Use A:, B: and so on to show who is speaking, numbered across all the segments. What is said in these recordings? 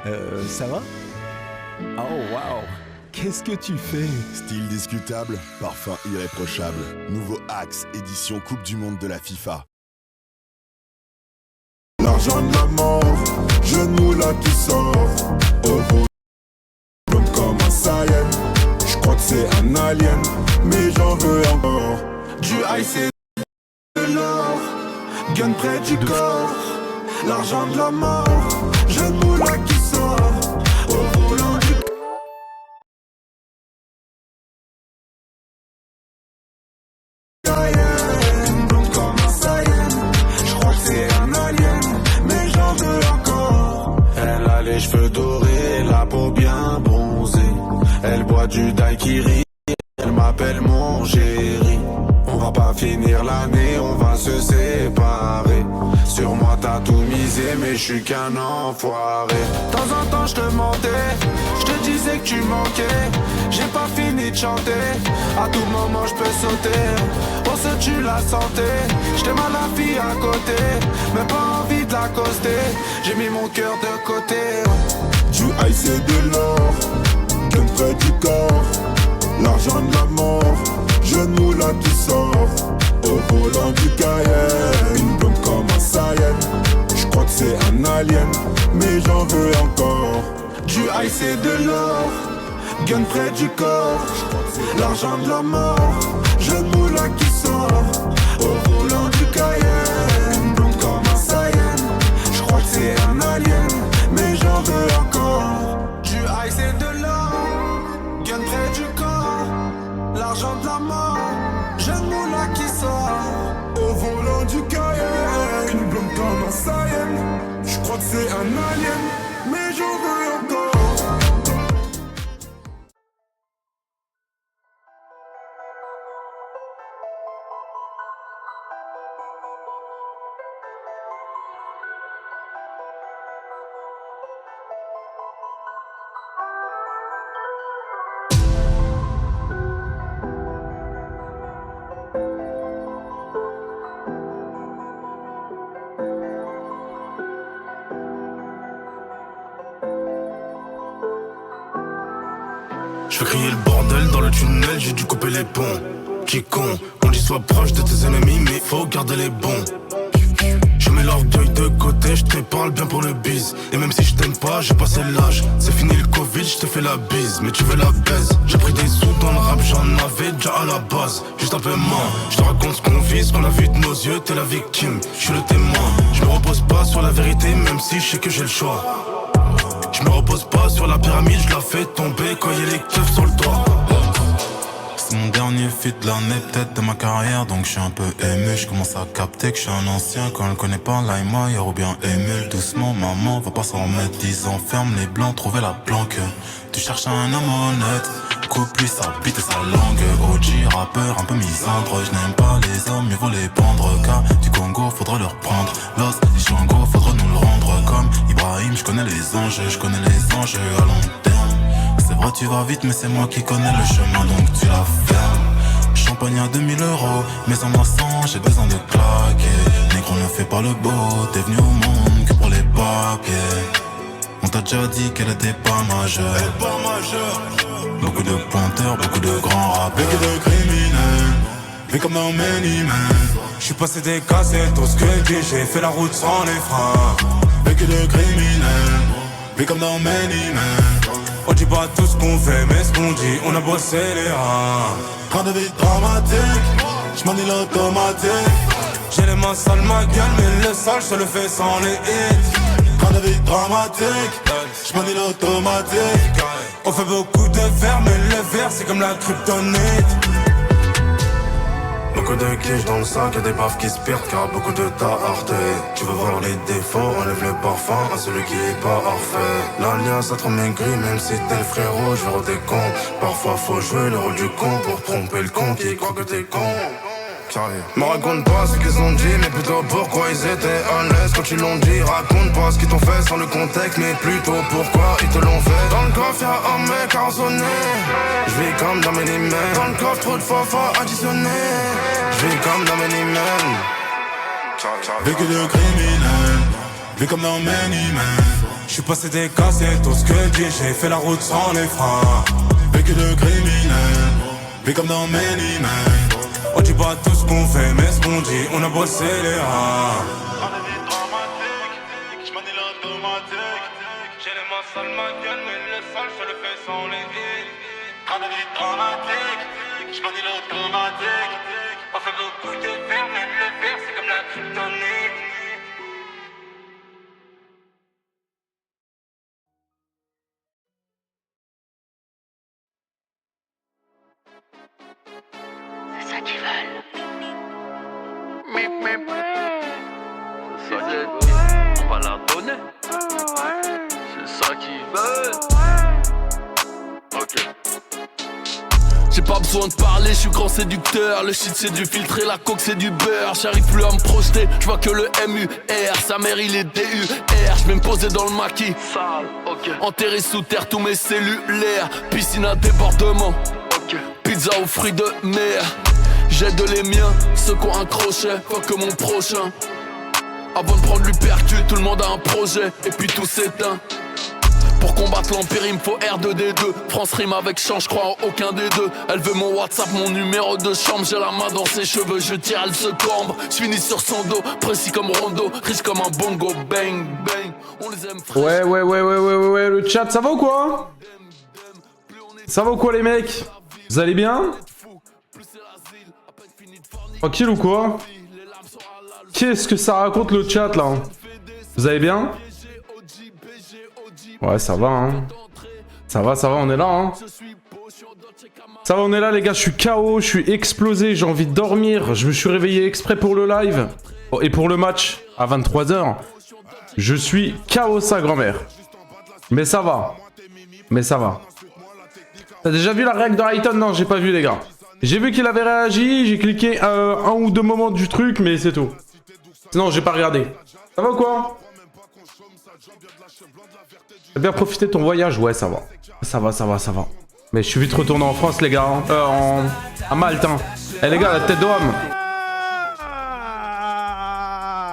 A: Ça va? Oh wow! Qu'est-ce que tu fais?
B: Style discutable, parfum irréprochable. Nouveau Axe, édition Coupe du Monde de la FIFA.
C: L'argent de la mort, genou là qui sort. Oh, blonde comme un Saiyan. J'crois que c'est un alien, mais j'en veux encore. Du ice et de l'or, gun près du corps. L'argent de la mort, genou là qui sort. Au volant du Cayenne, blonde comme un Saiyan. J'crois que c'est un alien, mais j'en veux encore. Elle a les cheveux dorés, la peau bien bronzée. Elle boit du daiquiri, elle m'appelle mon chéri. On va pas finir l'année, on va se séparer. Sur moi t'as tout misé, mais je suis qu'un enfoiré. De temps en temps je te mentais, je te disais que tu manquais. J'ai pas fini de chanter, à tout moment je peux sauter. On se tue la santé, j't'aime à la fille à côté. Mais pas envie de l'accoster, j'ai mis mon cœur de côté. Du ice et de l'or, gun près du corps. L'argent de la mort, genou là qui sort. Au volant du Cayenne, une blonde comme un Saiyan. J'crois que c'est un alien, mais j'en veux encore. Du ice et de l'or, gun près du corps. L'argent de la mort, genou là qui sort. Au volant du Cayenne, une blonde comme un Saiyan. J'crois que c'est un alien, mais j'en veux encore. Du ice et de l'or, gun près du corps. L'argent de la mort, genou là qui sort. Au volant du Cayenne, une blonde comme un Saiyan. J'crois que c'est un alien, mais j'en veux encore.
D: Je veux crier le bordel dans le tunnel, j'ai dû couper les ponts. Qui con, on dit sois proche de tes ennemis, mais faut garder les bons. Je mets l'orgueil de côté, je te parle bien pour le bise. Et même si je t'aime pas, j'ai passé l'âge. C'est fini le Covid, je te fais la bise, mais tu veux la baise. J'ai pris des sous dans le rap, j'en avais déjà à la base. Juste un peu moins, je te raconte ce qu'on vit, ce qu'on a vu de nos yeux, t'es la victime, je suis le témoin. Je me repose pas sur la vérité, même si je sais que j'ai le choix. Je me repose pas sur la pyramide, je la fais tomber quand y'a les keufs sur le toit.
E: C'est mon dernier feat de l'année, peut-être de ma carrière, donc je suis un peu ému. Je commence à capter que je suis un ancien. Quand elle connaît pas LimeWire ou bien Emule. Doucement maman, va pas s'en remettre. 10 ans, ferme les blancs, trouver la planque. Tu cherches un homme honnête, coupe-lui sa bite et sa langue. OG, rappeur, un peu misandre. Je n'aime pas les hommes, mieux vaut les pendre. Car du Congo, faudra leur prendre. Los, les Django, faudra nous le rendre. Comme Ibrahim, je connais les enjeux, je connais les enjeux à long terme. C'est vrai tu vas vite mais c'est moi qui connais le chemin donc tu la fermes. Champagne à 2000 €, mais en moi 100 j'ai besoin de claquer. Négro ne fait pas le beau, t'es venu au monde que pour les papiers. On t'a déjà dit qu'elle était pas majeure. Beaucoup de pointeurs, beaucoup de grands rappeurs.
C: Beaucoup de criminels, vu comme dans Many Men. J'suis passé des cassettes au squelette, j'ai fait la route sans les freins. Beaucoup de criminels, vu comme dans Many Men. On dit pas tout ce qu'on fait, mais ce qu'on dit, on a bossé les reins. Train de vie dramatique, j'manie l'automatique. J'ai les mains sales, ma gueule, mais le sale, je le fais sans les hits. Train de vie dramatique, j'manie l'automatique. On fait beaucoup de verre, mais le verre c'est comme la kryptonite.
D: Beaucoup de clichés dans le sac, y'a des baffes qui se perdent car beaucoup de ta arte. Tu veux voir les défauts, enlève le parfum à celui qui est pas parfait. L'alliance a trop maigri, même si t'es le frérot, je vais des cons. Parfois faut jouer le rôle du con pour tromper le con qui croit que t'es con. Me raconte pas ce qu'ils ont dit, mais plutôt pourquoi ils étaient à l'aise quand ils l'ont dit. Raconte pas ce qu'ils t'ont fait sans le contexte, mais plutôt pourquoi ils te l'ont fait. Dans le coffre y'a un mec arraisonné, j'vis comme dans mes limits. Dans le coffre trop de fois additionné, j'vis comme dans mes limits.
C: Vécu de criminel, vu comme dans Many Men. J'suis
D: J'ai passé des cassettes, tout ce que dit, j'ai fait la route sans les freins. Vécu de criminel, vis comme dans Many Men. On dit pas tout ce qu'on fait, mais ce qu'on dit, on a bossé les reins. J'manie l'automatique. J'ai les mains sales, ma gueule, mais le sale, je le fais sans les vides. Train de vie dramatique, j'manie l'automatique. On fait beaucoup de fer, mais le fer, c'est comme la kryptonite.
F: C'est ça qu'ils veulent.
G: C'est ça qu'ils veulent. On va leur donner. C'est ça qu'ils veulent. Ok.
H: J'ai pas besoin de parler, je suis grand séducteur. Le shit c'est du filtre et la coke c'est du beurre. J'arrive plus à me projeter, je vois que le MUR. Sa mère il est DUR. Je vais me poser dans le maquis.
G: Sale, ok.
H: Enterré sous terre tous mes cellulaires. Piscine à débordement.
G: Ok.
H: Pizza aux fruits de mer. J'aide les miens, ceux qui ont un crochet. Faut que mon prochain. Avant de prendre l'upercute, tout le monde a un projet. Et puis tout s'éteint. Pour combattre l'empire, il me faut R2D2. France rime avec chant, je crois en aucun des deux. Elle veut mon WhatsApp, mon numéro de chambre. J'ai la main dans ses cheveux, je tire, elle se cambre. Je finis sur son dos, précis comme Rondo. Riche comme un bongo, bang, bang. On les aime fraîches.
I: Ouais, le chat, ça va ou quoi? Ça va ou quoi les mecs? Vous allez bien? Tranquille ou quoi? Qu'est-ce que ça raconte le chat là? Vous allez bien? Ouais, ça va, hein. Ça va, on est là, hein. Ça va, on est là, les gars. Je suis KO, je suis explosé, j'ai envie de dormir. Je me suis réveillé exprès pour le live. Oh, et pour le match, à 23h. Je suis KO, sa grand-mère. Mais ça va. T'as déjà vu la règle de Rayton? Non, j'ai pas vu, les gars. J'ai vu qu'il avait réagi, j'ai cliqué un ou deux moments du truc, mais c'est tout. Sinon, j'ai pas regardé. Ça va ou quoi? T'as bien profité de ton voyage? Ouais, ça va. Ça va. Mais je suis vite retourné en France, les gars. À Malte, hein. Eh, les gars, la tête d'homme.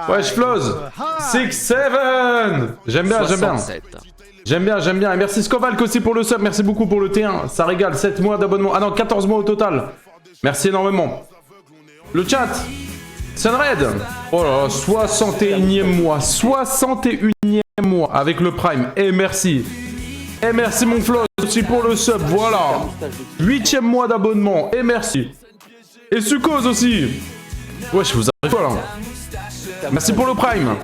I: Ouais, je flosse. 6-7. J'aime bien. Et merci Skovalk aussi pour le sub. Merci beaucoup pour le T1. Ça régale. 7 mois d'abonnement. Ah non, 14 mois au total. Merci énormément. Le chat. Sunred. Oh là là, 61e mois. 61e mois avec le Prime. Et merci. Et merci mon Floss aussi pour le sub. Voilà. 8e mois d'abonnement. Et merci. Et Sucose aussi. Wesh, vous arrivez quoi là? Merci pour le Prime.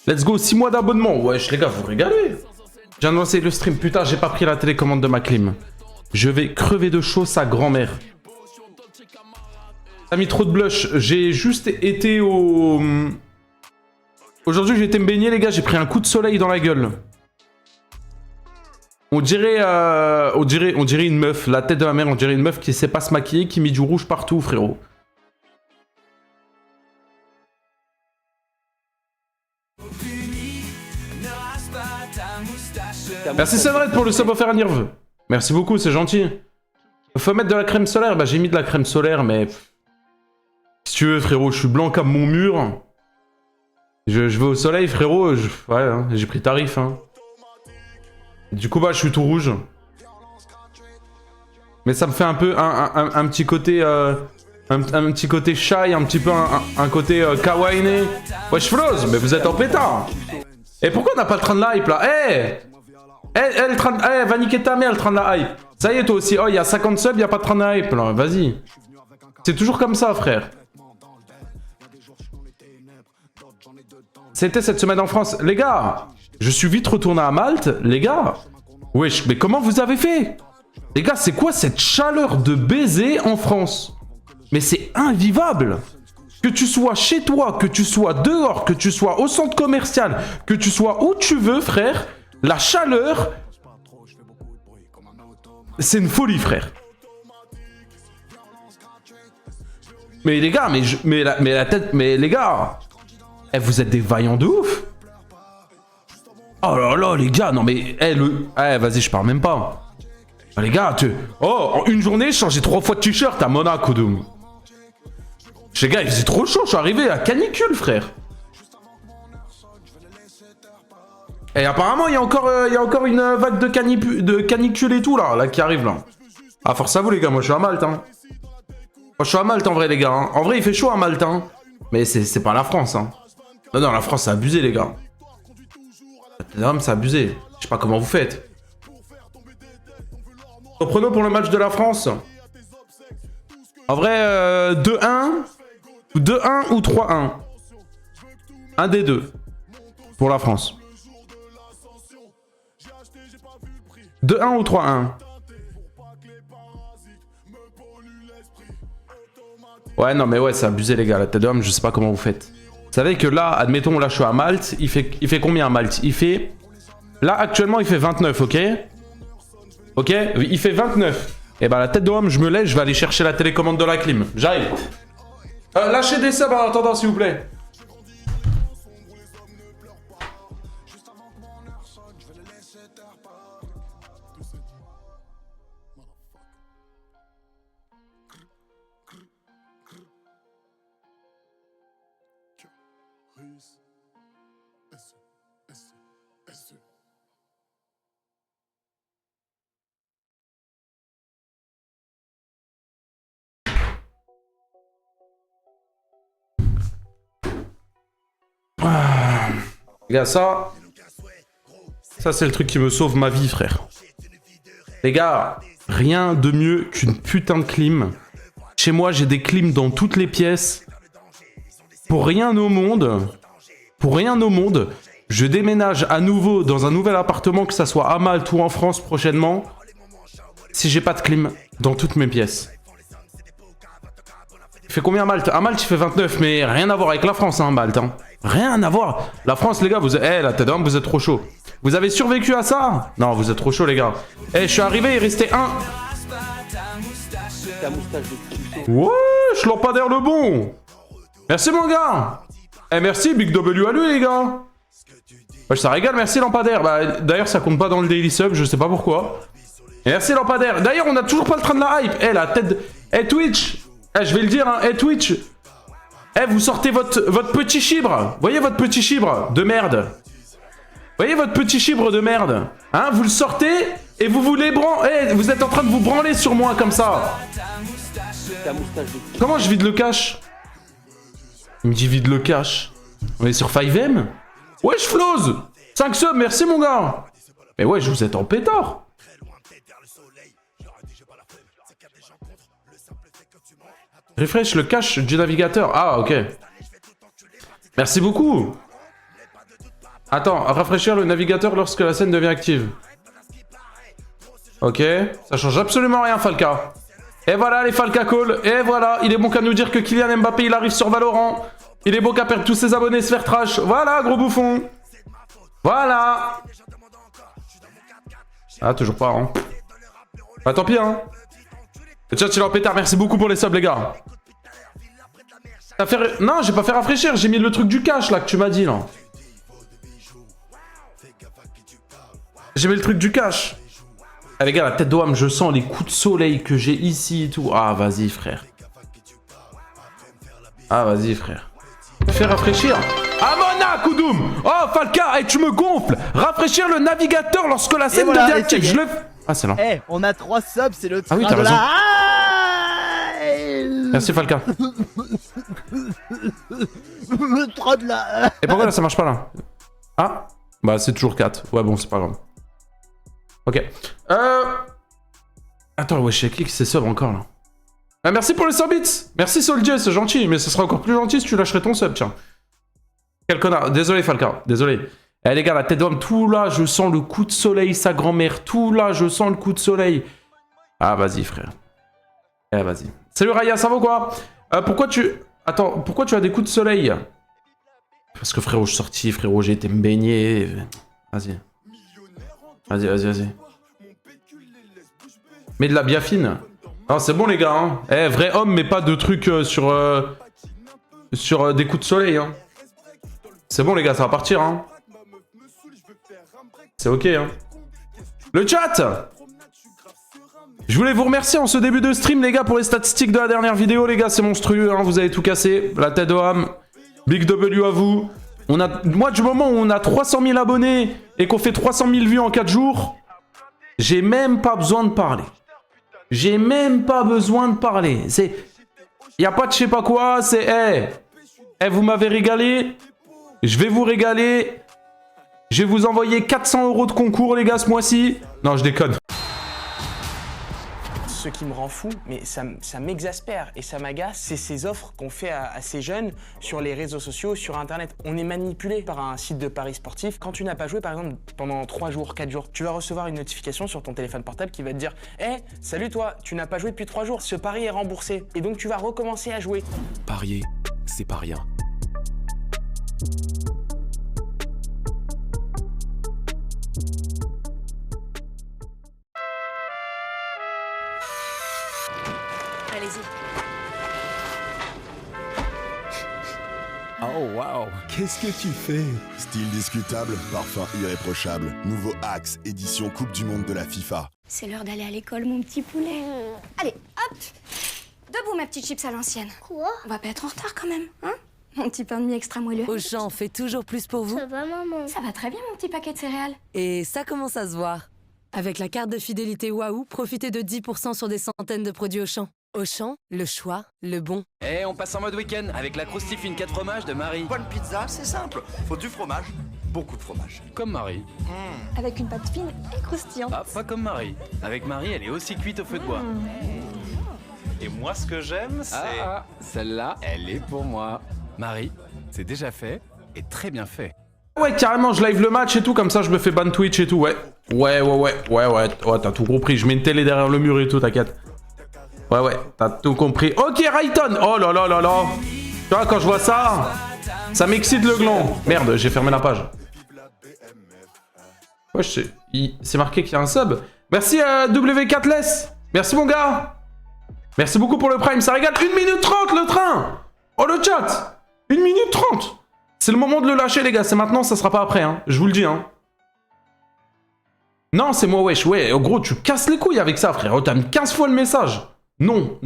I: Let's go, 6 mois d'abonnement. Wesh, les gars, vous régalez. J'ai annoncé le stream. Putain, j'ai pas pris la télécommande de ma clim. Je vais crever de chaud sa grand-mère. T'as mis trop de blush. J'ai juste été au... Aujourd'hui, j'ai été me baigner, les gars. J'ai pris un coup de soleil dans la gueule. On dirait une meuf. La tête de ma mère, on dirait une meuf qui sait pas se maquiller, qui met du rouge partout, frérot. Merci Cédric pour le sub offert à Nirve. Merci beaucoup, c'est gentil. Faut mettre de la crème solaire. Bah j'ai mis de la crème solaire, mais... Si tu veux, frérot, je suis blanc comme mon mur. Je vais au soleil, frérot. Ouais, hein, j'ai pris tarif. Hein. Du coup, bah, je suis tout rouge. Mais ça me fait un peu un petit côté... un petit côté shy, un petit peu un côté kawaii. Wesh flows, mais vous êtes en pétard. Et pourquoi on n'a pas le train de la hype, là? Va niquer ta mère, le train de la hype. Ça y est, toi aussi. Oh, il y a 50 subs, il n'y a pas de train de la hype, là. Vas-y. C'est toujours comme ça, frère. C'était cette semaine en France. Les gars, je suis vite retourné à Malte. Les gars. Wesh, mais comment vous avez fait? Les gars, c'est quoi cette chaleur de baiser en France? Mais c'est invivable. Que tu sois chez toi, que tu sois dehors, que tu sois au centre commercial, que tu sois où tu veux, frère, la chaleur, c'est une folie, frère. Mais les gars, mais la tête, mais les gars, vous êtes des vaillants de ouf. Oh là là, les gars, non mais, vas-y, je parle même pas. Les gars, en une journée, je changeais 3 fois de t-shirt à Monaco, Doom. Les gars, il faisait trop chaud, je suis arrivé à canicule, frère. Et apparemment, il y a encore une vague de canicule et tout, là qui arrive, là. Ah, force à vous, les gars. Moi, je suis à Malte, hein. Moi, je suis à Malte, en vrai, les gars. Hein. En vrai, il fait chaud à Malte, hein. Mais c'est pas la France, hein. Non, la France, c'est abusé, les gars. C'est abusé. Je sais pas comment vous faites. Prenons pour le match de la France. En vrai, 2-1 ou 3-1. Un des deux. Pour la France. 2-1 ou 3-1. Ouais, non, mais ouais, c'est abusé, les gars. La tête d'homme, je sais pas comment vous faites. Vous savez que là, admettons, là, je suis à Malte. Il fait combien à Malte? Il fait... Là, actuellement, il fait 29, ok? Ok? Il fait 29. Et bah, la tête d'homme, je me lève, je vais aller chercher la télécommande de la clim. J'arrive. Lâchez des subs en attendant, s'il vous plaît. Les gars, ça c'est le truc qui me sauve ma vie, frère. Les gars, rien de mieux qu'une putain de clim. Chez moi, j'ai des clims dans toutes les pièces. Pour rien au monde, je déménage à nouveau dans un nouvel appartement, que ça soit à Malte ou en France prochainement, si j'ai pas de clim dans toutes mes pièces. Il fait combien à Malte? À Malte, il fait 29, mais rien à voir avec la France, hein, Malte. Hein. Rien à voir. La France, les gars, vous êtes... la tête d'homme, vous êtes trop chaud. Vous avez survécu à ça? Non, vous êtes trop chaud, les gars. Je suis arrivé, il restait un. Ouais, je lampadaire le bon. Merci, mon gars. Merci, Big W à lui, les gars. Ouais, ça régale, merci, lampadaire. Bah, d'ailleurs, ça compte pas dans le daily sub, je sais pas pourquoi. Et merci, lampadaire. D'ailleurs, on a toujours pas le train de la hype. La tête... Twitch. Je vais le dire, hein. Twitch. Vous sortez votre petit chibre. Voyez votre petit chibre de merde. Voyez votre petit chibre de merde. Hein, vous le sortez et vous voulez branler. Vous êtes en train de vous branler sur moi comme ça. Comment je vide le cash? Il me dit vide le cash. On est sur 5M. Wesh, Floz 5 subs, merci mon gars. Mais ouais, je vous êtes en pétard. Refresh le cache du navigateur. Ah, ok. Merci beaucoup. Attends, rafraîchir le navigateur lorsque la scène devient active. Ok. Ça change absolument rien, Falca. Et voilà, les Falca Call. Et voilà, il est bon qu'à nous dire que Kylian Mbappé, il arrive sur Valorant. Il est bon qu'à perdre tous ses abonnés, se faire trash. Voilà, gros bouffon. Voilà. Ah, toujours pas, hein. Bah, tant pis, hein. Le chat, il est en pétard. Merci beaucoup pour les subs, les gars. Non, j'ai pas fait rafraîchir. J'ai mis le truc du cash, là, que tu m'as dit, là. J'ai mis le truc du cash. Ah, les gars, la tête d'Oam, je sens les coups de soleil que j'ai ici et tout. Ah, vas-y, frère. Ah, vas-y, frère. Fais rafraîchir. Ah, Mona, Koudoum. Oh, Falca, tu me gonfles. Rafraîchir le navigateur lorsque la scène devient active. Je le... Ah, c'est lent.
J: On a 3 subs, c'est le train
I: oui, t'as
J: de
I: raison.
J: Merci,
I: Falca.
J: Le train de la...
I: Et pourquoi là, ça marche pas, là? Ah, bah, c'est toujours 4. Ouais, bon, c'est pas grave. Ok. Attends, ouais, je clique, c'est sub encore, là. Merci pour les subbits. Merci, Soldier, c'est gentil. Mais ce sera encore plus gentil si tu lâcherais ton sub, tiens. Quel connard. Désolé, Falca. Désolé. Eh les gars, la tête d'homme, tout là, je sens le coup de soleil, sa grand-mère. Tout là, je sens le coup de soleil. Ah, vas-y, frère. Eh, vas-y. Salut, Raya, ça va ou quoi? Pourquoi tu... Attends, pourquoi tu as des coups de soleil? Parce que, frérot, je suis sorti, frérot, j'ai été me baigner. Vas-y. Vas-y, vas-y, vas-y. Mets de la biafine. Non, c'est bon, les gars, hein. Eh, vrai homme, mais pas de trucs sur des coups de soleil, hein. C'est bon, les gars, ça va partir, hein. C'est ok, hein. Le chat! Je voulais vous remercier en ce début de stream, les gars, pour les statistiques de la dernière vidéo, les gars, c'est monstrueux, hein, vous avez tout cassé. La tête de Ham, Big W à vous. Moi, du moment où on a 300 000 abonnés et qu'on fait 300 000 vues en 4 jours, j'ai même pas besoin de parler. J'ai même pas besoin de parler. C'est... Y a pas de je sais pas quoi, c'est... vous m'avez régalé. Je vais vous régaler. Je vais vous envoyer 400 € de concours, les gars, ce mois-ci. Non, je déconne.
K: Ce qui me rend fou, mais ça m'exaspère et ça m'agace, c'est ces offres qu'on fait à ces jeunes sur les réseaux sociaux, sur Internet. On est manipulé par un site de paris sportif. Quand tu n'as pas joué, par exemple, pendant 3 jours, 4 jours, tu vas recevoir une notification sur ton téléphone portable qui va te dire « Hey, salut toi, tu n'as pas joué depuis 3 jours, ce pari est remboursé. » Et donc tu vas recommencer à jouer.
A: Parier, c'est pas rien.
F: Allez-y.
A: Oh waouh, qu'est-ce que tu fais?
B: Style discutable, parfum irréprochable. Nouveau Axe, édition Coupe du Monde de la FIFA.
F: C'est l'heure d'aller à l'école, mon petit poulet. Allez, hop! Debout, ma petite chips à l'ancienne. Quoi? On va pas être en retard quand même, hein? Mon petit pain de mie extra moelleux.
L: Auchan fait toujours plus pour vous.
F: Ça va, maman? Ça va très bien, mon petit paquet de céréales.
L: Et ça commence à se voir. Avec la carte de fidélité Waouh, profitez de 10% sur des centaines de produits Auchan. Auchan, le choix, le bon.
M: Et on passe en mode week-end avec la croustifine 4 fromages de Marie.
N: Bonne pizza, c'est simple. Faut du fromage, beaucoup de fromage.
M: Comme Marie.
F: Avec une pâte fine et croustillante.
M: Ah, pas comme Marie. Avec Marie, elle est aussi cuite au feu de bois.
N: Et moi, ce que j'aime, c'est...
M: Ah, celle-là, elle est pour moi. Marie, c'est déjà fait et très bien fait.
I: Ouais, carrément, je live le match et tout, comme ça je me fais ban Twitch et tout, ouais. Ouais, t'as tout compris, je mets une télé derrière le mur et tout, t'inquiète. Ouais, t'as tout compris. Ok, Rayton. Oh là là là là. Tu vois, quand je vois ça, ça m'excite le gland. Merde, j'ai fermé la page. Ouais, c'est marqué qu'il y a un sub. Merci W4less. Merci mon gars. Merci beaucoup pour le prime, ça régale. 1 minute 30 le train. Oh le chat. 1 minute 30. C'est le moment de le lâcher les gars, c'est maintenant, ça sera pas après, hein. Je vous le dis, hein. Non, c'est moi, wesh, ouais. Gros, tu casses les couilles avec ça, frère. T'as mis 15 fois le message. Non.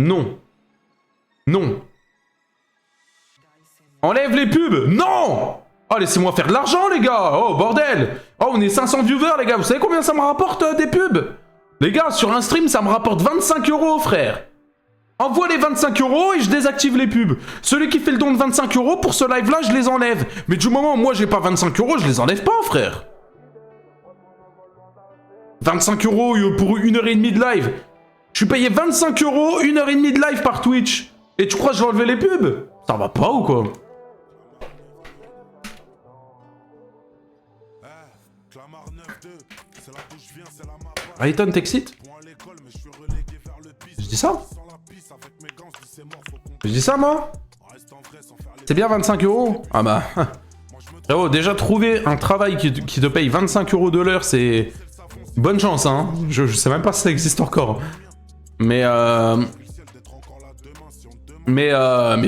I: Enlève les pubs. Non. Oh, laissez-moi faire de l'argent, les gars. Oh, bordel. Oh, on est 500 viewers, les gars. Vous savez combien ça me rapporte des pubs? Les gars, sur un stream, ça me rapporte 25 €, frère. Envoie les 25 € et je désactive les pubs. Celui qui fait le don de 25 € pour ce live-là, je les enlève. Mais du moment où moi, j'ai pas 25 €, je les enlève pas, frère. 25 € pour 1h30 de live. Je suis payé 25 €, 1h30 de live par Twitch. Et tu crois que je vais enlever les pubs? Ça va pas ou quoi? Rayton, t'excites? Je dis ça? Je dis ça, moi? C'est bien 25 €? Ah bah... Frérot, déjà trouver un travail qui te paye 25 € de l'heure, c'est... Bonne chance, hein. Je sais même pas si ça existe encore. Mais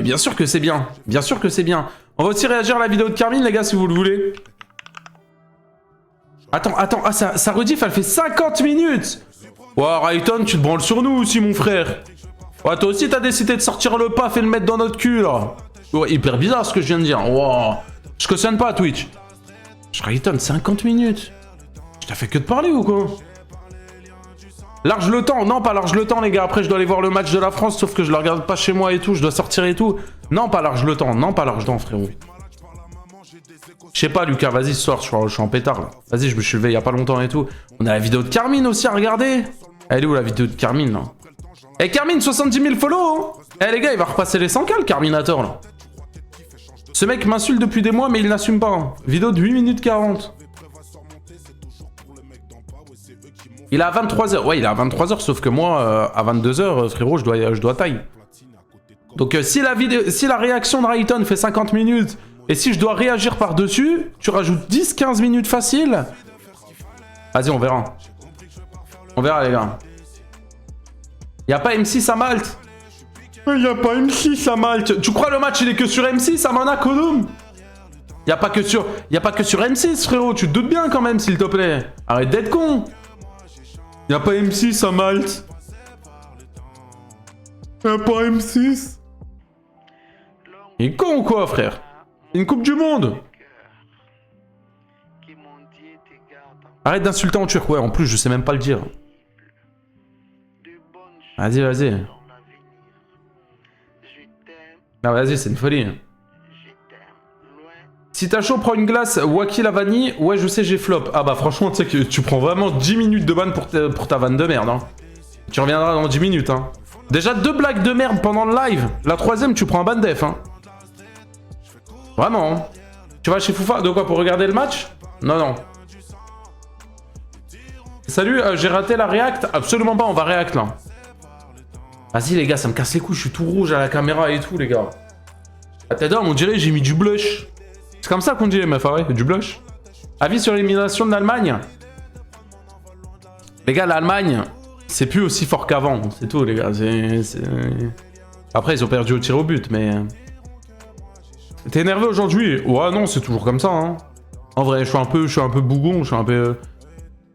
I: bien sûr que c'est bien. Bien sûr que c'est bien. On va aussi réagir à la vidéo de Carmine, les gars, si vous le voulez. Attends. Ah, ça rediff, elle fait 50 minutes. Ouah, Rayton, tu te branles sur nous aussi, mon frère. Ouais, toi aussi, t'as décidé de sortir le paf et le mettre dans notre cul, là. Ouais, hyper bizarre, ce que je viens de dire. Wow. Je cautionne pas, Twitch. Rayton, 50 minutes. Je t'ai fait que de parler ou quoi? Large le temps. Non, pas large le temps, les gars. Après, je dois aller voir le match de la France, sauf que je le regarde pas chez moi et tout. Je dois sortir et tout. Non, pas large le temps. Non, pas large le temps, frérot. Je sais pas, Lucas, vas-y, ce soir, je suis en pétard, là. Vas-y, je me suis levé il y a pas longtemps et tout. On a la vidéo de Carmine aussi à regarder. Elle est où, la vidéo de Carmine, là? Eh, Carmine, 70 000 follow, hein. Eh, les gars, il va repasser les 100K, le Carminator, là. Ce mec m'insulte depuis des mois, mais il n'assume pas, hein. Vidéo de 8 minutes 40. Il est à 23h. Ouais, il est à 23h, sauf que moi, à 22h, frérot, je dois taille. Donc, si la réaction de Rayton fait 50 minutes, et si je dois réagir par-dessus, tu rajoutes 10-15 minutes facile. Vas-y, on verra. On verra, les gars. Y'a pas M6 à Malte? Y'a pas M6 à Malte. Tu crois le match, il est que sur M6 à Monaco? Y'a pas que sur M6, frérot. Tu te doutes bien, quand même, s'il te plaît. Arrête d'être con. Y'a pas M6 à Malte. Y'a pas M6. Il est con ou quoi, frère? C'est une coupe du monde. Arrête d'insulter en turc. Ouais, en plus, je sais même pas le dire. Vas-y, vas-y. Non, vas-y, c'est une folie. Si t'as chaud, prends une glace. Waki la vanille. Ouais, je sais, j'ai flop. Ah bah franchement, tu sais que tu prends vraiment 10 minutes de ban pour ta vanne de merde. Hein. Tu reviendras dans 10 minutes. Hein. Déjà 2 blagues de merde pendant le live. La 3ème, tu prends un ban def. Hein. Vraiment. Hein. Tu vas chez Foufa. De quoi, pour regarder le match? Non, non. Salut, j'ai raté la react. Absolument pas, on va react là. Vas-y les gars, ça me casse les couilles. Je suis tout rouge à la caméra et tout, les gars. Ah, t'adores, on dirait j'ai mis du blush. C'est comme ça qu'on dit les meufs, ah ouais, du blush. Avis sur l'élimination de l'Allemagne. Les gars, l'Allemagne, c'est plus aussi fort qu'avant. C'est tout, les gars. Après, ils ont perdu au tir au but, mais... T'es énervé aujourd'hui? Ouais, non, c'est toujours comme ça, hein. En vrai, je suis un peu bougon, je suis un peu...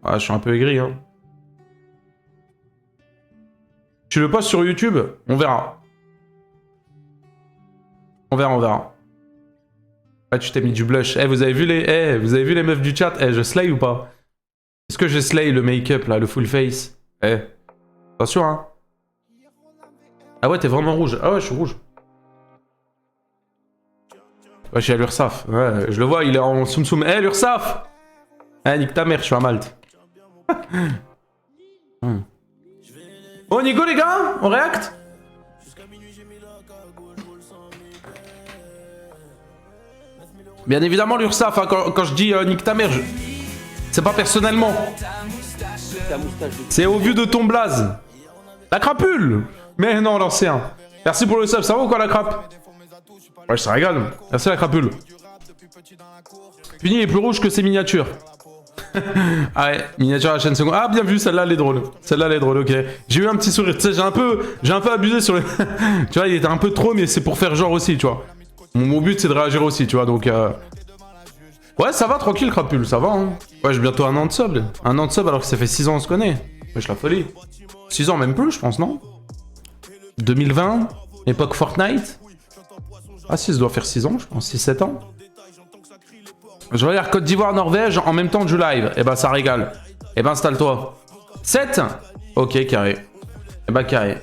I: Ah, je suis un peu aigri, hein. Tu le postes sur YouTube? On verra. On verra, on verra. Ah, tu t'es mis du blush. Eh, vous avez vu les meufs du chat? Eh, je slay ou pas? Est-ce que je slay le make-up, là, le full face? Eh, attention, hein. Ah ouais, t'es vraiment rouge. Ah ouais, je suis rouge. Ouais, je suis à l'Ursaf. Ouais, je le vois, il est en soum soum. Eh, l'Ursaf! Eh, nique ta mère, je suis à Malte. Oh, Nico, les gars, on react? Bien évidemment, l'Ursaf, hein, quand je dis nique ta mère, c'est pas personnellement. C'est au vu de ton blaze. La crapule! Mais non, l'ancien. Merci pour le sub, ça va ou quoi la crape? Ouais, ça régale. Merci la crapule. Puni est plus rouge que ses miniatures. Ah ouais, miniature à la chaîne seconde. Ah, bien vu, celle-là, elle est drôle. Celle-là, elle est drôle, ok. J'ai eu un petit sourire. Tu sais, j'ai un peu abusé sur les... Tu vois, il était un peu trop, mais c'est pour faire genre aussi, tu vois. Mon but, c'est de réagir aussi, tu vois, donc... Ouais, ça va, tranquille, crapule, ça va, hein. Ouais, j'ai bientôt un an de sub. Un an de sub alors que ça fait 6 ans qu'on se connaît. Wesh, la folie. 6 ans, même plus, je pense, non? 2020, époque Fortnite. Ah si, ça doit faire 6 ans, je pense, 6-7 ans. Je regarde Côte d'Ivoire, Norvège, en même temps du live. Eh ben, ça régale. Eh ben, installe-toi. 7? Ok, carré. Eh ben, carré.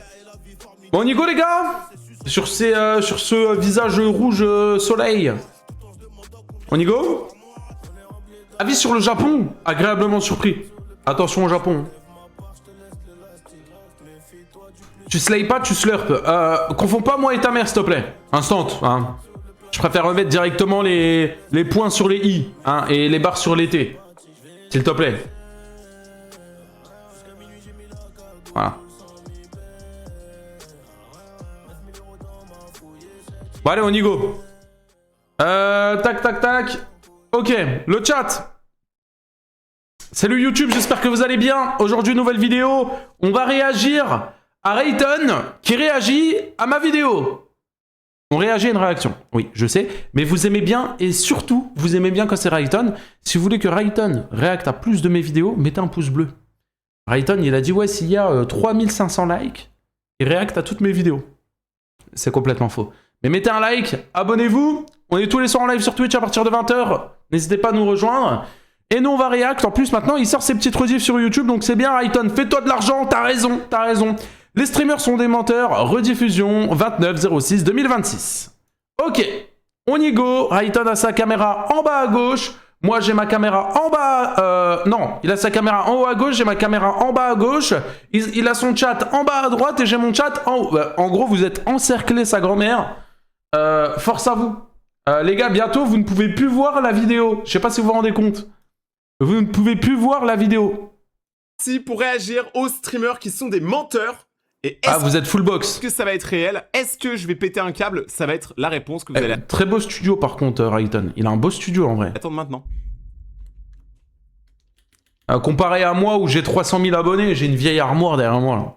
I: Bon, on y go, les gars? Sur ce visage rouge soleil. On y go? Avis sur le Japon. Agréablement surpris. Attention au Japon. Tu slay pas, tu slurp. Confonds pas moi et ta mère, s'il te plaît. Instant, hein. Je préfère remettre directement les points sur les i, hein, et les barres sur les t. S'il te plaît. Voilà. Bon, allez, on y go. Tac, tac, tac. Ok, le chat. Salut YouTube, j'espère que vous allez bien. Aujourd'hui, nouvelle vidéo. On va réagir à Rayton qui réagit à ma vidéo. On réagit à une réaction. Oui, je sais. Mais vous aimez bien, et surtout, vous aimez bien quand c'est Rayton. Si vous voulez que Rayton réacte à plus de mes vidéos, mettez un pouce bleu. Rayton, il a dit, ouais, s'il y a 3500 likes, il réacte à toutes mes vidéos. C'est complètement faux. Mais mettez un like, abonnez-vous. On est tous les soirs en live sur Twitch à partir de 20h. N'hésitez pas à nous rejoindre. Et nous, on va réact. En plus, maintenant, il sort ses petites rediffs sur YouTube. Donc c'est bien, Rayton. Fais-toi de l'argent. T'as raison. T'as raison. Les streamers sont des menteurs. Rediffusion 29/06/2026. Ok. On y go. Rayton a sa caméra en bas à gauche. Moi, j'ai ma caméra en bas... non, il a sa caméra en haut à gauche. J'ai ma caméra en bas à gauche. Il a son chat en bas à droite. Et j'ai mon chat en haut. En gros, vous êtes encerclés, sa grand-mère. Force à vous. Les gars, bientôt, vous ne pouvez plus voir la vidéo. Je sais pas si vous vous rendez compte. Vous ne pouvez plus voir la vidéo.
O: Si pour réagir aux streamers qui sont des menteurs. Et
I: vous êtes full box.
O: Est-ce que ça va être réel? Est-ce que je vais péter un câble? Ça va être la réponse que vous allez...
I: Très beau studio par contre, Rayton. Il a un beau studio en vrai.
O: Attends maintenant.
I: Comparé à moi où j'ai 300 000 abonnés, j'ai une vieille armoire derrière moi là.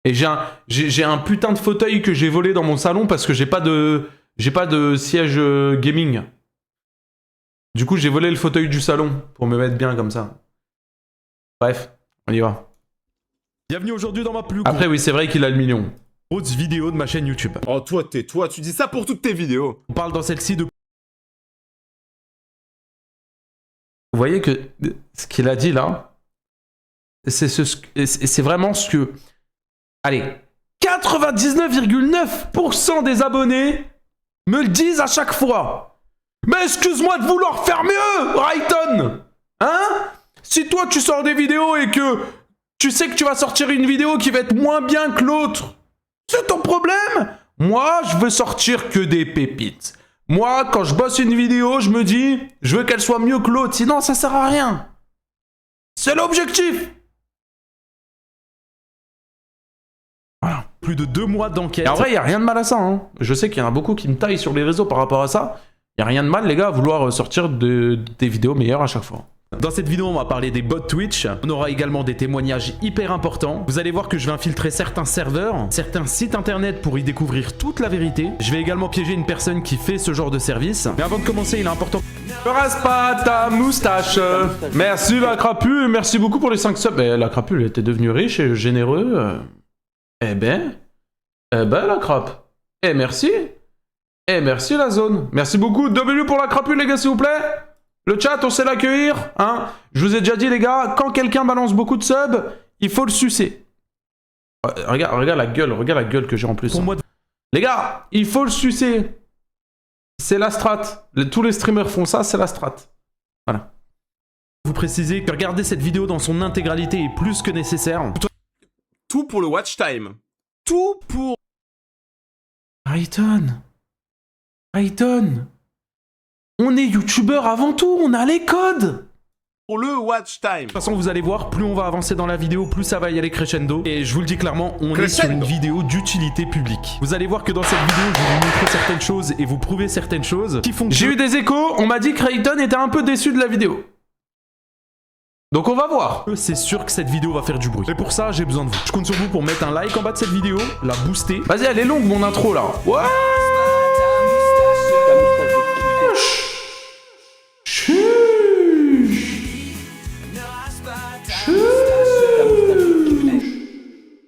I: Et j'ai un putain de fauteuil que j'ai volé dans mon salon parce que j'ai pas de siège gaming. Du coup, j'ai volé le fauteuil du salon pour me mettre bien comme ça. Bref, on y va.
A: Bienvenue aujourd'hui dans ma plus
I: Après, oui, c'est vrai qu'il a le million.
A: grosse vidéo de ma chaîne YouTube.
O: Oh, toi, tais-toi, tu dis ça pour toutes tes vidéos.
A: On parle dans celle-ci de
I: Vous voyez que ce qu'il a dit là, c'est vraiment ce que... Allez, 99,9% des abonnés me le disent à chaque fois. Mais excuse-moi de vouloir faire mieux, Rayton. Hein? Si toi tu sors des vidéos et que tu sais que tu vas sortir une vidéo qui va être moins bien que l'autre, c'est ton problème. Moi, je veux sortir que des pépites. Moi, quand je bosse une vidéo, je me dis, je veux qu'elle soit mieux que l'autre, sinon ça sert à rien. C'est l'objectif. Voilà. Plus de 2 mois d'enquête. En vrai, il n'y a rien de mal à ça. Hein. Je sais qu'il y en a beaucoup qui me taillent sur les réseaux par rapport à ça. Il n'y a rien de mal, les gars, à vouloir sortir des vidéos meilleures à chaque fois. Dans cette vidéo, on va parler des bots Twitch. On aura également des témoignages hyper importants. Vous allez voir que je vais infiltrer certains serveurs, certains sites internet pour y découvrir toute la vérité. Je vais également piéger une personne qui fait ce genre de service. Mais avant de commencer, il est important... Ne rase pas ta moustache. Merci la crapule, merci beaucoup pour les 5 subs. La crapule était devenue riche et généreux. Eh ben la crape. Merci. Merci la zone. Merci beaucoup. W pour la crapule, les gars, s'il vous plaît. Le chat, on sait l'accueillir, hein. Je vous ai déjà dit, les gars, quand quelqu'un balance beaucoup de subs, il faut le sucer. Regarde la gueule que j'ai en plus. Pour moi... Les gars, il faut le sucer. C'est la strat. Tous les streamers font ça, c'est la strat. Voilà. Vous précisez que regarder cette vidéo dans son intégralité est plus que nécessaire.
O: Tout pour le watch time. Tout pour...
I: Rayton. On est youtubeur avant tout, on a les codes.
O: Pour le watch time.
I: De toute façon, vous allez voir, plus on va avancer dans la vidéo, plus ça va y aller crescendo. Et je vous le dis clairement, on est sur une vidéo d'utilité publique. Vous allez voir que dans cette vidéo, je vais vous montrer certaines choses et vous prouver certaines choses qui font que... J'ai eu des échos, on m'a dit que Rayton était un peu déçu de la vidéo. Donc on va voir. C'est sûr que cette vidéo va faire du bruit. Et pour ça, j'ai besoin de vous. Je compte sur vous pour mettre un like en bas de cette vidéo, la booster. Vas-y, elle est longue mon intro là. Ouais.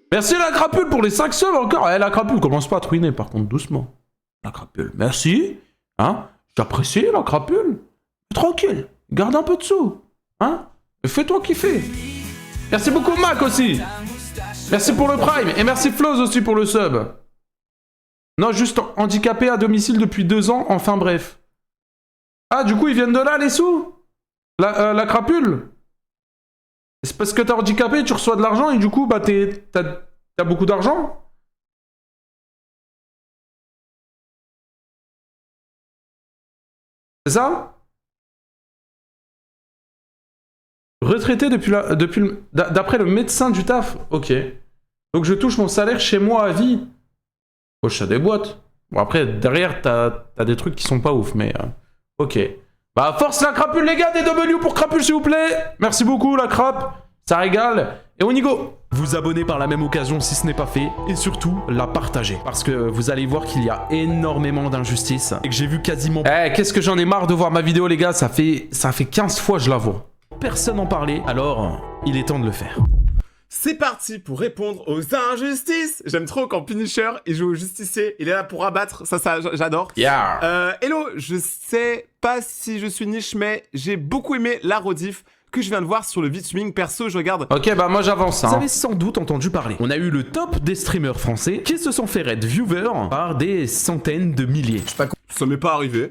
I: Merci la crapule pour les 5 subs encore. La crapule commence pas à truiner par contre, doucement. La crapule, merci. Hein? J'apprécie la crapule. Tranquille, garde un peu de sous. Hein? Fais-toi kiffer. Merci beaucoup Mac aussi. Merci pour le prime. Et merci Floz aussi pour le sub. Non, juste handicapé à domicile depuis 2 ans, enfin bref. Ah, du coup, ils viennent de là, les sous? La crapule? C'est parce que t'es handicapé, tu reçois de l'argent et du coup, bah, t'as beaucoup d'argent? C'est ça? Retraité d'après le médecin du taf? Ok. Donc je touche mon salaire chez moi à vie. Oh, je des boîtes. Bon, après, derrière, t'as des trucs qui sont pas ouf, mais... ok. Bah, force la crapule, les gars, des W pour crapule, s'il vous plaît. Merci beaucoup, la crape. Ça régale. Et on y go. Vous abonner par la même occasion si ce n'est pas fait. Et surtout, la partager. Parce que vous allez voir qu'il y a énormément d'injustices. Et que j'ai vu quasiment... qu'est-ce que j'en ai marre de voir ma vidéo, les gars. Ça fait 15 fois que je la vois. Personne n'en parlait. Alors, il est temps de le faire.
O: C'est parti pour répondre aux injustices. J'aime trop quand Punisher, il joue au justicier. Il est là pour abattre, ça j'adore.
I: Yeah.
O: Hello, je sais pas si je suis niche, mais j'ai beaucoup aimé la rediff que je viens de voir sur le VidSwing. Perso, je regarde...
I: Ok, bah moi j'avance. Vous avez sans doute entendu parler. On a eu le top des streamers français qui se sont fait raid viewers par des centaines de milliers.
O: Je sais pas... Ça m'est pas arrivé.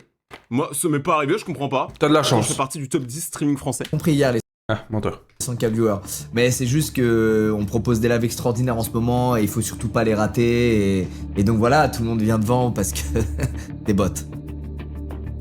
O: Moi, ça m'est pas arrivé, je comprends pas.
I: T'as de la chance.
O: Je fais partie du top 10 streaming français.
J: Compris hier les...
I: Ah, menteur.
J: 100K viewers. Mais c'est juste que on propose des lives extraordinaires en ce moment et il faut surtout pas les rater. Et donc voilà, tout le monde vient devant parce que... des bots.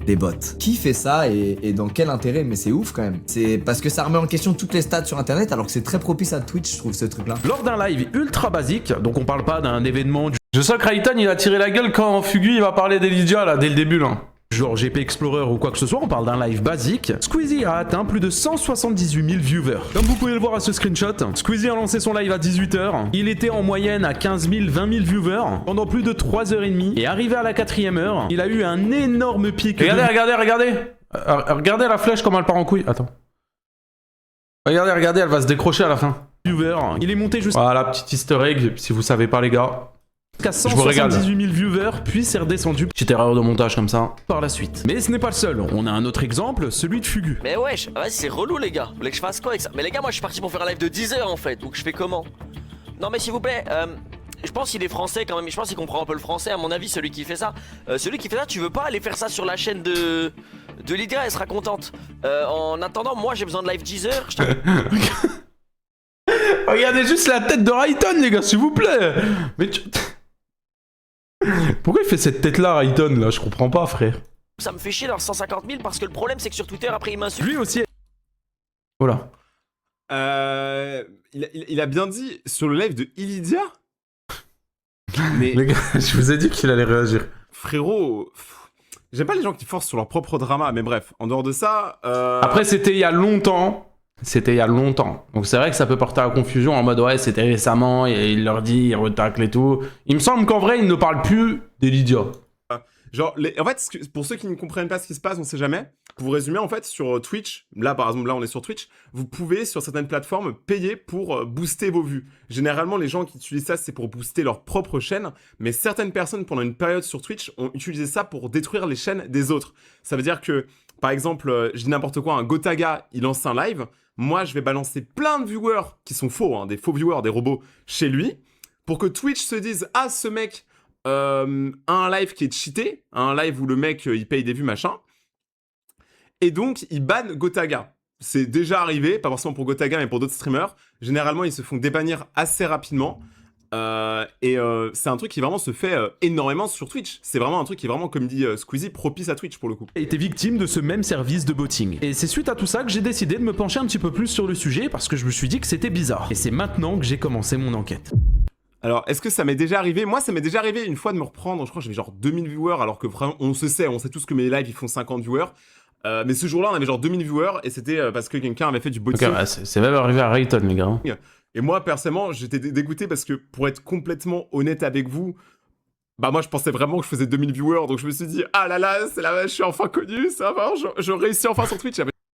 J: Des bots. Qui fait ça et dans quel intérêt? Mais c'est ouf quand même. C'est parce que ça remet en question toutes les stats sur internet alors que c'est très propice à Twitch, je trouve, ce truc là.
I: Lors d'un live ultra basique, donc on parle pas d'un événement... Je sens que Rayton il a tiré la gueule quand Fugu il va parler d'Elydia là, dès le début là. Genre GP Explorer ou quoi que ce soit, on parle d'un live basique. Squeezie a atteint plus de 178 000 viewers. Comme vous pouvez le voir à ce screenshot, Squeezie a lancé son live à 18 h. Il était en moyenne à 15 000, 20 000 viewers pendant plus de 3h30. Et arrivé à la 4e heure, il a eu un énorme pic. Regardez. Regardez la flèche comme elle part en couille. Attends. Regardez, elle va se décrocher à la fin. Viewer, il est monté juste... Voilà, petit easter egg, si vous savez pas les gars.
P: Qu'à 178 000 viewers, puis c'est redescendu.
I: Petite erreur de montage comme ça.
P: Par la suite. Mais ce n'est pas le seul. On a un autre exemple, celui de Fugu.
Q: Mais wesh, ouais, c'est relou les gars. Vous voulez que je fasse quoi avec ça? Mais les gars, moi je suis parti pour faire un live de 10 heures en fait. Donc je fais comment? Non mais s'il vous plaît, je pense qu'il est français quand même. Je pense qu'il comprend un peu le français. À mon avis, celui qui fait ça. Tu veux pas aller faire ça sur la chaîne de Lydia? Elle sera contente. En attendant, moi j'ai besoin de live 10 heures.
I: Regardez juste la tête de Rayton, les gars, s'il vous plaît. Mais pourquoi il fait cette tête-là, Rayton, là? Je comprends pas, frère.
Q: Ça me fait chier dans 150 000 parce que le problème c'est que sur Twitter après il m'insulte.
P: Lui aussi.
I: Voilà.
O: Il a bien dit sur le live de Ilidia. Mais
I: les gars, je vous ai dit qu'il allait réagir.
O: Frérot, j'aime pas les gens qui forcent sur leur propre drama, mais bref, en dehors de ça...
I: Après, c'était il y a longtemps. Donc c'est vrai que ça peut porter à confusion en mode ouais, c'était récemment, et il leur dit, il retacle et tout. Il me semble qu'en vrai, il ne parle plus des Lydia.
O: Genre, en fait, pour ceux qui ne comprennent pas ce qui se passe, on sait jamais. Pour vous résumer, en fait, sur Twitch, là par exemple, là on est sur Twitch, vous pouvez sur certaines plateformes payer pour booster vos vues. Généralement, les gens qui utilisent ça, c'est pour booster leur propre chaîne, mais certaines personnes pendant une période sur Twitch ont utilisé ça pour détruire les chaînes des autres. Ça veut dire que, par exemple, je dis n'importe quoi, un Gotaga, il lance un live, moi je vais balancer plein de viewers qui sont faux, hein, des faux viewers, des robots, chez lui, pour que Twitch se dise, ah ce mec... un live qui est cheaté, un live où le mec il paye des vues machin, et donc il banne Gotaga. C'est déjà arrivé, pas forcément pour Gotaga mais pour d'autres streamers. Généralement ils se font débannir assez rapidement, c'est un truc qui vraiment se fait énormément sur Twitch. C'est vraiment un truc qui est vraiment, comme dit Squeezie, propice à Twitch pour le coup.
P: A été victime de ce même service de botting. Et c'est suite à tout ça que j'ai décidé de me pencher un petit peu plus sur le sujet parce que je me suis dit que c'était bizarre. Et c'est maintenant que j'ai commencé mon enquête.
O: Alors, est-ce que ça m'est déjà arrivé? Moi, ça m'est déjà arrivé une fois de me reprendre, je crois que j'avais genre 2000 viewers, alors que vraiment, on sait tous que mes lives, ils font 50 viewers. Mais ce jour-là, on avait genre 2000 viewers, et c'était parce que quelqu'un avait fait du botting.
I: Ok, c'est même arrivé à Rayton, les gars.
O: Et moi, personnellement, j'étais dégoûté parce que, pour être complètement honnête avec vous, bah moi, je pensais vraiment que je faisais 2000 viewers, donc je me suis dit, ah là là, je suis enfin connu, ça va, je réussis enfin sur Twitch.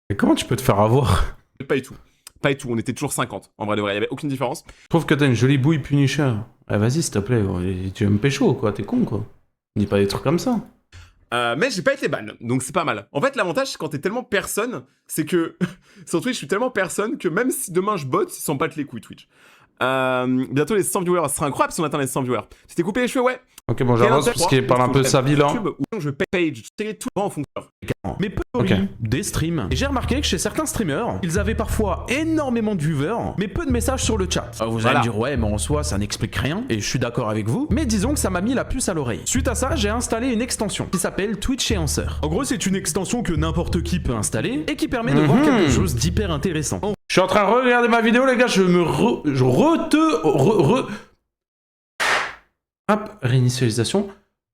I: Mais comment tu peux te faire avoir?
O: Pas du tout. Pas du tout, on était toujours 50, en vrai de vrai, il y avait aucune différence.
I: Je trouve que t'as une jolie bouille Punisher. Ah, vas-y, s'il te plaît, tu veux me pécho, quoi, t'es con, quoi. Dis pas des trucs comme ça.
O: Mais j'ai pas été ban, donc c'est pas mal. En fait, l'avantage, c'est quand t'es tellement personne, c'est que sur Twitch, je suis tellement personne que même si demain je botte, ils s'en battent les couilles, Twitch. Bientôt les 100 viewers, ce serait incroyable si on atteint les 100 viewers. Tu t'es coupé les cheveux, ouais.
I: Ok, bon, j'avance parce qu'il parle un peu de sa vie là.
O: Je page, tout en fonction.
P: Mais peu des streams. Et j'ai remarqué que chez certains streamers, ils avaient parfois énormément de viewers, mais peu de messages sur le chat. Vous allez me dire, ouais, mais en soi, ça n'explique rien, et je suis d'accord avec vous, mais disons que ça m'a mis la puce à l'oreille. Suite à ça, j'ai installé une extension qui s'appelle Twitch Enhancer. En gros, c'est une extension que n'importe qui peut installer, et qui permet de voir quelque chose d'hyper intéressant.
I: Je suis en train de regarder ma vidéo, les gars, Hop, réinitialisation.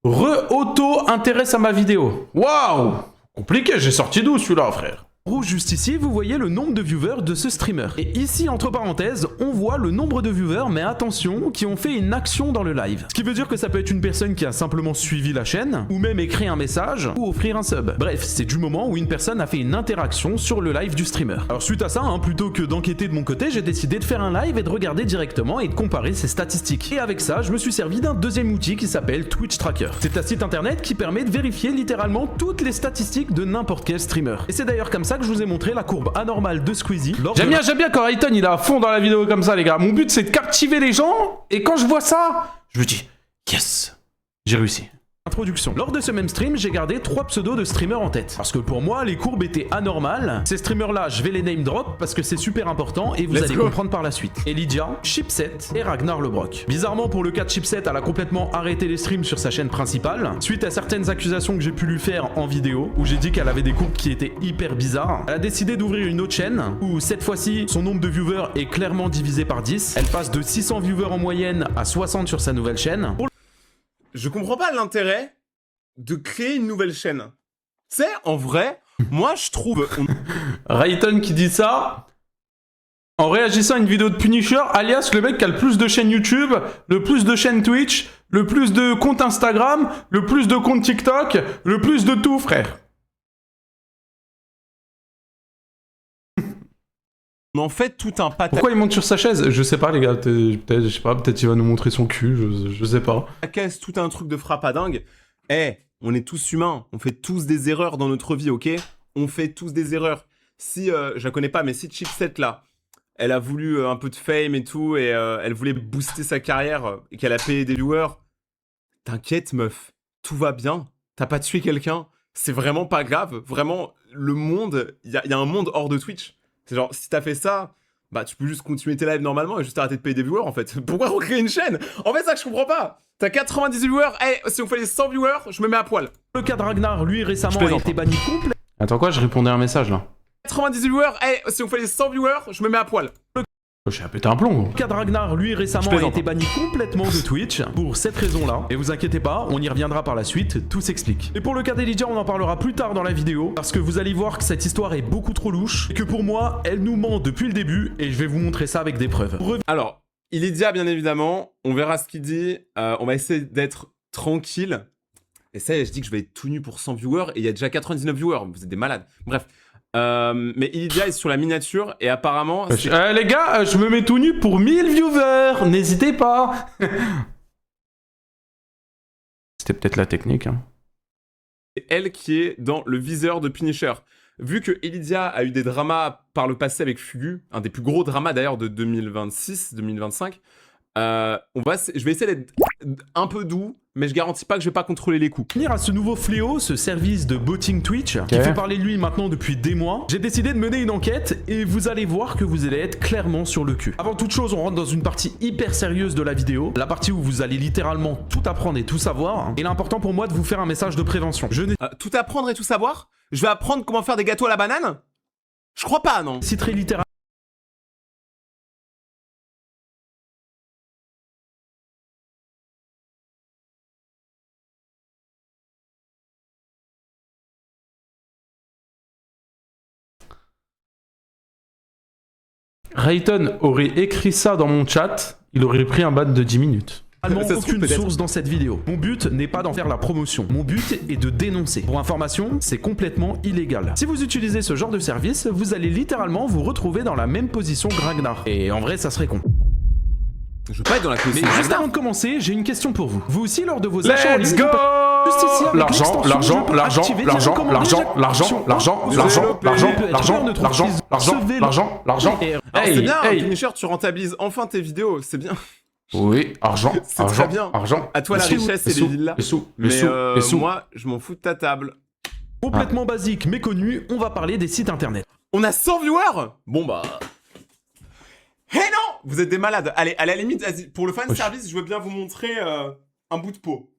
I: Auto-intéresse à ma vidéo. Waouh! Compliqué, j'ai sorti d'où celui-là, frère?
P: Rouge juste ici, vous voyez le nombre de viewers de ce streamer. Et ici, entre parenthèses, on voit le nombre de viewers, mais attention, qui ont fait une action dans le live. Ce qui veut dire que ça peut être une personne qui a simplement suivi la chaîne, ou même écrit un message, ou offrir un sub. Bref, c'est du moment où une personne a fait une interaction sur le live du streamer. Alors suite à ça, plutôt que d'enquêter de mon côté, j'ai décidé de faire un live et de regarder directement et de comparer ses statistiques. Et avec ça, je me suis servi d'un deuxième outil qui s'appelle Twitch Tracker. C'est un site internet qui permet de vérifier littéralement toutes les statistiques de n'importe quel streamer. Et c'est d'ailleurs comme ça que je vous ai montré la courbe anormale de Squeezie.
I: J'aime bien quand Rayton il est à fond dans la vidéo comme ça, les gars. Mon but c'est de captiver les gens, et quand je vois ça, je me dis yes, j'ai réussi.
P: Introduction. Lors de ce même stream, j'ai gardé 3 pseudos de streamers en tête. Parce que pour moi, les courbes étaient anormales. Ces streamers-là, je vais les name drop parce que c'est super important et vous allez comprendre par la suite. Elydia, Chipset et Ragnar Lebrock. Bizarrement, pour le cas de Chipset, elle a complètement arrêté les streams sur sa chaîne principale, suite à certaines accusations que j'ai pu lui faire en vidéo, où j'ai dit qu'elle avait des courbes qui étaient hyper bizarres. Elle a décidé d'ouvrir une autre chaîne, où cette fois-ci, son nombre de viewers est clairement divisé par 10. Elle passe de 600 viewers en moyenne à 60 sur sa nouvelle chaîne.
O: Je comprends pas l'intérêt de créer une nouvelle chaîne. Tu sais, en vrai, moi je trouve...
I: Rayton qui dit ça en réagissant à une vidéo de Punisher, alias le mec qui a le plus de chaînes YouTube, le plus de chaînes Twitch, le plus de comptes Instagram, le plus de comptes TikTok, le plus de tout, frère.
O: On en fait tout un pataquès.
I: Pourquoi il monte sur sa chaise? Je sais pas, les gars. Peut-être, je sais pas, peut-être il va nous montrer son cul, je sais pas.
O: Tout un truc de frappe à dingue. On est tous humains. On fait tous des erreurs dans notre vie, ok? On fait tous des erreurs. Si, je la connais pas, mais si Chipset là, elle a voulu un peu de fame et tout, et elle voulait booster sa carrière, et qu'elle a payé des viewers, t'inquiète, meuf. Tout va bien. T'as pas tué quelqu'un. C'est vraiment pas grave. Vraiment, le monde, il y a un monde hors de Twitch. C'est genre, si t'as fait ça, bah tu peux juste continuer tes lives normalement et juste arrêter de payer des viewers en fait. Pourquoi recréer une chaîne? En fait, c'est ça que je comprends pas. T'as 90 viewers, si on fait les 100 viewers, je me mets à poil.
P: Le cas de Ragnar, lui, récemment a été banni complètement.
I: Attends quoi, je répondais à un message là.
O: 90 viewers, si on fait les 100 viewers, je me mets à poil.
I: J'ai pété un plomb.
P: Le cas de Ragnar, lui, récemment a été banni complètement de Twitch pour cette raison-là. Et vous inquiétez pas, on y reviendra par la suite, tout s'explique. Et pour le cas d'Elydia, on en parlera plus tard dans la vidéo, parce que vous allez voir que cette histoire est beaucoup trop louche, et que pour moi, elle nous ment depuis le début, et je vais vous montrer ça avec des preuves.
O: Alors, Elydia, bien évidemment, on verra ce qu'il dit, on va essayer d'être tranquille. Et ça, je dis que je vais être tout nu pour 100 viewers, et il y a déjà 99 viewers, vous êtes des malades. Bref. Mais Elydia est sur la miniature et apparemment...
I: les gars, je me mets tout nu pour 1000 viewers, n'hésitez pas. C'était peut-être la technique. Hein.
O: C'est elle qui est dans le viseur de Punisher. Vu que Elydia a eu des dramas par le passé avec Fugu, un des plus gros dramas d'ailleurs de 2026-2025, je vais essayer d'être un peu doux, mais je garantis pas que je vais pas contrôler les coups.
P: Venir à ce nouveau fléau, ce service de botting Twitch, qui fait parler de lui maintenant depuis des mois, j'ai décidé de mener une enquête et vous allez voir que vous allez être clairement sur le cul. Avant toute chose, on rentre dans une partie hyper sérieuse de la vidéo, la partie où vous allez littéralement tout apprendre et tout savoir. Et l'important pour moi de vous faire un message de prévention.
O: Tout apprendre et tout savoir? Je vais apprendre comment faire des gâteaux à la banane? Je crois pas, non.
P: C'est très littéral.
I: Rayton aurait écrit ça dans mon chat, il aurait pris un ban de 10 minutes.
P: Aucune source dans cette vidéo. Mon but n'est pas d'en faire la promotion. Mon but est de dénoncer. Pour information, c'est complètement illégal. Si vous utilisez ce genre de service, vous allez littéralement vous retrouver dans la même position que Ragnar. Et en vrai, ça serait con.
O: Je veux pas être dans la position.
P: Mais juste avant de commencer, j'ai une question pour vous. Vous aussi, lors de vos achats en ligne,
I: Let's go! L'argent.
O: C'est bien, Punisher, tu rentabilises enfin tes vidéos, c'est bien.
I: Oui, argent,
O: c'est très bien.
I: Argent.
O: À toi la richesse et les villas. Mais moi, je m'en fous de ta table.
P: Complètement basique, méconnu, on va parler des sites internet.
O: On a 100 viewers? Bon bah... Eh non! Vous êtes des malades. Allez, à la limite, pour le fan service, je veux bien vous montrer un bout de peau.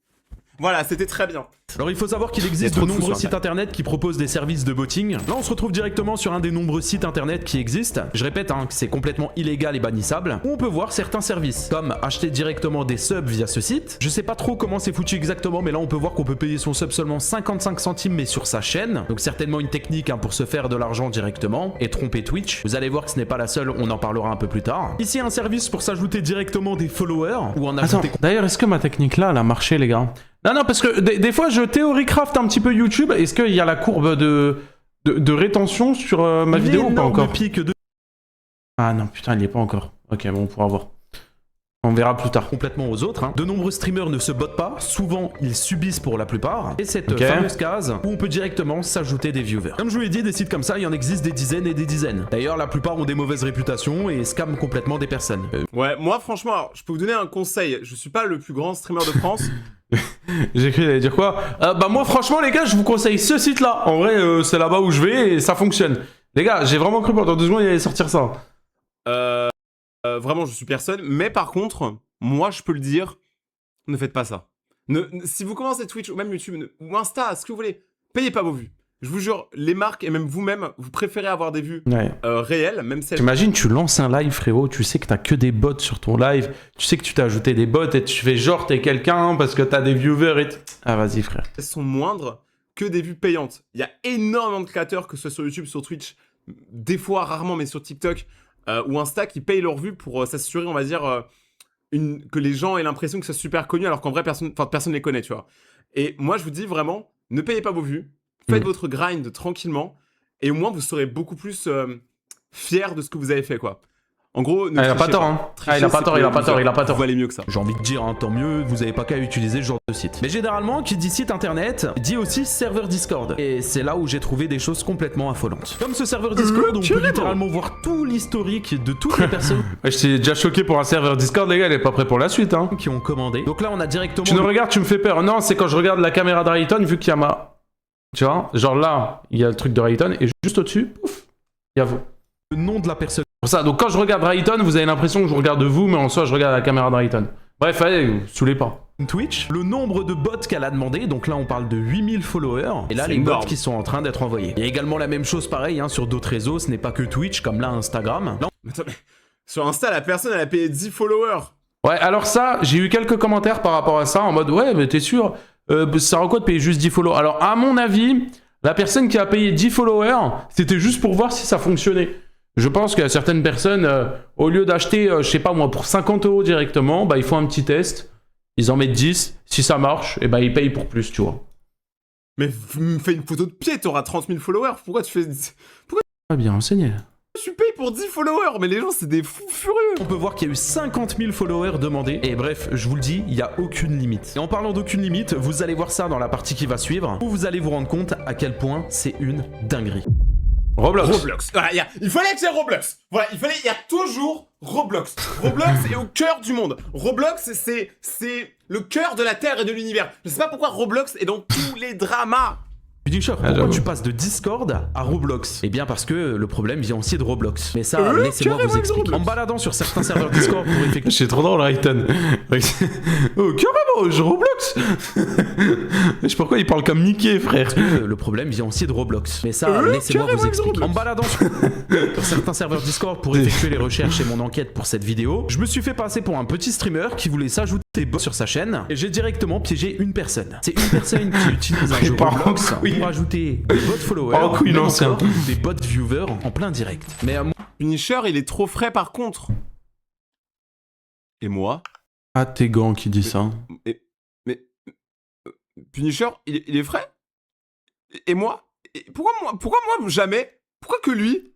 O: Voilà, c'était très bien.
P: Alors il faut savoir qu'il existe de nombreux sites internet qui proposent des services de botting. Là on se retrouve directement sur un des nombreux sites internet qui existent. Je répète que c'est complètement illégal et bannissable. Où on peut voir certains services, comme acheter directement des subs via ce site. Je sais pas trop comment c'est foutu exactement, mais là on peut voir qu'on peut payer son sub seulement 55 centimes mais sur sa chaîne. Donc certainement une technique pour se faire de l'argent directement et tromper Twitch. Vous allez voir que ce n'est pas la seule, on en parlera un peu plus tard. Ici un service pour s'ajouter directement des followers ou en ajouter...
I: D'ailleurs, est-ce que ma technique là, elle a marché les gars? Non, parce que des fois, je théorie-craft un petit peu YouTube. Est-ce qu'il y a la courbe de rétention sur ma vidéo ou pas encore? Ah non, putain, il n'y est pas encore. Ok, bon, on pourra voir. On verra plus tard.
P: Complètement aux autres. De nombreux streamers ne se bottent pas. Souvent, ils subissent pour la plupart. Et cette fameuse case où on peut directement s'ajouter des viewers. Comme je vous l'ai dit, des sites comme ça, il y en existe des dizaines et des dizaines. D'ailleurs, la plupart ont des mauvaises réputations et scamment complètement des personnes.
O: Ouais, moi, franchement, alors, je peux vous donner un conseil. Je suis pas le plus grand streamer de France.
I: J'ai cru d'aller dire quoi? Bah moi franchement les gars je vous conseille ce site là. En vrai c'est là-bas où je vais et ça fonctionne. Les gars j'ai vraiment cru pendant 2 secondes il allait sortir ça.
O: Vraiment je suis personne. Mais par contre moi je peux le dire, ne faites pas ça. Si vous commencez Twitch ou même YouTube ou Insta, ce que vous voulez, payez pas vos vues. Je vous jure, les marques et même vous-même, vous préférez avoir des vues réelles, même celles...
I: T'imagines, tu lances un live, frérot, tu sais que t'as que des bots sur ton live, tu sais que tu t'es ajouté des bots et tu fais genre t'es quelqu'un parce que t'as des viewers et... Ah vas-y frère.
O: Elles sont moindres que des vues payantes. Il y a énormément de créateurs, que ce soit sur YouTube, sur Twitch, des fois, rarement, mais sur TikTok ou Insta, qui payent leurs vues pour s'assurer, on va dire, que les gens aient l'impression que c'est super connu alors qu'en vrai, personne les connaît, tu vois. Et moi, je vous dis vraiment, ne payez pas vos vues. Faites votre grind tranquillement et au moins vous serez beaucoup plus fier de ce que vous avez fait, quoi. En gros,
I: il a pas tort, hein. Il a pas tort, il a pas tort, il a pas tort.
O: Vous valez mieux que ça.
P: J'ai envie de dire, hein, tant mieux, vous avez pas qu'à utiliser ce genre de site. Mais généralement, qui dit site internet, dit aussi serveur Discord. Et c'est là où j'ai trouvé des choses complètement affolantes. Comme ce serveur Discord, on peut littéralement voir tout l'historique de toutes les personnes.
I: Je t'ai déjà choqué pour un serveur Discord, les gars, il est pas prêt pour la suite, hein.
P: Qui ont commandé. Donc là, on a directement...
I: Tu nous regardes, tu me fais peur. Non, c'est quand je regarde la caméra de Rayton, vu qu'il y a ma... Tu vois, genre là, il y a le truc de Rayton, et juste au-dessus, pouf, il y a vous.
P: Le nom de la personne.
I: Pour ça, donc quand je regarde Rayton, vous avez l'impression que je regarde vous, mais en soi, je regarde la caméra de Rayton. Bref, allez, saoulez pas.
P: Twitch, le nombre de bots qu'elle a demandé, donc là on parle de 8000 followers, et là les bots qui sont en train d'être envoyés. Il y a également la même chose pareil hein, sur d'autres réseaux, ce n'est pas que Twitch, comme là Instagram. Là,
O: Attends, mais sur Insta, la personne elle a payé 10 followers.
I: Ouais, alors ça, j'ai eu quelques commentaires par rapport à ça, en mode ouais, mais t'es sûr, ça sert à quoi de payer juste 10 followers? Alors à mon avis, la personne qui a payé 10 followers, c'était juste pour voir si ça fonctionnait. Je pense qu'il y a certaines personnes, au lieu d'acheter, je sais pas moi, pour 50 € directement, bah ils font un petit test, ils en mettent 10, si ça marche, et bah ils payent pour plus, tu vois.
O: Mais fais une photo de pied, t'auras 30 000 followers, pourquoi tu fais... Pourquoi
I: Ah bien renseigné.
O: tu payes pour 10 followers? Mais les gens, c'est des fous furieux.
P: on peut voir qu'il y a eu 50 000 followers demandés, et bref, je vous le dis, il n'y a aucune limite. Et en parlant d'aucune limite, vous allez voir ça dans la partie qui va suivre, où vous allez vous rendre compte à quel point c'est une dinguerie.
I: Roblox.
O: Voilà, il fallait que j'ai Roblox. Voilà, il y a toujours Roblox. Roblox est au cœur du monde. Roblox, c'est le cœur de la Terre et de l'univers. Je sais pas pourquoi Roblox est dans tous les dramas.
P: Punisher, pourquoi tu passes de Discord à Roblox? Eh bien parce que le problème vient aussi de Roblox. Mais ça, laissez-moi vous expliquer. En me baladant sur certains serveurs Discord pour effectuer...
I: C'est trop drôle, Rayton. Oh, carrément, je Roblox. Je sais pourquoi il parle comme Mickey, frère.
P: Parce que le problème vient aussi de Roblox. Mais ça, laissez-moi vous expliquer. En me baladant sur certains serveurs Discord pour effectuer les recherches et mon enquête pour cette vidéo, je me suis fait passer pour un petit streamer qui voulait s'ajouter des bots sur sa chaîne. Et j'ai directement piégé une personne. C'est une personne qui utilise un jeu Roblox pour ajouter des bots followers, des bots viewers en plein direct. Mais
O: Punisher, il est trop frais par contre. Et moi?
I: Ah, t'es gants qui dit ça.
O: Mais Punisher, il est frais? Et moi? Pourquoi moi jamais? Pourquoi que lui?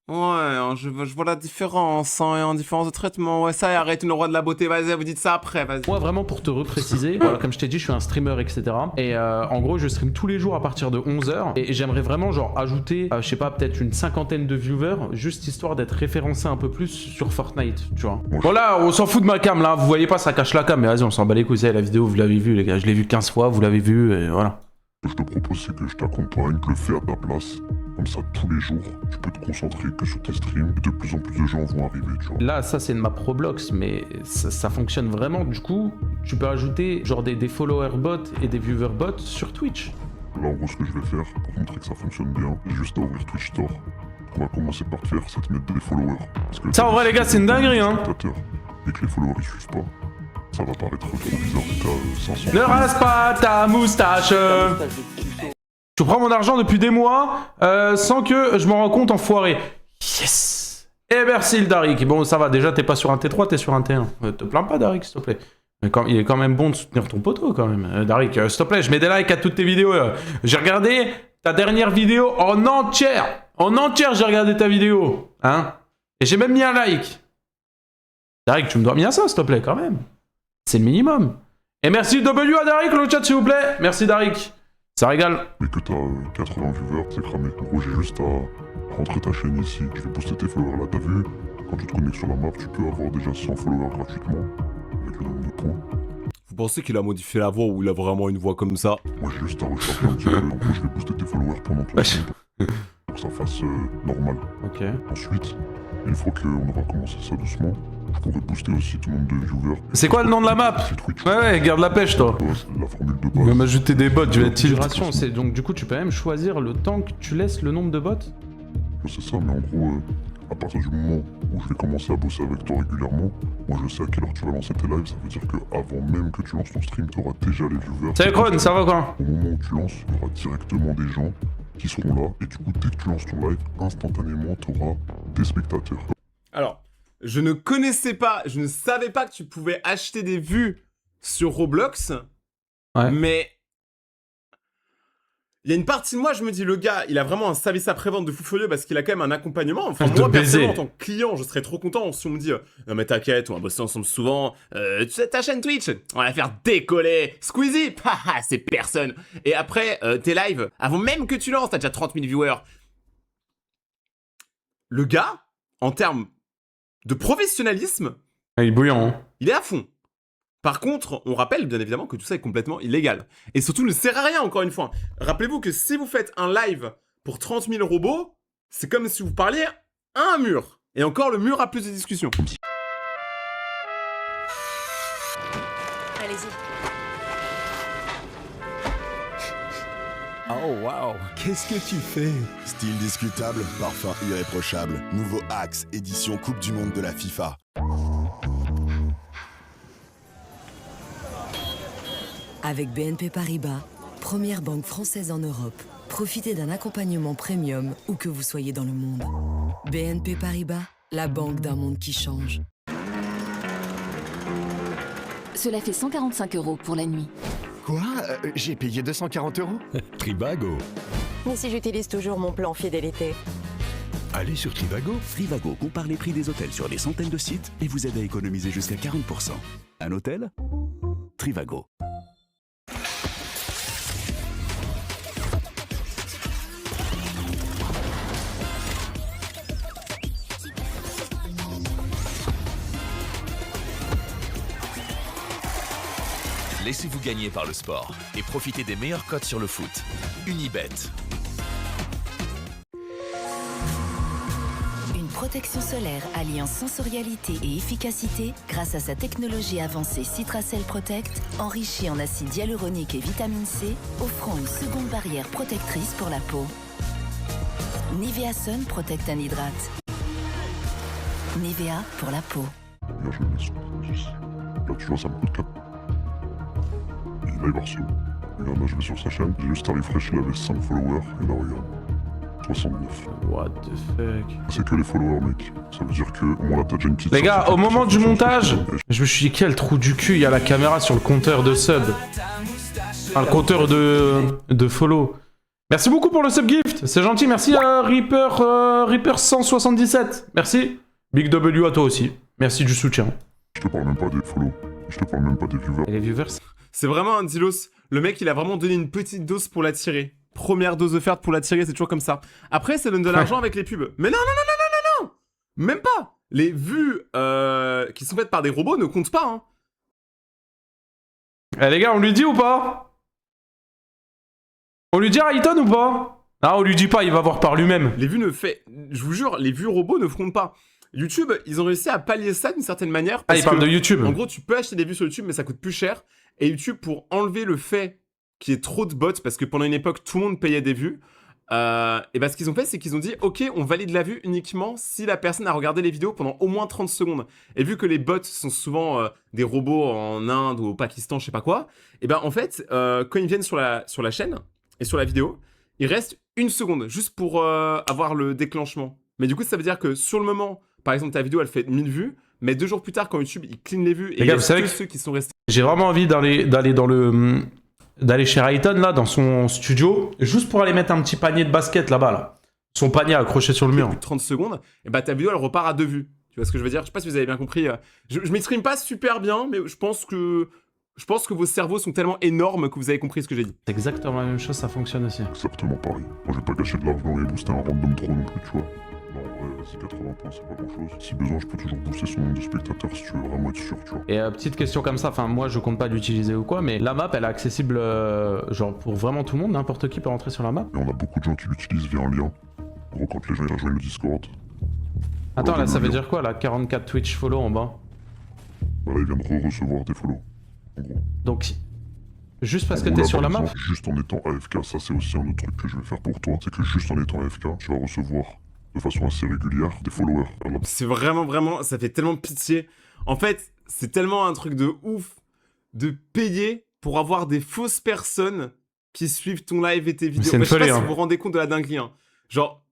O: Ouais, je vois la différence, hein, en différence de traitement. Ouais, ça, arrête le roi de la beauté, vas-y, vous dites ça après, vas-y.
P: Moi, vraiment, pour te repréciser, voilà, comme je t'ai dit, je suis un streamer, etc. Et en gros, je stream tous les jours à partir de 11h. Et j'aimerais vraiment, genre, ajouter, je sais pas, peut-être une 50aine de viewers, juste histoire d'être référencé un peu plus sur Fortnite, tu vois.
I: Voilà, on s'en fout de ma cam, là. Vous voyez pas, ça cache la cam. Mais vas-y, on s'en bat les couilles. La vidéo, vous l'avez vue, les gars. Je l'ai vue 15 fois, vous l'avez vue, et voilà.
R: Ce que je te propose, c'est que je t'accompagne, que le fais à ta place. Comme ça, tous les jours, tu peux te concentrer que sur tes streams. Et de plus en plus de gens vont arriver, tu vois.
P: Là, ça, c'est de ma Roblox, mais ça fonctionne vraiment. Du coup, tu peux ajouter genre des followers bots et des viewers bots sur Twitch.
R: Là, en gros, ce que je vais faire, pour montrer que ça fonctionne bien, j'ai juste à ouvrir Twitch Store. On va commencer par te faire, c'est te mettre des followers. Parce que
I: ça, en vrai, les gars, c'est une dinguerie, hein.
R: Et que les followers, ils suivent pas. Ça va paraître trop bizarre, t'as 500...
I: Ne rase pas ta moustache. Je prends mon argent depuis des mois sans que je m'en rende compte, enfoiré. Yes. Et merci le Darik. Bon, ça va, déjà, t'es pas sur un T3, t'es sur un T1. Te plains pas, Darik, s'il te plaît. Mais il est quand même bon de soutenir ton poteau, quand même. Darik, s'il te plaît, je mets des likes à toutes tes vidéos. J'ai regardé ta dernière vidéo en entière. En entière, j'ai regardé ta vidéo. Hein. Et j'ai même mis un like. Darik, tu me dois bien ça, s'il te plaît, quand même. C'est le minimum. Et merci W à Darik, le chat, s'il vous plaît. Merci, Darik. Ça régale.
R: Mais que t'as 80 viewers, c'est cramé. En gros, j'ai juste à rentrer ta chaîne ici. Je vais poster tes followers là. T'as vu? Quand tu te connectes sur la map, tu peux avoir déjà 100 followers gratuitement. Avec le nombre de points.
O: Vous pensez qu'il a modifié la voix ou il a vraiment une voix comme ça?
R: Moi, j'ai juste à recharger un petit peu. En gros, je vais booster tes followers pendant ton stream. Pour que ça fasse normal.
I: Ok.
R: Ensuite, une fois qu'on aura commencé ça doucement, je pourrais booster aussi tout le nombre de viewers.
I: C'est quoi le nom de la map? Ouais, garde la pêche, toi.
R: La formule de base.
I: Il va m'ajouter des bots, je vais être tilt.
P: C'est donc du coup, tu peux même choisir le temps que tu laisses le nombre de bots.
R: C'est ça, mais en gros, à partir du moment où je vais commencer à bosser avec toi régulièrement, moi je sais à quelle heure tu vas lancer tes lives, ça veut dire qu'avant même que tu lances ton stream, tu auras déjà les viewers.
I: Salut Kron, ça va quoi?
R: Au moment où tu lances, il y aura directement des gens qui seront là, et du coup, dès que tu lances ton live, instantanément, tu auras des spectateurs.
O: Alors, je ne connaissais pas, je ne savais pas que tu pouvais acheter des vues sur Roblox,
I: ouais.
O: Mais Il y a une partie de moi, je me dis, le gars, il a vraiment un service après-vente de fou furieux parce qu'il a quand même un accompagnement. Enfin,
I: De
O: moi,
I: baiser.
O: personnellement, en tant que client, je serais trop content si on me dit, non mais t'inquiète, on va bosser ensemble souvent. Tu sais, ta chaîne Twitch, on va la faire décoller. Squeezie, haha, c'est personne. Et après, tes lives, avant même que tu lances, t'as déjà 30 000 viewers. Le gars, en termes de professionnalisme,
I: Il est bouillant. Hein.
O: il est à fond. Par contre, on rappelle bien évidemment que tout ça est complètement illégal. Et surtout ne sert à rien, encore une fois. Rappelez-vous que si vous faites un live pour 30 000 robots, c'est comme si vous parliez à un mur. Et encore, le mur a plus de discussions.
F: Allez-y.
A: Oh waouh, qu'est-ce que tu fais?
B: Style discutable, parfum irréprochable. Nouveau Axe, édition Coupe du Monde de la FIFA.
L: Avec BNP Paribas, première banque française en Europe, profitez d'un accompagnement premium où que vous soyez dans le monde. BNP Paribas, la banque d'un monde qui change.
S: Cela fait 145 € pour la nuit.
N: Quoi? J'ai payé 240 €?
A: Trivago.
T: Mais si j'utilise toujours mon plan fidélité?
A: Allez sur Trivago.
U: Trivago compare les prix des hôtels sur des centaines de sites et vous aide à économiser jusqu'à 40%. Un hôtel? Trivago.
V: Laissez-vous gagner par le sport et profitez des meilleures cotes sur le foot. Unibet.
W: Une protection solaire alliant sensorialité et efficacité grâce à sa technologie avancée Citracell Protect, enrichie en acide hyaluronique et vitamine C, offrant une seconde barrière protectrice pour la peau. Nivea Sun Protect and Hydrate. Nivea pour la peau.
R: Là, je mets 70. Là, tu vois, ça me coûte 4. Et là, il va recevoir. Regarde, là, je vais sur sa chaîne. J'ai juste un refresh, il avait 5 followers. Et là, regarde. 69.
I: What the fuck?
R: C'est que les followers, mec. Ça veut dire que, au moins, là, t'as déjà une petite...
I: Les gars, au moment du montage, je me suis dit quel trou du cul, il y a la caméra sur le compteur de sub. Enfin, le compteur de follow. Merci beaucoup pour le sub gift, c'est gentil, merci à Reaper 177. Merci. Big W à toi aussi. Merci du soutien.
R: Je te parle même pas des follow. Je te parle même pas des viewers.
I: Et les viewers?
O: C'est vraiment un Dilos. Le mec, il a vraiment donné une petite dose pour l'attirer. Première dose offerte pour l'attirer, c'est toujours comme ça. Après, ça donne de l'argent avec les pubs. Mais non, non, non, non, non, non, non. Même pas. Les vues qui sont faites par des robots ne comptent pas, hein.
I: Eh les gars, on lui dit ou pas? On lui dit à Ayton ou pas? Ah, on lui dit pas, il va voir par lui-même.
O: Les vues ne fait... Je vous jure, les vues robots ne feront pas. YouTube, ils ont réussi à pallier ça d'une certaine manière.
I: Ah, il parle de YouTube.
O: En gros, tu peux acheter des vues sur YouTube, mais ça coûte plus cher. Et YouTube, pour enlever le fait qu'il y ait trop de bots, parce que pendant une époque, tout le monde payait des vues, et ben ce qu'ils ont fait, c'est qu'ils ont dit, ok, on valide la vue uniquement si la personne a regardé les vidéos pendant au moins 30 secondes. Et vu que les bots sont souvent des robots en Inde ou au Pakistan, je sais pas quoi, et ben en fait, quand ils viennent sur la chaîne et sur la vidéo, il reste 1 seconde, juste pour avoir le déclenchement. Mais du coup, ça veut dire que sur le moment, par exemple, ta vidéo, elle fait 1000 vues, mais 2 jours plus tard, quand YouTube, il clean les vues, et
I: Les gars, vous savez
O: que
I: que
O: ceux qui sont restés...
I: J'ai vraiment envie d'aller chez Ayton, là, dans son studio, juste pour aller mettre un petit panier de basket là-bas, là. Son panier accroché sur le mur.
O: Plus de 30 secondes, et bah ta vidéo, elle repart à 2 vues. Tu vois ce que je veux dire? Je sais pas si vous avez bien compris. Je m'exprime pas super bien, mais je pense que vos cerveaux sont tellement énormes que vous avez compris ce que j'ai dit.
I: C'est exactement la même chose, ça fonctionne aussi.
R: Exactement pareil. Moi, je vais pas gâcher de l'argent et booster un random trop non plus, tu vois. Non, ouais, c'est 80 points, c'est pas grand-chose. Si besoin, je peux toujours booster son nombre de spectateurs si tu veux vraiment être sûr, tu vois.
I: Et petite question comme ça, enfin moi je compte pas l'utiliser ou quoi, mais la map elle est accessible genre pour vraiment tout le monde, n'importe qui peut rentrer sur la map.
R: Et on a beaucoup de gens qui l'utilisent via un lien. En gros, quand les gens ils rejoignent le Discord.
I: Attends, là ça veut dire quoi là? 44 Twitch follow en bas.
R: Bah là, ils viennent recevoir des follow. En gros.
I: Donc, juste parce
R: En
I: que
R: gros,
I: t'es
R: là,
I: sur
R: par
I: la map?
R: exemple, juste en étant AFK, ça c'est aussi un autre truc que je vais faire pour toi. C'est que juste en étant AFK, tu vas recevoir de façon assez régulière des followers.
O: C'est vraiment, ça fait tellement pitié. En fait, c'est tellement un truc de ouf de payer pour avoir des fausses personnes qui suivent ton live et tes vidéos.
I: C'est une
O: Je sais pas
I: folie,
O: si
I: hein.
O: vous vous rendez compte de la dinguerie, hein. Genre,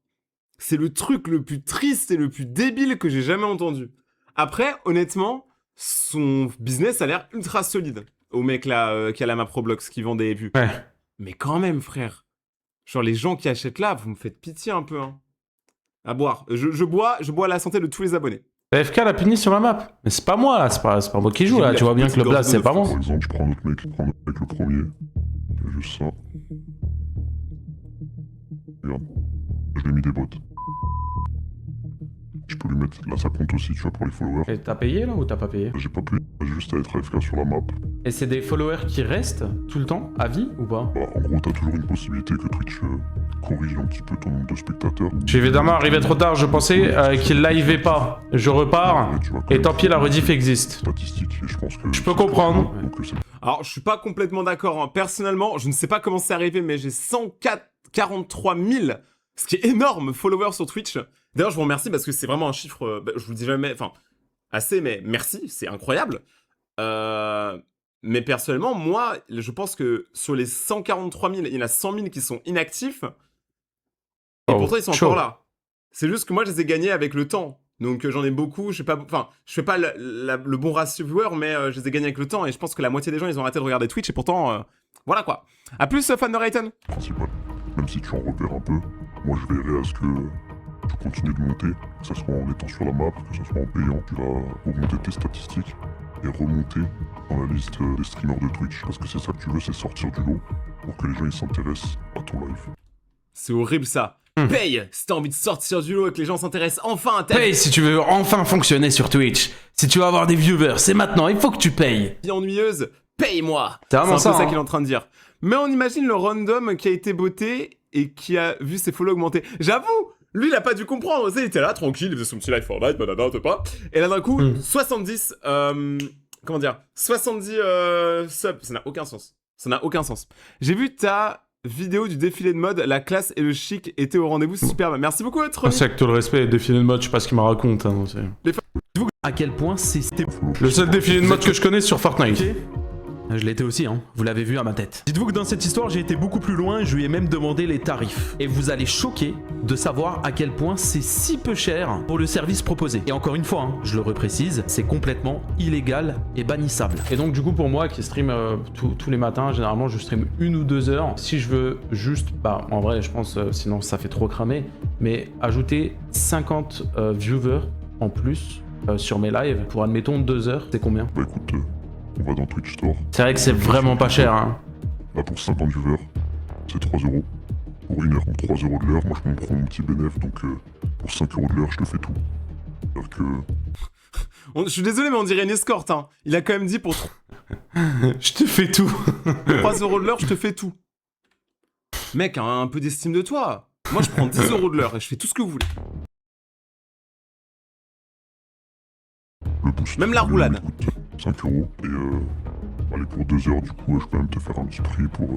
O: c'est le truc le plus triste et le plus débile que j'ai jamais entendu. Après, honnêtement, son business a l'air ultra solide. Au mec là qui a la map Roblox qui vend des vues.
I: Ouais.
O: Mais quand même, frère. Genre, les gens qui achètent là, vous me faites pitié un peu, hein. À boire. Je bois à la santé de tous les abonnés.
I: FK l'a puni sur la map. Mais c'est pas moi là, c'est pas moi qui joue là. Tu vois bien que le blaze c'est pas moi.
R: Par exemple, je prends un autre mec le premier. Il y a juste ça. Regarde. Je lui ai mis des bottes. Je peux lui mettre. Là, ça compte aussi, tu vois, pour les followers.
I: Et t'as payé là ou t'as pas payé?
R: J'ai pas payé. J'ai juste à être AFK sur la map.
I: Et c'est des followers qui restent tout le temps, à vie ou pas?
R: Bah, en gros, t'as toujours une possibilité que Twitch corrige un petit peu ton nombre de spectateurs.
I: Je suis évidemment arrivé trop tard, je pensais qu'il liveait pas. Je repars, et tant pis, la rediff existe.
R: Statistiques, et je pense que.
I: Je peux comprendre.
O: Alors, je suis pas complètement d'accord, hein. Personnellement, je ne sais pas comment c'est arrivé, mais j'ai 143 000, ce qui est énorme, followers sur Twitch. D'ailleurs, je vous remercie parce que c'est vraiment un chiffre, je vous le dis jamais, enfin, assez, mais merci, c'est incroyable. Mais personnellement, moi, je pense que sur les 143 000, il y en a 100 000 qui sont inactifs. Et pourtant, ils sont encore là. C'est juste que moi, je les ai gagnés avec le temps. Donc, j'en ai beaucoup. Je fais pas le bon ratio viewer, mais je les ai gagnés avec le temps. Et je pense que la moitié des gens, ils ont arrêté de regarder Twitch. Et pourtant, voilà quoi. A plus, fan de Rayton.
R: Principal. Même si tu en repères un peu, moi, je veillerai à ce que tu continues de monter. Que ce soit en étant sur la map, que ce soit en payant. Tu vas augmenter tes statistiques et remonter dans la liste des streamers de Twitch. Parce que c'est ça que tu veux, c'est sortir du lot pour que les gens ils s'intéressent à ton live.
O: C'est horrible ça. Paye si t'as envie de sortir du lot et que les gens s'intéressent enfin à ta
I: Paye si tu veux enfin fonctionner sur Twitch. Si tu veux avoir des viewers, c'est maintenant, il faut que tu payes.
O: Vie ennuyeuse, paye-moi.
I: C'est vraiment
O: un peu ça
I: hein.
O: qu'il est en train de dire. Mais on imagine le random qui a été botté et qui a vu ses follow augmenter. J'avoue, lui il a pas dû comprendre, tu sais, il était là tranquille, il faisait son petit live Fortnite, banana, t'es pas. Et là d'un coup, 70, comment dire, 70 subs, ça n'a aucun sens. Ça n'a aucun sens. J'ai vu ta vidéo du défilé de mode, la classe et le chic étaient au rendez-vous, superbe. Merci beaucoup, Tron.
I: C'est avec tout le respect, défilé de mode, je sais pas ce qu'il me raconte. Hein,
P: à quel point c'était
I: le seul défilé de mode que je connais sur Fortnite.
P: Okay. Je l'étais aussi, hein. Vous l'avez vu à ma tête. Dites-vous que dans cette histoire, j'ai été beaucoup plus loin et je lui ai même demandé les tarifs. Et vous allez choquer de savoir à quel point c'est si peu cher pour le service proposé. Et encore une fois, hein, je le reprécise, c'est complètement illégal et bannissable.
I: Et donc du coup pour moi qui stream tous les matins, généralement je stream 1 ou 2 heures. Si je veux juste, bah en vrai je pense, sinon ça fait trop cramer, mais ajouter 50 viewers en plus sur mes lives pour admettons 2 heures, c'est combien?
R: Bah écoute, on va dans Twitch Store.
I: C'est vrai que c'est vraiment pas cher hein.
R: Là pour 50 viewers, c'est 3 €. Pour 1 heure, donc 3 € de l'heure, moi je me prends mon petit bénéf, donc pour 5 € de l'heure, je te fais tout. C'est-à-dire que...
O: Je suis désolé mais on dirait une escorte hein. Il a quand même dit pour...
I: Je te fais tout.
O: 3 € de l'heure, je te fais tout. Mec, un peu d'estime de toi. Moi je prends 10 € de l'heure et je fais tout ce que vous voulez.
R: Le boost.
O: Même la roulade.
R: 5 € et allez pour 2 heures du coup je peux même te faire un petit prix pour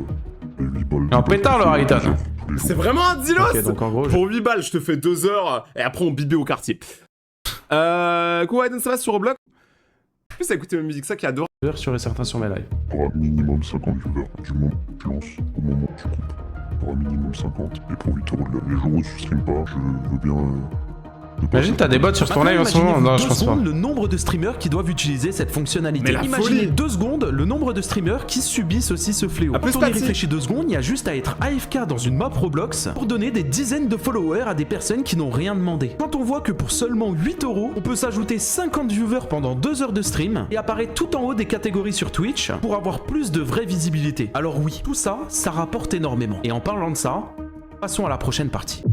R: les 8 balles.
I: Un pétard le Rayton.
O: C'est vraiment un dilos.
I: Okay, donc en gros,
O: pour 8 balles je te fais 2 heures et après on bibé au quartier. Quoi Rayton ça va sur Roblox? En plus à écouter ma musique, ça qui adore.
I: Sur et certains sur mes lives.
R: Pour un minimum 50 viewers du moment où tu lances au moment où tu coupes. Pour un minimum 50 et pour 8 € de l'heure. Les jours où tu stream pas, je veux bien...
I: Imagine t'as des bots sur ton live en ce moment. Non je pense pas.
P: Le nombre de streamers qui doivent utiliser cette fonctionnalité.
O: Mais
P: imaginez 2 secondes le nombre de streamers qui subissent aussi ce fléau. Quand on y réfléchit 2 secondes, il y a juste à être AFK dans une map Roblox pour donner des dizaines de followers à des personnes qui n'ont rien demandé. Quand on voit que pour seulement 8 €, on peut s'ajouter 50 viewers pendant 2 heures de stream et apparaître tout en haut des catégories sur Twitch pour avoir plus de vraie visibilité. Alors oui, tout ça, ça rapporte énormément. Et en parlant de ça, passons à la prochaine partie.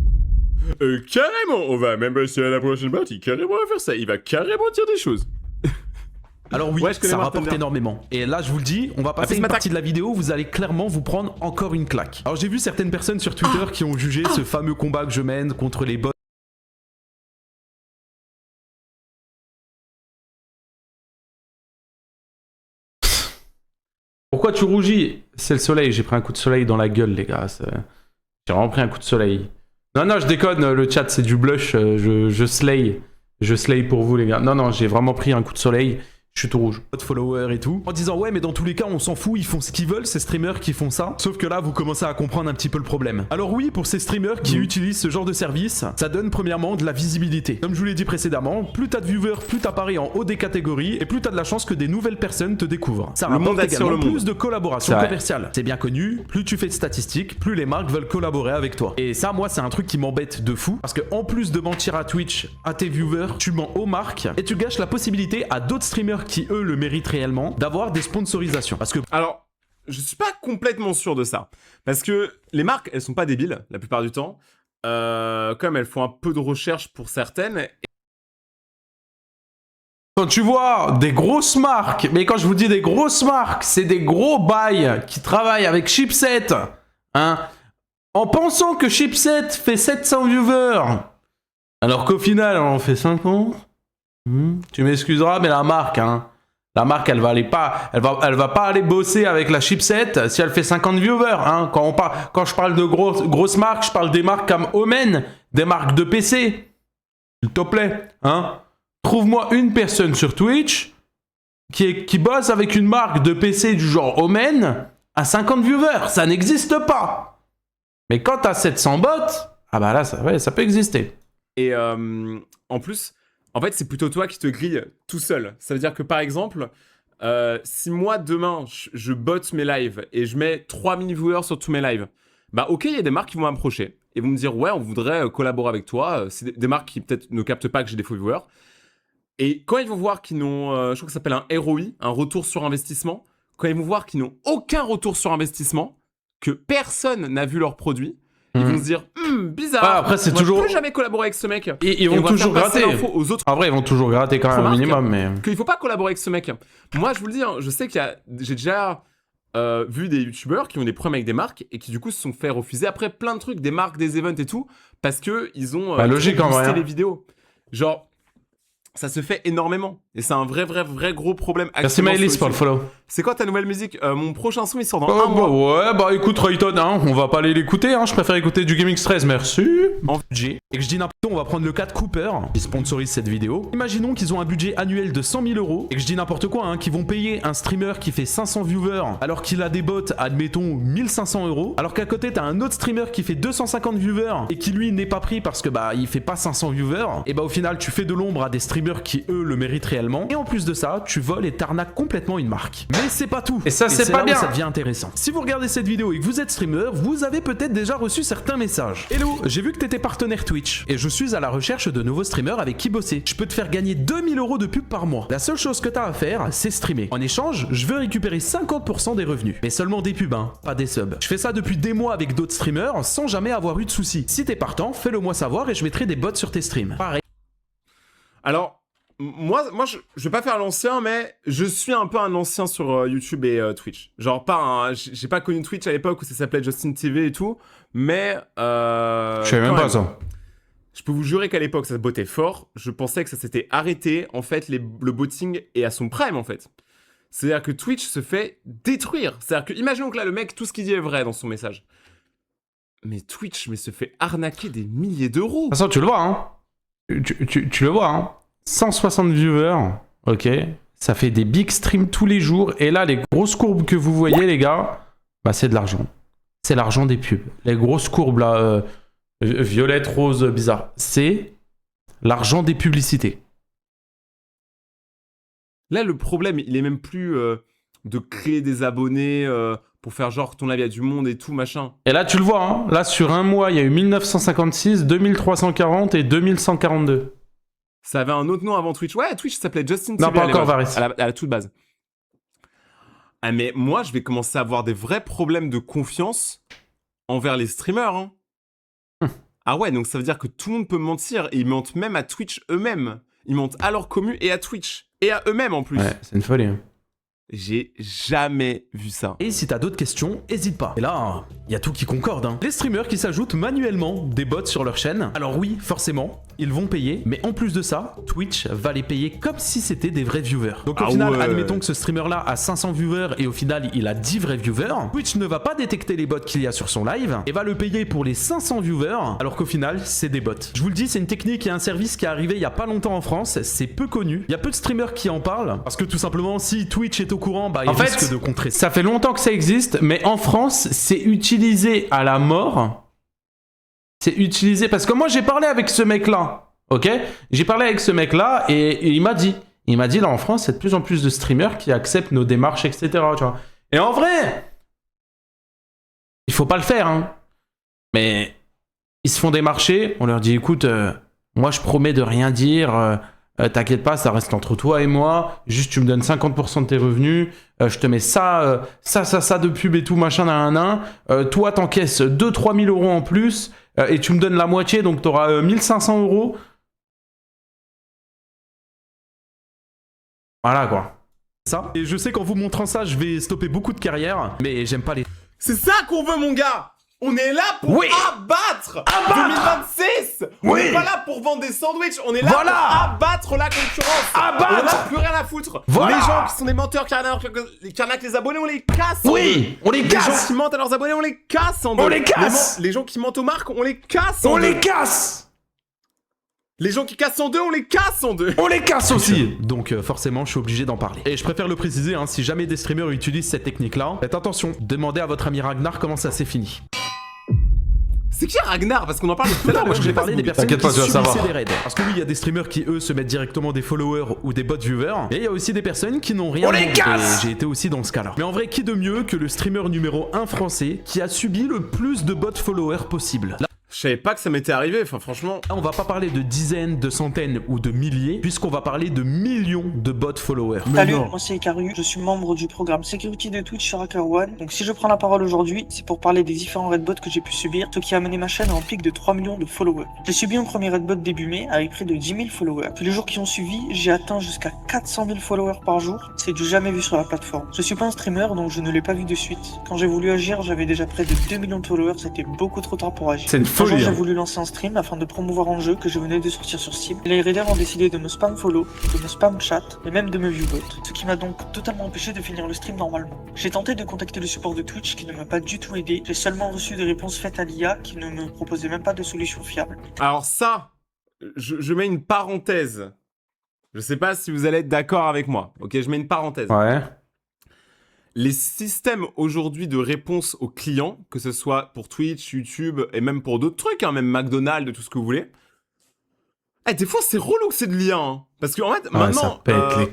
O: Carrément, on va même passer à la prochaine partie. Carrément, on va faire ça. Il va carrément dire des choses.
P: Alors oui,
O: ouais,
P: ça rapporte énormément. Et là, je vous le dis, on va passer une partie de la vidéo où vous allez clairement vous prendre encore une claque. Alors j'ai vu certaines personnes sur Twitter qui ont jugé ce fameux combat que je mène contre les bots.
I: Pourquoi tu rougis? C'est le soleil, j'ai pris un coup de soleil dans la gueule les gars. J'ai vraiment pris un coup de soleil. Non, je déconne, le chat c'est du blush, je slay pour vous les gars. Non, j'ai vraiment pris un coup de soleil. Je suis tout rouge.
P: Votre follower et tout, en disant ouais mais dans tous les cas on s'en fout, ils font ce qu'ils veulent, ces streamers qui font ça. Sauf que là vous commencez à comprendre un petit peu le problème. Alors oui, pour ces streamers qui utilisent ce genre de service, ça donne premièrement de la visibilité. Comme je vous l'ai dit précédemment, plus t'as de viewers, plus t'apparais en haut des catégories et plus t'as de la chance que des nouvelles personnes te découvrent. Ça rapporte également plus de collaborations commerciales. C'est bien connu, plus tu fais de statistiques, plus les marques veulent collaborer avec toi. Et ça moi c'est un truc qui m'embête de fou parce que en plus de mentir à Twitch, à tes viewers, tu mens aux marques et tu gâches la possibilité à d'autres streamers qui eux le méritent réellement d'avoir des sponsorisations. Parce que
O: alors je suis pas complètement sûr de ça parce que les marques elles sont pas débiles la plupart du temps, comme elles font un peu de recherche pour certaines.
I: Quand tu vois des grosses marques, mais quand je vous dis des grosses marques, c'est des gros bails qui travaillent avec Chipset, hein, en pensant que Chipset fait 700 viewers, alors qu'au final on en fait 50. Tu m'excuseras, mais la marque, hein, la marque, elle va pas aller bosser avec la Chipset si elle fait 50 viewers. Hein. Quand je parle de grosses marques, je parle des marques comme Omen, des marques de PC. S'il te plaît, hein. Trouve-moi une personne sur Twitch qui bosse avec une marque de PC du genre Omen à 50 viewers. Ça n'existe pas. Mais quand t'as 700 bots, ah bah là, ça peut exister.
O: Et en plus, en fait, c'est plutôt toi qui te grille tout seul. Ça veut dire que par exemple, si moi demain, je botte mes lives et je mets 3000 viewers sur tous mes lives, bah ok, il y a des marques qui vont m'approcher et vont me dire ouais, on voudrait collaborer avec toi. C'est des marques qui peut-être ne captent pas que j'ai des faux viewers. Et quand ils vont voir qu'ils n'ont, je crois que ça s'appelle un ROI, un retour sur investissement, quand ils vont voir qu'ils n'ont aucun retour sur investissement, que personne n'a vu leur produit, ils vont se dire bizarre.
I: Ah, après, c'est toujours.
O: Je peux jamais collaborer avec ce mec.
I: Ils vont toujours gratter. Aux autres. En vrai, ils vont toujours gratter quand même un minimum, mais.
O: Qu'il faut pas collaborer avec ce mec. Moi, je vous le dis, hein, je sais j'ai déjà vu des youtubeurs qui ont des problèmes avec des marques et qui du coup se sont fait refuser après plein de trucs, des marques, des events et tout, parce que ils ont
I: logique en vrai.
O: les vidéos. Genre. Ça se fait énormément. Et c'est un vrai gros problème.
I: Merci Maëlys pour le follow.
O: C'est quoi ta nouvelle musique? Mon prochain son, il sort dans un mois.
I: Ouais, bah écoute Rayton, hein, on va pas aller l'écouter, hein, je préfère écouter du Gaming Stress, merci.
P: En budget, et que je dis n'importe quoi, on va prendre le cas de Cooper, qui sponsorise cette vidéo. Imaginons qu'ils ont un budget annuel de 100 000 €, et que je dis n'importe quoi, hein, qu'ils vont payer un streamer qui fait 500 viewers, alors qu'il a des bots, admettons, 1500 €, alors qu'à côté t'as un autre streamer qui fait 250 viewers, et qui lui n'est pas pris parce que bah il fait pas 500 viewers, et bah au final tu fais de l'ombre à des streamers qui eux le méritent réellement, et en plus de ça, tu voles et t'arnaques complètement une marque. Mais c'est pas tout.
I: Et ça c'est pas bien.
P: Ça devient intéressant. Si vous regardez cette vidéo et que vous êtes streamer, vous avez peut-être déjà reçu certains messages. Hello, j'ai vu que t'étais partenaire Twitch et je suis à la recherche de nouveaux streamers avec qui bosser. Je peux te faire gagner 2000 € de pub par mois. La seule chose que t'as à faire, c'est streamer. En échange, je veux récupérer 50% des revenus. Mais seulement des pubs, hein, pas des subs. Je fais ça depuis des mois avec d'autres streamers sans jamais avoir eu de soucis. Si t'es partant, fais-le moi savoir et je mettrai des bots sur tes streams. Pareil.
O: Alors, moi je vais pas faire l'ancien, mais je suis un peu un ancien sur YouTube et Twitch. Genre j'ai pas connu Twitch à l'époque où ça s'appelait Justin TV et tout, mais
I: je savais même pas ça.
O: Je peux vous jurer qu'à l'époque ça se bottait fort. Je pensais que ça s'était arrêté. En fait, le botting est à son prime en fait. C'est-à-dire que Twitch se fait détruire. C'est-à-dire que imaginons que là le mec tout ce qu'il dit est vrai dans son message. Mais Twitch se fait arnaquer des milliers d'euros.
I: De toute façon, tu le vois, hein. Tu le vois, hein. 160 viewers, ok, ça fait des big streams tous les jours, et là, les grosses courbes que vous voyez, les gars, bah c'est de l'argent. C'est l'argent des pubs. Les grosses courbes, là, violette, rose, bizarre, c'est l'argent des publicités.
O: Là, le problème, il est même plus de créer des abonnés pour faire genre ton live, il y a du monde et tout, machin.
I: Et là, tu le vois, hein, là, sur un mois, il y a eu 1956, 2340 et 2142.
O: Ça avait un autre nom avant Twitch. Ouais, Twitch s'appelait Justin
I: TV. Non, pas encore, Varys.
O: À la toute base. Ah, mais moi, je vais commencer à avoir des vrais problèmes de confiance envers les streamers. Hein. Ah ouais, donc ça veut dire que tout le monde peut mentir. Et ils mentent même à Twitch eux-mêmes. Ils mentent à leur commu et à Twitch. Et à eux-mêmes en plus.
I: Ouais, c'est une folie. Hein.
O: J'ai jamais vu ça.
P: Et si t'as d'autres questions, hésite pas. Et là, il y a tout qui concorde. Hein. Les streamers qui s'ajoutent manuellement des bots sur leur chaîne. Alors oui, forcément, ils vont payer, mais en plus de ça, Twitch va les payer comme si c'était des vrais viewers. Donc au
O: Ah
P: final,
O: ouais.
P: admettons que ce streamer-là a 500 viewers et au final, il a 10 vrais viewers. Twitch ne va pas détecter les bots qu'il y a sur son live et va le payer pour les 500 viewers, alors qu'au final, c'est des bots. Je vous le dis, c'est une technique et un service qui est arrivé il y a pas longtemps en France, c'est peu connu. Il y a peu de streamers qui en parlent, parce que tout simplement, si Twitch est au courant, bah il risque de contrer.
I: Ça fait longtemps que ça existe, mais en France, c'est utilisé à la mort. C'est utilisé parce que moi, j'ai parlé avec ce mec-là, ok? J'ai parlé avec ce mec-là et il m'a dit, là en France, il y a de plus en plus de streamers qui acceptent nos démarches, etc. Tu vois. Et en vrai, il faut pas le faire, hein. Mais ils se font démarcher, on leur dit, écoute, moi je promets de rien dire. T'inquiète pas, ça reste entre toi et moi. Juste, tu me donnes 50% de tes revenus. Je te mets ça de pub et tout, machin, toi, t'encaisses 2-3 000 € en plus. Et tu me donnes la moitié, donc t'auras 1500 €. Voilà, quoi.
P: Ça. Et je sais qu'en vous montrant ça, je vais stopper beaucoup de carrières, mais j'aime pas les...
O: C'est ça qu'on veut, mon gars. On est là pour abattre 2026. On n'est pas là pour vendre des sandwichs. On est là pour abattre la concurrence. On n'a plus rien à foutre.
I: Voilà.
O: Les gens qui sont des menteurs, qui arnaquent les abonnés, on les casse.
I: On les casse.
O: Les gens qui mentent à leurs abonnés, on les casse en deux.
I: On les casse.
O: Les gens qui mentent aux marques, on les casse en deux.
I: On les casse.
O: Les gens qui cassent en deux, on les casse en deux.
I: On les casse aussi.
P: Donc forcément, je suis obligé d'en parler. Et je préfère le préciser, hein, si jamais des streamers utilisent cette technique-là, faites attention, demandez à votre ami Ragnar comment ça s'est fini.
O: C'est qui Ragnar? Parce qu'on en parle tout à l'heure.
P: Moi, je vais parler des personnes qui
I: tu vas
P: subissaient
I: savoir.
P: des raids. Parce que oui, il y a des streamers qui, eux, se mettent directement des followers ou des bots viewers. Et il y a aussi des personnes qui n'ont rien.
I: On les casse.
P: Et j'ai été aussi dans ce cas-là. Mais en vrai, qui de mieux que le streamer numéro 1 français qui a subi le plus de bots followers possible? Là,
O: Je savais pas que ça m'était arrivé, enfin franchement.
P: on va pas parler de dizaines, de centaines ou de milliers, puisqu'on va parler de millions de bots followers.
C: Salut, moi c'est Ikaru, je suis membre du programme Security de Twitch sur HackerOne. Donc si je prends la parole aujourd'hui, c'est pour parler des différents raidbots que j'ai pu subir, ce qui a amené ma chaîne à un pic de 3 millions de followers. J'ai subi un premier raidbot début mai avec près de 10 000 followers. Puis les jours qui ont suivi, j'ai atteint jusqu'à 400 000 followers par jour. C'est du jamais vu sur la plateforme. Je suis pas un streamer, donc je ne l'ai pas vu de suite. Quand j'ai voulu agir, j'avais déjà près de 2 millions de followers, c'était beaucoup trop tard pour agir.
I: C'est une folie.
C: J'ai voulu lancer un stream afin de promouvoir un jeu que je venais de sortir sur Steam. Les raiders ont décidé de me spam follow, de me spam chat et même de me viewbot, ce qui m'a donc totalement empêché de finir le stream normalement. J'ai tenté de contacter le support de Twitch qui ne m'a pas du tout aidé, j'ai seulement reçu des réponses faites à l'IA qui ne me proposaient même pas de solution fiable.
O: Alors ça, je mets une parenthèse. Je sais pas si vous allez être d'accord avec moi, ok? Je mets une parenthèse.
I: Ouais.
O: Les systèmes aujourd'hui de réponse aux clients, que ce soit pour Twitch, YouTube et même pour d'autres trucs, hein, même McDonald's, tout ce que vous voulez. Des fois, c'est relou que c'est de l'IA. Hein. Parce qu'en fait, maintenant,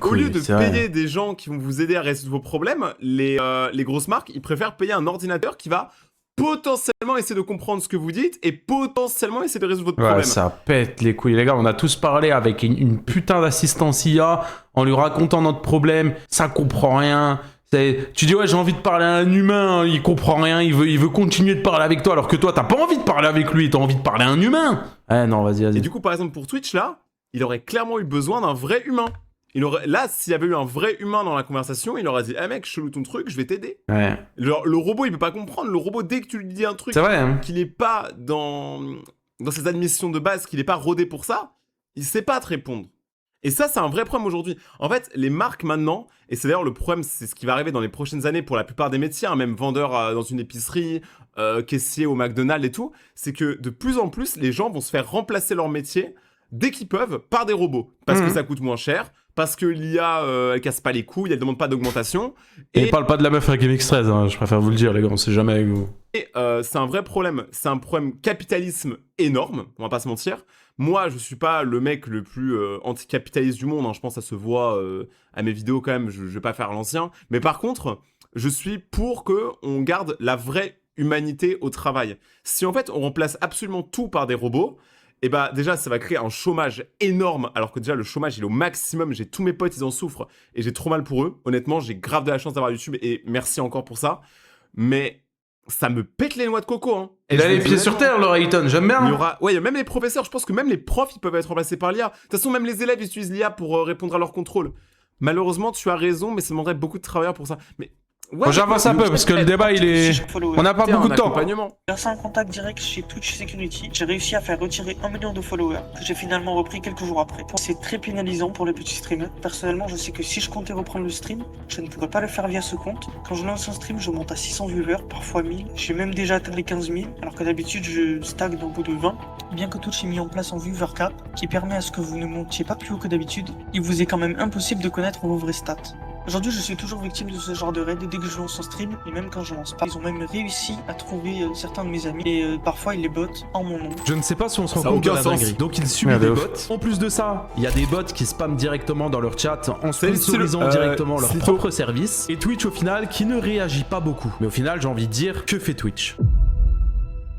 O: au lieu de payer des gens qui vont vous aider à résoudre vos problèmes, les grosses marques, ils préfèrent payer un ordinateur qui va potentiellement essayer de comprendre ce que vous dites et potentiellement essayer de résoudre votre problème.
I: Ça pète les couilles, les gars. On a tous parlé avec une putain d'assistance IA en lui racontant notre problème. Ça comprend rien. Tu dis ouais, j'ai envie de parler à un humain, il comprend rien, il veut continuer de parler avec toi alors que toi t'as pas envie de parler avec lui, t'as envie de parler à un humain. Non, vas-y.
O: Et du coup, par exemple, pour Twitch là, il aurait clairement eu besoin d'un vrai humain. Là, s'il y avait eu un vrai humain dans la conversation, il aurait dit mec, chelou ton truc, je vais t'aider.
I: Ouais.
O: Le robot, il peut pas comprendre. Le robot, dès que tu lui dis un truc qu'il est pas dans ses admissions de base, qu'il est pas rodé pour ça, il sait pas te répondre. Et ça, c'est un vrai problème aujourd'hui. En fait, les marques maintenant, et c'est d'ailleurs le problème, c'est ce qui va arriver dans les prochaines années pour la plupart des métiers, hein, même vendeur dans une épicerie, caissier au McDonald's et tout, c'est que de plus en plus, les gens vont se faire remplacer leur métier dès qu'ils peuvent par des robots. Parce que ça coûte moins cher, parce que l'IA, elle casse pas les couilles, elle demande pas d'augmentation.
I: Et parle pas de la meuf avec MX13, hein, je préfère vous le dire, les gars, on sait jamais avec vous.
O: Et c'est un vrai problème. C'est un problème capitalisme énorme, on va pas se mentir. Moi, je suis pas le mec le plus anticapitaliste du monde, hein. Je pense que ça se voit à mes vidéos quand même, je vais pas faire l'ancien. Mais par contre, je suis pour qu'on garde la vraie humanité au travail. Si en fait, on remplace absolument tout par des robots, et bah déjà, ça va créer un chômage énorme, alors que déjà, le chômage, il est au maximum. J'ai tous mes potes, ils en souffrent, et j'ai trop mal pour eux. Honnêtement, j'ai grave de la chance d'avoir YouTube, et merci encore pour ça. Mais ça me pète les noix de coco, hein.
I: Il a les pieds sur terre, le Rayton, j'aime bien.
O: Il y a même les professeurs, je pense que même les profs, ils peuvent être remplacés par l'IA. De toute façon, même les élèves, ils utilisent l'IA pour répondre à leurs contrôles. Malheureusement, tu as raison, mais ça demanderait beaucoup de travailleurs pour ça. Mais
I: Faut j'avance un peu parce que le débat il est. On n'a pas beaucoup de temps.
C: Grâce à un contact direct chez Twitch Security, j'ai réussi à faire retirer 1 million de followers que j'ai finalement repris quelques jours après. C'est très pénalisant pour les petits streamers. Personnellement, je sais que si je comptais reprendre le stream, je ne pourrais pas le faire via ce compte. Quand je lance un stream, je monte à 600 viewers, parfois 1000. J'ai même déjà atteint les 15 000, alors que d'habitude je stagne au bout de 20. Bien que Twitch ait mis en place un viewer cap qui permet à ce que vous ne montiez pas plus haut que d'habitude, il vous est quand même impossible de connaître vos vraies stats. Aujourd'hui, je suis toujours victime de ce genre de raid dès que je lance un stream, et même quand je lance pas. Ils ont même réussi à trouver certains de mes amis, et parfois ils les bottent en mon nom.
P: Je ne sais pas si on se rend compte de la dinguerie. Donc ils subissent des bots. En plus de ça, il y a des bots qui spamment directement dans leur chat en sponsorisant directement leur propre service. Et Twitch au final qui ne réagit pas beaucoup. Mais au final, j'ai envie de dire, que fait Twitch ?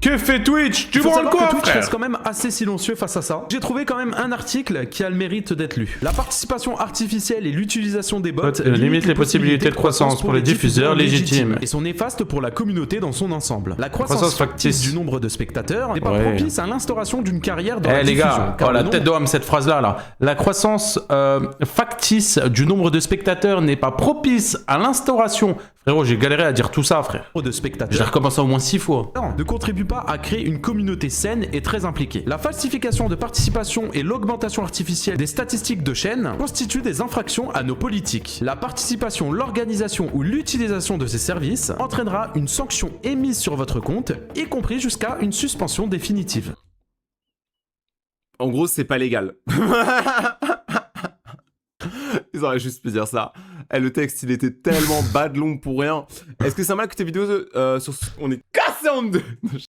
I: Que fait Twitch? Tu
P: vois
I: quoi,
P: Twitch
I: frère?
P: reste quand même assez silencieux face à ça. J'ai trouvé quand même un article qui a le mérite d'être lu. La participation artificielle et l'utilisation des bots
I: limite les possibilités de croissance pour les diffuseurs légitimes
P: et sont néfastes pour la communauté dans son ensemble. La croissance factice du nombre de spectateurs n'est pas propice à l'instauration d'une carrière dans la diffusion.
I: Les gars, oh la tête d'homme cette phrase là. La croissance factice du nombre de spectateurs n'est pas propice à l'instauration. Frérot, j'ai galéré à dire tout ça, frère.
P: De spectateurs.
I: J'ai recommencé au moins 6 fois.
P: Ne contribue pas à créer une communauté saine et très impliquée. La falsification de participation et l'augmentation artificielle des statistiques de chaîne constituent des infractions à nos politiques. La participation, l'organisation ou l'utilisation de ces services entraînera une sanction émise sur votre compte, y compris jusqu'à une suspension définitive.
O: En gros, c'est pas légal. Ils auraient juste pu dire ça. Le texte, il était tellement bad long pour rien. Est-ce que c'est mal que tes vidéos sur... On est cassé en deux.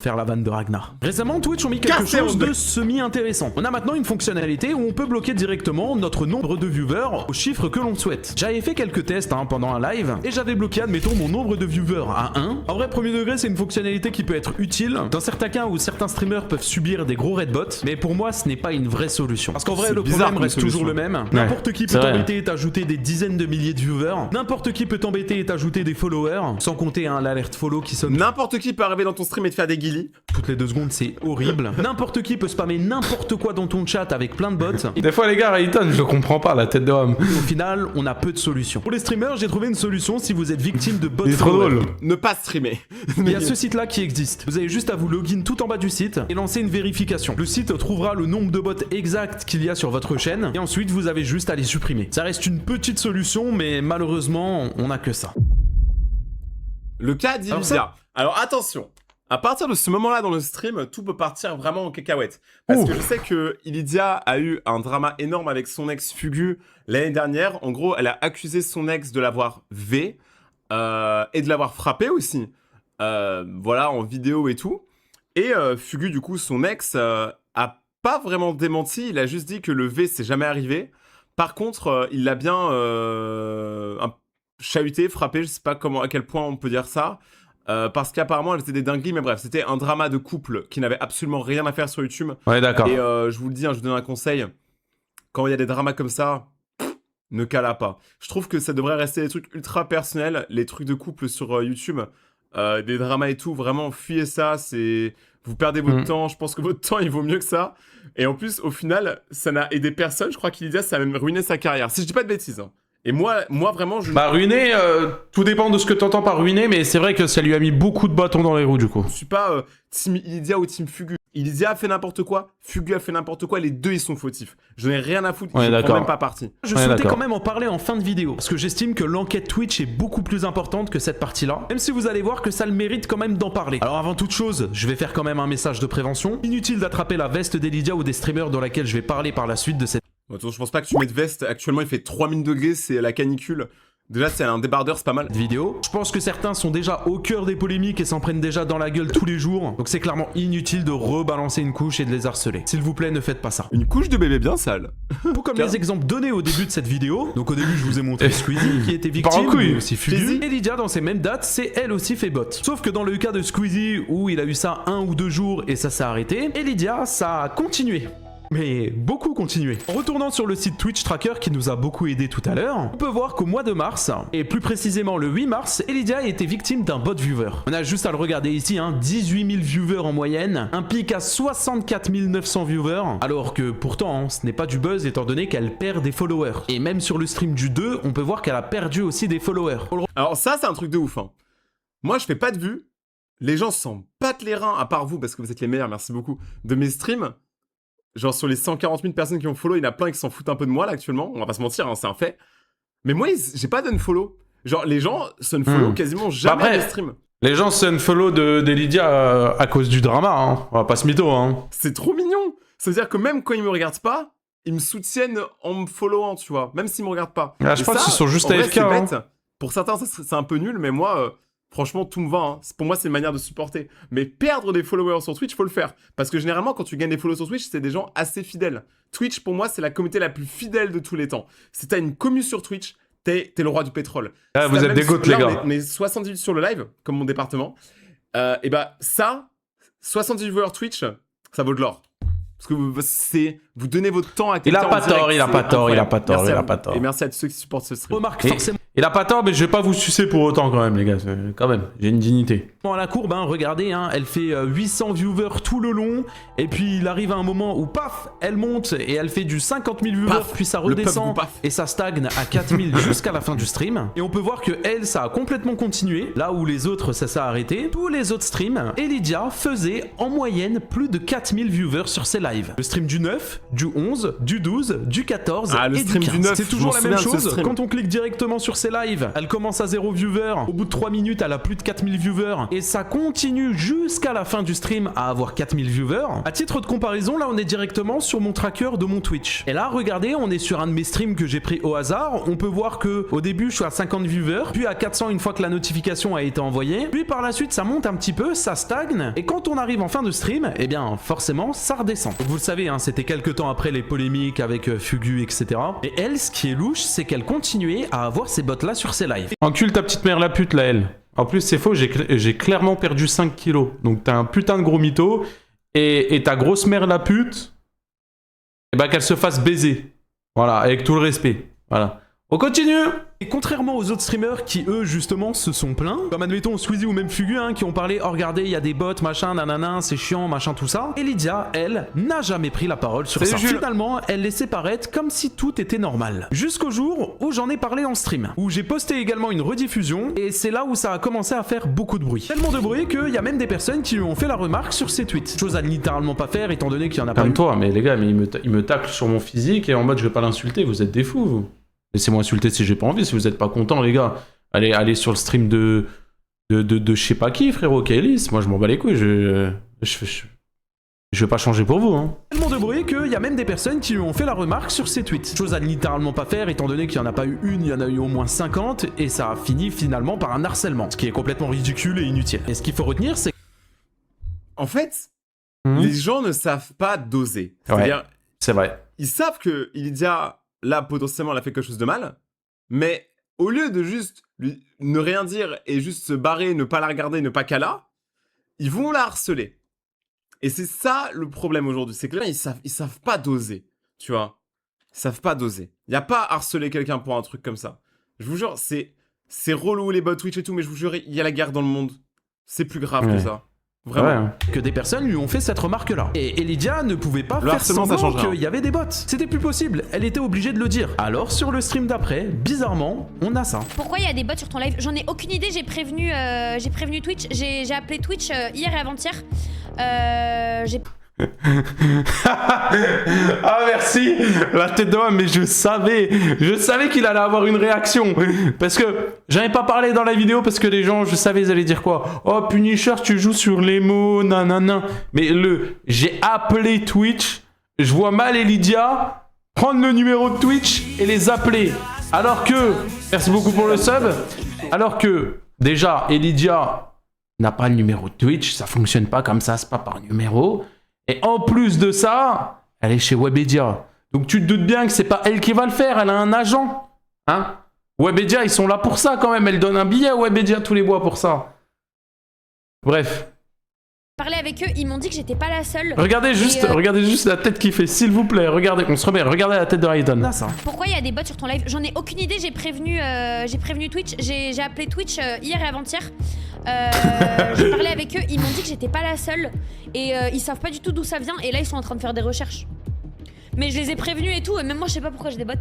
P: Faire la vanne de Ragnar. Récemment, Twitch ont mis quelque chose de semi-intéressant. On a maintenant une fonctionnalité où on peut bloquer directement notre nombre de viewers au chiffre que l'on souhaite. J'avais fait quelques tests pendant un live et j'avais bloqué, admettons, mon nombre de viewers à 1. En vrai, premier degré, c'est une fonctionnalité qui peut être utile dans certains cas où certains streamers peuvent subir des gros raid bots, mais pour moi, ce n'est pas une vraie solution. Parce qu'en vrai, le problème reste toujours le même. N'importe qui peut t'embêter et t'ajouter des dizaines de milliers de viewers. N'importe qui peut t'embêter et t'ajouter des followers, sans compter l'alerte follow qui sonne.
O: N'importe qui peut arriver dans ton stream et te faire des guillis.
P: Toutes les 2 secondes, c'est horrible. N'importe qui peut spammer n'importe quoi dans ton chat avec plein de bots.
I: Des fois, les gars, Rayton, je comprends pas la tête d'homme.
P: Au final, on a peu de solutions. Pour les streamers, j'ai trouvé une solution si vous êtes victime de bots.
I: C'est trop drôle.
O: Ne pas streamer.
P: Il y a ce site-là qui existe. Vous avez juste à vous login tout en bas du site et lancer une vérification. Le site trouvera le nombre de bots exact qu'il y a sur votre chaîne et ensuite vous avez juste à les supprimer. Ça reste une petite solution, mais malheureusement, on n'a que ça.
O: Le cas d'Illusia. Alors attention, à partir de ce moment-là dans le stream, tout peut partir vraiment en cacahuète. Parce que je sais que Illydia a eu un drama énorme avec son ex Fugu l'année dernière. En gros, elle a accusé son ex de l'avoir et de l'avoir frappé aussi. Voilà, en vidéo et tout. Et Fugu, du coup, son ex, a pas vraiment démenti. Il a juste dit que le V, c'est jamais arrivé. Par contre, il l'a bien chahuté, frappé, je sais pas à quel point on peut dire ça. Parce qu'apparemment, elle faisait des dingueries, mais bref, c'était un drama de couple qui n'avait absolument rien à faire sur YouTube.
I: Ouais, d'accord.
O: Et je vous le dis, je vous donne un conseil. Quand il y a des dramas comme ça, ne cala pas. Je trouve que ça devrait rester des trucs ultra personnels, les trucs de couple sur YouTube. Des dramas et tout, vraiment, fuyez ça, c'est... Vous perdez votre temps, je pense que votre temps, il vaut mieux que ça. Et en plus, au final, ça n'a aidé personne, je crois qu'Illydia, ça a même ruiné sa carrière. Si je dis pas de bêtises, hein. Et moi vraiment, je...
I: Bah ruiner, tout dépend de ce que t'entends par ruiner, mais c'est vrai que ça lui a mis beaucoup de bâtons dans les roues, du coup.
O: Je suis pas team Illydia ou team Fugu. Illydia a fait n'importe quoi, Fugu a fait n'importe quoi, les deux ils sont fautifs. Je n'ai rien à foutre, je prends même pas parti.
P: Je souhaitais quand même en parler en fin de vidéo, parce que j'estime que l'enquête Twitch est beaucoup plus importante que cette partie-là, même si vous allez voir que ça le mérite quand même d'en parler. Alors avant toute chose, je vais faire quand même un message de prévention. Inutile d'attraper la veste d'Illydia ou des streamers dans laquelle je vais parler par la suite de cette...
O: Attends, je pense pas que tu mettes veste, actuellement il fait 3000 degrés, c'est la canicule. Déjà, c'est un débardeur, c'est pas mal.
P: Vidéo. Je pense que certains sont déjà au cœur des polémiques et s'en prennent déjà dans la gueule tous les jours. Donc c'est clairement inutile de rebalancer une couche et de les harceler. S'il vous plaît, ne faites pas ça.
O: Une couche de bébé bien sale.
P: Tout comme les exemples donnés au début de cette vidéo. Donc au début, je vous ai montré Squeezie qui était victime, mais aussi Fugu. Et Lydia, dans ces mêmes dates, c'est elle aussi fait bot. Sauf que dans le cas de Squeezie, où il a eu ça 1 ou 2 jours et ça s'est arrêté, et Lydia, ça a continué. Mais beaucoup continuaient. En retournant sur le site Twitch Tracker qui nous a beaucoup aidé tout à l'heure, on peut voir qu'au mois de mars, et plus précisément le 8 mars, Elidia a été victime d'un bot viewer. On a juste à le regarder ici, 18 000 viewers en moyenne, un pic à 64 900 viewers, alors que pourtant ce n'est pas du buzz étant donné qu'elle perd des followers. Et même sur le stream du 2, on peut voir qu'elle a perdu aussi des followers.
O: Alors ça c'est un truc de ouf. Moi je fais pas de vues, les gens s'en battent les reins, à part vous parce que vous êtes les meilleurs, merci beaucoup, de mes streams. Genre sur les 140 000 personnes qui ont follow, il y en a plein qui s'en foutent un peu de moi là actuellement, on va pas se mentir, c'est un fait. Mais moi j'ai pas d'unfollow. Genre les gens s'unfollow quasiment jamais
I: Après,
O: mes streams.
I: Les gens s'unfollow d'Elidia à cause du drama, on va pas se mytho.
O: C'est trop mignon. C'est-à-dire que même quand ils me regardent pas, ils me soutiennent en me followant, tu vois, même s'ils me regardent pas.
I: Ah, je pense qu'ils sont juste AFK.
O: C'est bête. Pour certains, c'est un peu nul, mais moi, franchement, tout me va. Pour moi, c'est une manière de supporter. Mais perdre des followers sur Twitch, faut le faire. Parce que généralement, quand tu gagnes des followers sur Twitch, c'est des gens assez fidèles. Twitch, pour moi, c'est la communauté la plus fidèle de tous les temps. Si t'as une commu sur Twitch, t'es le roi du pétrole.
I: Ah, vous êtes des goats, les gars.
O: On est 78 sur le live, comme mon département. Et bah, ça, 70 viewers Twitch, ça vaut de l'or. Parce que vous donnez votre temps à quelqu'un.
I: Il a pas tort, il a pas tort, il a pas tort, il a pas tort.
O: Et merci à tous ceux qui supportent ce stream.
P: Remarque forcément.
I: Il a pas tort, mais je vais pas vous sucer pour autant quand même, les gars. Quand même, j'ai une dignité.
P: À la courbe, regardez, elle fait 800 viewers tout le long. Et puis il arrive à un moment où, paf, elle monte et elle fait du 50 000 viewers. Paf, puis ça redescend et ça stagne à 4 000 jusqu'à la fin du stream. Et on peut voir que elle, ça a complètement continué. Là où les autres, ça s'est arrêté. Tous les autres streams, Elidia faisait en moyenne plus de 4 000 viewers sur ses lives. Le stream du 9, du 11, du 12, du 14
O: le
P: et
O: stream
P: du 15.
O: du 9,
P: C'est toujours la même chose.
O: Quand
P: Quand on clique directement sur ses lives, elle commence à 0 viewer. Au bout de 3 minutes, elle a plus de 4000 viewers. Et ça continue jusqu'à la fin du stream à avoir 4000 viewers. À titre de comparaison, là, on est directement sur mon tracker de mon Twitch. Et là, regardez, on est sur un de mes streams que j'ai pris au hasard. On peut voir que au début, je suis à 50 viewers, puis à 400 une fois que la notification a été envoyée. Puis par la suite, ça monte un petit peu, ça stagne. Et quand on arrive en fin de stream, eh bien, forcément, ça redescend. Donc, vous le savez, c'était quelques temps après les polémiques avec Fugu, etc. Et elle, ce qui est louche, c'est qu'elle continuait à avoir ces bots-là sur ses lives.
I: Encule ta petite mère la pute, là, elle. En plus, c'est faux, j'ai clairement perdu 5 kilos. Donc, t'as un putain de gros mytho. Et ta grosse mère la pute, eh ben, qu'elle se fasse baiser. Voilà, avec tout le respect. Voilà. On continue.
P: Et contrairement aux autres streamers qui, eux, justement, se sont plaints, comme admettons Squeezie ou même Fugu, qui ont parlé, oh regardez, il y a des bots, machin, nanana, c'est chiant, machin, tout ça, Elidia, elle, n'a jamais pris la parole sur ça. Finalement, elle laissait paraître comme si tout était normal. Jusqu'au jour où j'en ai parlé en stream, où j'ai posté également une rediffusion, et c'est là où ça a commencé à faire beaucoup de bruit. Tellement de bruit qu'il y a même des personnes qui lui ont fait la remarque sur ses tweets. Chose à littéralement pas faire, étant donné qu'il y en a pas eu.
I: Comme toi, mais les gars, mais il me tacle sur mon physique, et en mode, je vais pas l'insulter, vous êtes des fous, vous. Laissez-moi insulter si j'ai pas envie, si vous êtes pas content, les gars. Allez sur le stream de je sais pas qui, frérot, Kailis. Moi, je m'en bats les couilles, je vais pas changer pour vous,
P: Tellement de bruit qu'il y a même des personnes qui lui ont fait la remarque sur ses tweets. Chose à littéralement pas faire, étant donné qu'il y en a pas eu une, il y en a eu au moins 50, et ça a fini finalement par un harcèlement. Ce qui est complètement ridicule et inutile. Et ce qu'il faut retenir, c'est...
O: En fait, les gens ne savent pas doser. C'est-à-dire,
I: c'est vrai.
O: Ils savent que Elidia... Là, potentiellement, elle a fait quelque chose de mal. Mais au lieu de juste ne rien dire et juste se barrer, ne pas la regarder, ne pas qu'elle a, ils vont la harceler. Et c'est ça le problème aujourd'hui. C'est que là, ils savent pas doser. Tu vois. Ils savent pas doser. Il n'y a pas à harceler quelqu'un pour un truc comme ça. Je vous jure, c'est relou les bots Twitch et tout, mais je vous jure, il y a la guerre dans le monde. C'est plus grave que ça. Vraiment.
P: Que des personnes lui ont fait cette remarque-là. Et Elidia ne pouvait pas faire semblant qu'il y avait des bots. C'était plus possible, elle était obligée de le dire. Alors sur le stream d'après, bizarrement, on a ça.
D: Pourquoi il y a des bots sur ton live? J'en ai aucune idée, j'ai prévenu Twitch, j'ai appelé Twitch hier et avant-hier.
I: Ah merci, la tête d'homme, mais je savais qu'il allait avoir une réaction, parce que j'en ai pas parlé dans la vidéo, parce que les gens, je savais ils allaient dire quoi, oh Punisher tu joues sur les mots, nanana, mais j'ai appelé Twitch, je vois mal Elidia prendre le numéro de Twitch et les appeler, alors que, merci beaucoup pour le sub, alors que déjà Elidia n'a pas le numéro de Twitch, ça fonctionne pas comme ça, c'est pas par numéro. Et en plus de ça, elle est chez Webedia. Donc tu te doutes bien que c'est pas elle qui va le faire, elle a un agent. Webedia, ils sont là pour ça quand même. Elle donne un billet à Webedia tous les mois pour ça. Bref.
D: parlé avec eux, ils m'ont dit que j'étais pas la seule.
I: Regardez juste la tête qu'il fait, s'il vous plaît. Regardez, on se remet. Regardez la tête de Raiden.
D: Pourquoi il y a des bots sur ton live? J'en ai aucune idée. J'ai prévenu Twitch. J'ai appelé Twitch hier et avant-hier. J'ai parlé avec eux, ils m'ont dit que j'étais pas la seule. Et ils savent pas du tout d'où ça vient. Et là, ils sont en train de faire des recherches. Mais je les ai prévenus et tout, et même moi je sais pas pourquoi j'ai des bots.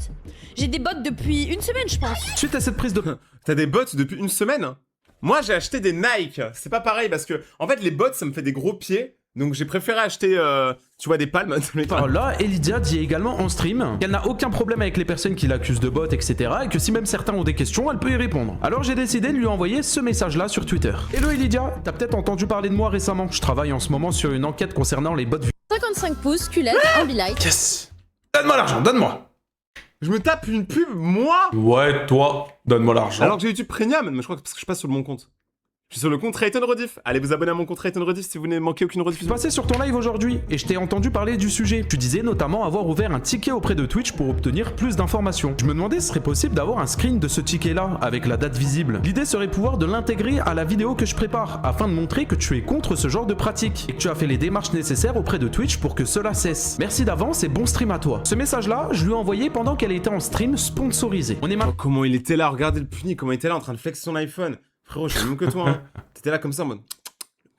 D: J'ai des bots depuis une semaine, je pense.
I: Suite à cette prise de...
O: T'as des bots depuis une semaine? Moi j'ai acheté des Nike, c'est pas pareil parce que en fait les bots ça me fait des gros pieds. Donc j'ai préféré acheter, tu vois, des palmes.
P: Là, Elidia dit également en stream qu'elle n'a aucun problème avec les personnes qui l'accusent de bot, etc. Et que si même certains ont des questions, elle peut y répondre. Alors j'ai décidé de lui envoyer ce message-là sur Twitter. Hello Elidia, t'as peut-être entendu parler de moi récemment. Je travaille en ce moment sur une enquête concernant les bots.
E: 55 pouces, culette, Ambilight.
I: Yes. Donne-moi l'argent, donne-moi.
O: Je me tape une pub, moi?
I: Ouais, toi, donne-moi l'argent.
O: Alors que j'ai YouTube Premium, mais je crois que parce que je passe sur mon compte. Je suis sur le compte Rayton Rediff. Allez vous abonner à mon compte Rayton Rediff si vous n'avez manqué aucune
P: Je suis
O: rediffusion.
P: passé sur ton live aujourd'hui et je t'ai entendu parler du sujet. Tu disais notamment avoir ouvert un ticket auprès de Twitch pour obtenir plus d'informations. Je me demandais si ce serait possible d'avoir un screen de ce ticket-là avec la date visible. L'idée serait pouvoir de l'intégrer à la vidéo que je prépare afin de montrer que tu es contre ce genre de pratique et que tu as fait les démarches nécessaires auprès de Twitch pour que cela cesse. Merci d'avance et bon stream à toi. Ce message-là, je lui ai envoyé pendant qu'elle était en stream sponsorisé. On est
O: Oh, comment il était là, regardez le puni, comment il était là en train de flex son iPhone. Frérot, je suis même que toi, hein. T'étais là comme ça en mode...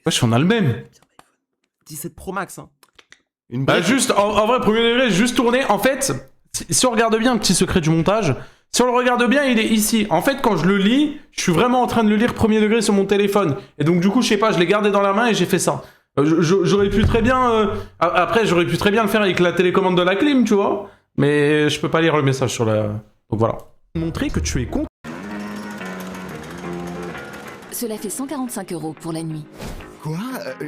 I: Wesh, on a le même.
O: 17 Pro Max, hein.
I: Bah juste, en vrai, premier degré, juste tourner. En fait, si on regarde bien, petit secret du montage, si on le regarde bien, il est ici. En fait, quand je le lis, je suis vraiment en train de le lire premier degré sur mon téléphone. Et donc du coup, je sais pas, je l'ai gardé dans la main et j'ai fait ça. J'aurais pu très bien... après, j'aurais pu très bien le faire avec la télécommande de la clim, tu vois. Mais je peux pas lire le message sur la... Donc voilà.
P: Montrer que tu es contre.
S: Cela fait 145 € pour la nuit.
U: Quoi?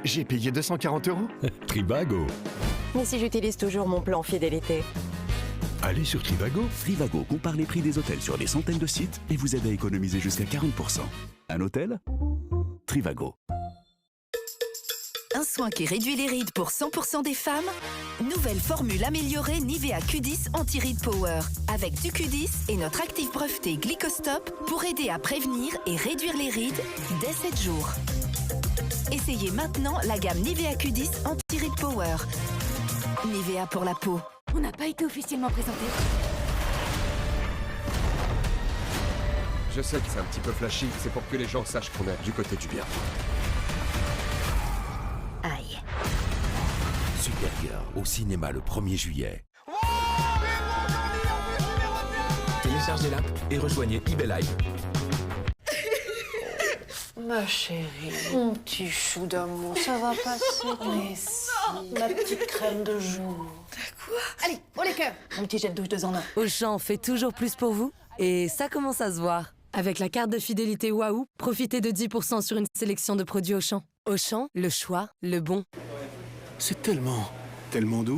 U: J'ai payé 240 €?
M: Trivago.
T: Mais si j'utilise toujours mon plan fidélité.
U: Allez sur Trivago. Trivago compare les prix des hôtels sur des centaines de sites et vous aide à économiser jusqu'à 40%. Un hôtel? Trivago.
W: Un soin qui réduit les rides pour 100% des femmes. Nouvelle formule améliorée Nivea Q10 Anti-Ride Power. Avec du Q10 et notre actif breveté Glycostop pour aider à prévenir et réduire les rides dès 7 jours. Essayez maintenant la gamme Nivea Q10 Anti-Ride Power. Nivea pour la peau.
F: On n'a pas été officiellement présenté.
G: Je sais que c'est un petit peu flashy, c'est pour que les gens sachent qu'on est du côté du bien.
W: Aïe.
U: Supergirl au cinéma le 1er juillet.
V: Téléchargez l'app et rejoignez eBay Live.
E: Ma chérie, mon petit chou d'amour, ça va passer. Mais si, ma petite crème de jour.
F: Quoi? Allez, pour les cœurs.
E: Mon petit gel douche 2 en 1.
L: Auchan fait toujours plus pour vous et ça commence à se voir. Avec la carte de fidélité Waouh, profitez de 10% sur une sélection de produits Auchan. Auchan, le choix, le bon.
U: C'est tellement doux.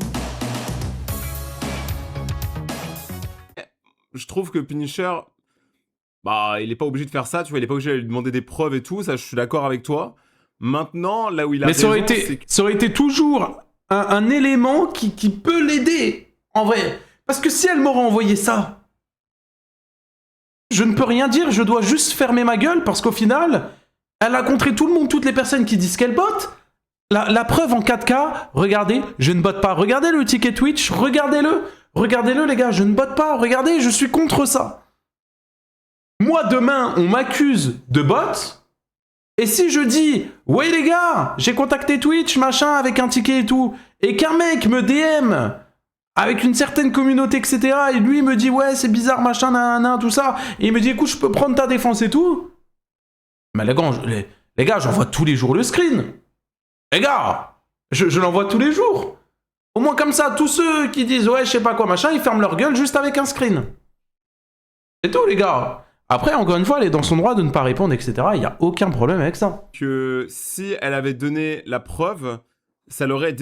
O: Je trouve que Punisher, bah, il est pas obligé de faire ça, tu vois, il est pas obligé de lui demander des preuves et tout, ça, je suis d'accord avec toi. Maintenant, là où il a
I: Mais ça aurait été toujours un élément qui peut l'aider, en vrai. Parce que si elle m'aurait envoyé ça, je ne peux rien dire, je dois juste fermer ma gueule, parce qu'au final, elle a contré tout le monde, toutes les personnes qui disent qu'elle botte. La preuve en 4K, regardez, je ne botte pas. Regardez le ticket Twitch, regardez-le. Regardez-le les gars, je ne botte pas. Regardez, je suis contre ça. Moi demain, on m'accuse de bot. Et si je dis, ouais les gars, j'ai contacté Twitch, machin, avec un ticket et tout, et qu'un mec me DM avec une certaine communauté, etc., et lui me dit, ouais, c'est bizarre, machin, nan, tout ça, et il me dit, écoute, je peux prendre ta défense et tout. Mais les gars, j'envoie tous les jours le screen. Les gars, je l'envoie tous les jours. Au moins comme ça, tous ceux qui disent, ouais, je sais pas quoi, machin, ils ferment leur gueule juste avec un screen. C'est tout, les gars. Après, encore une fois, elle est dans son droit de ne pas répondre, etc. Il n'y a aucun problème avec ça.
O: Que si elle avait donné la preuve, ça l'aurait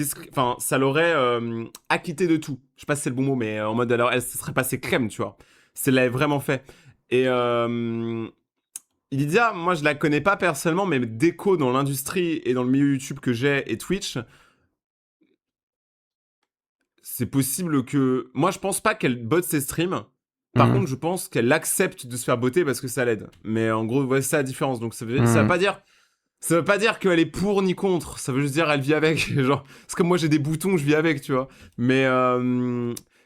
O: acquitté de tout. Je sais pas si c'est le bon mot, mais en mode, alors, elle se serait passée crème, tu vois. Si elle l'avait vraiment fait. Et Lydia, moi, je la connais pas personnellement, mais d'écho dans l'industrie et dans le milieu YouTube que j'ai et Twitch, c'est possible que... Moi, je pense pas qu'elle botte ses streams. Par contre, je pense qu'elle accepte de se faire botter parce que ça l'aide. Mais en gros, ouais, c'est la différence. Donc ça veut pas dire Ça veut pas dire qu'elle est pour ni contre, ça veut juste dire elle vit avec. Genre, c'est comme moi j'ai des boutons, je vis avec, tu vois. Mais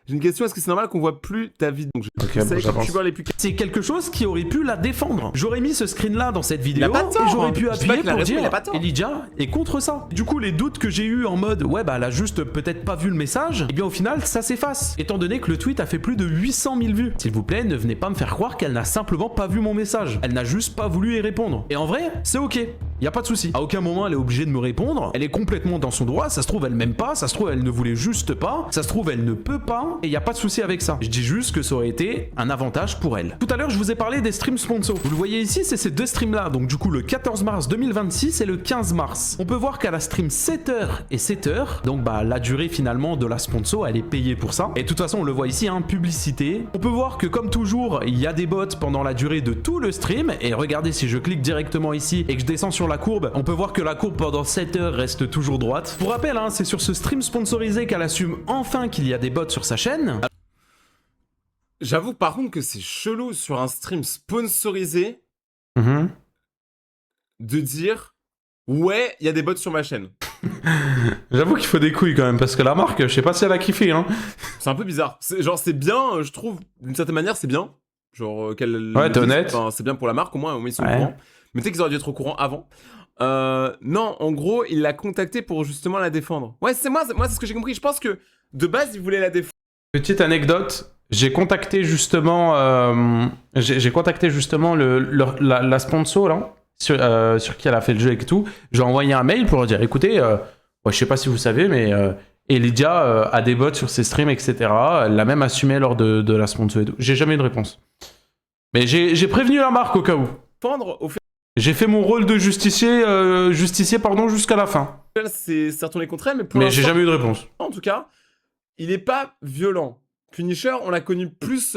O: j'ai une question, est-ce que c'est normal qu'on voit plus ta vie? Donc,
P: c'est quelque chose qui aurait pu la défendre. J'aurais mis ce screen là dans cette vidéo et j'aurais pu appuyer pour dire Elydia est contre ça. Du coup, les doutes que j'ai eu en mode ouais bah elle a juste peut-être pas vu le message, et bien au final ça s'efface. Étant donné que le tweet a fait plus de 800 000 vues. S'il vous plaît, ne venez pas me faire croire qu'elle n'a simplement pas vu mon message. Elle n'a juste pas voulu y répondre. Et en vrai, c'est ok. Y a pas de souci. À aucun moment elle est obligée de me répondre. Elle est complètement dans son droit. Ça se trouve elle m'aime pas. Ça se trouve elle ne voulait juste pas. Ça se trouve elle ne peut pas. Et y a pas de souci avec ça. Je dis juste que ça aurait été un avantage pour elle. Tout à l'heure je vous ai parlé des streams sponsors. Vous le voyez ici, c'est ces deux streams là. Donc du coup le 14 mars 2026 et le 15 mars. On peut voir qu'elle a stream 7h et 7h. Donc bah la durée finalement de la sponsor, elle est payée pour ça. Et de toute façon on le voit ici, hein, publicité. On peut voir que comme toujours, il y a des bots pendant la durée de tout le stream. Et regardez, si je clique directement ici et que je descends sur la courbe, on peut voir que la courbe pendant 7 heures reste toujours droite. Pour rappel, hein, c'est sur ce stream sponsorisé qu'elle assume enfin qu'il y a des bots sur sa chaîne.
O: J'avoue par contre que c'est chelou sur un stream sponsorisé de dire ouais, il y a des bots sur ma chaîne.
I: J'avoue qu'il faut des couilles quand même, parce que la marque, je sais pas si elle a kiffé. Hein.
O: C'est un peu bizarre. Genre c'est bien, je trouve, d'une certaine manière c'est bien. Genre qu'elle...
I: Ouais, t'es honnête.
O: C'est bien pour la marque, au moins ils sont au courant. Mais tu sais qu'ils auraient dû être au courant avant. Non, en gros, il l'a contacté pour justement la défendre. Ouais, c'est moi c'est ce que j'ai compris. Je pense que de base, il voulait la défendre.
I: Petite anecdote, j'ai contacté justement, la sponsor là, sur qui elle a fait le jeu et tout. J'ai envoyé un mail pour leur dire, écoutez, je sais pas si vous savez, mais Elydia a des bots sur ses streams, etc. Elle l'a même assumé lors de la sponsor et tout. J'ai jamais eu de réponse. Mais j'ai prévenu la marque au cas où. J'ai fait mon rôle de justicier jusqu'à la fin.
O: C'est retourné contre elle,
I: mais j'ai jamais eu de réponse.
O: En tout cas, il est pas violent. Punisher, on l'a connu plus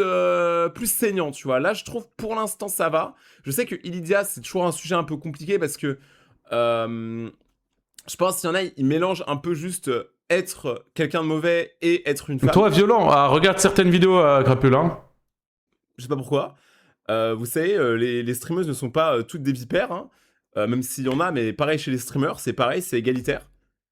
O: saignant, tu vois. Là, je trouve pour l'instant ça va. Je sais que Elydia, c'est toujours un sujet un peu compliqué parce que je pense qu'il y en a, ils mélangent un peu juste être quelqu'un de mauvais et être une femme.
I: Toi, violent, regarde certaines vidéos à Crapule, hein.
O: Je sais pas pourquoi. Vous savez, les streameuses ne sont pas toutes des vipères, hein. Même s'il y en a, mais pareil chez les streamers, c'est pareil, c'est égalitaire.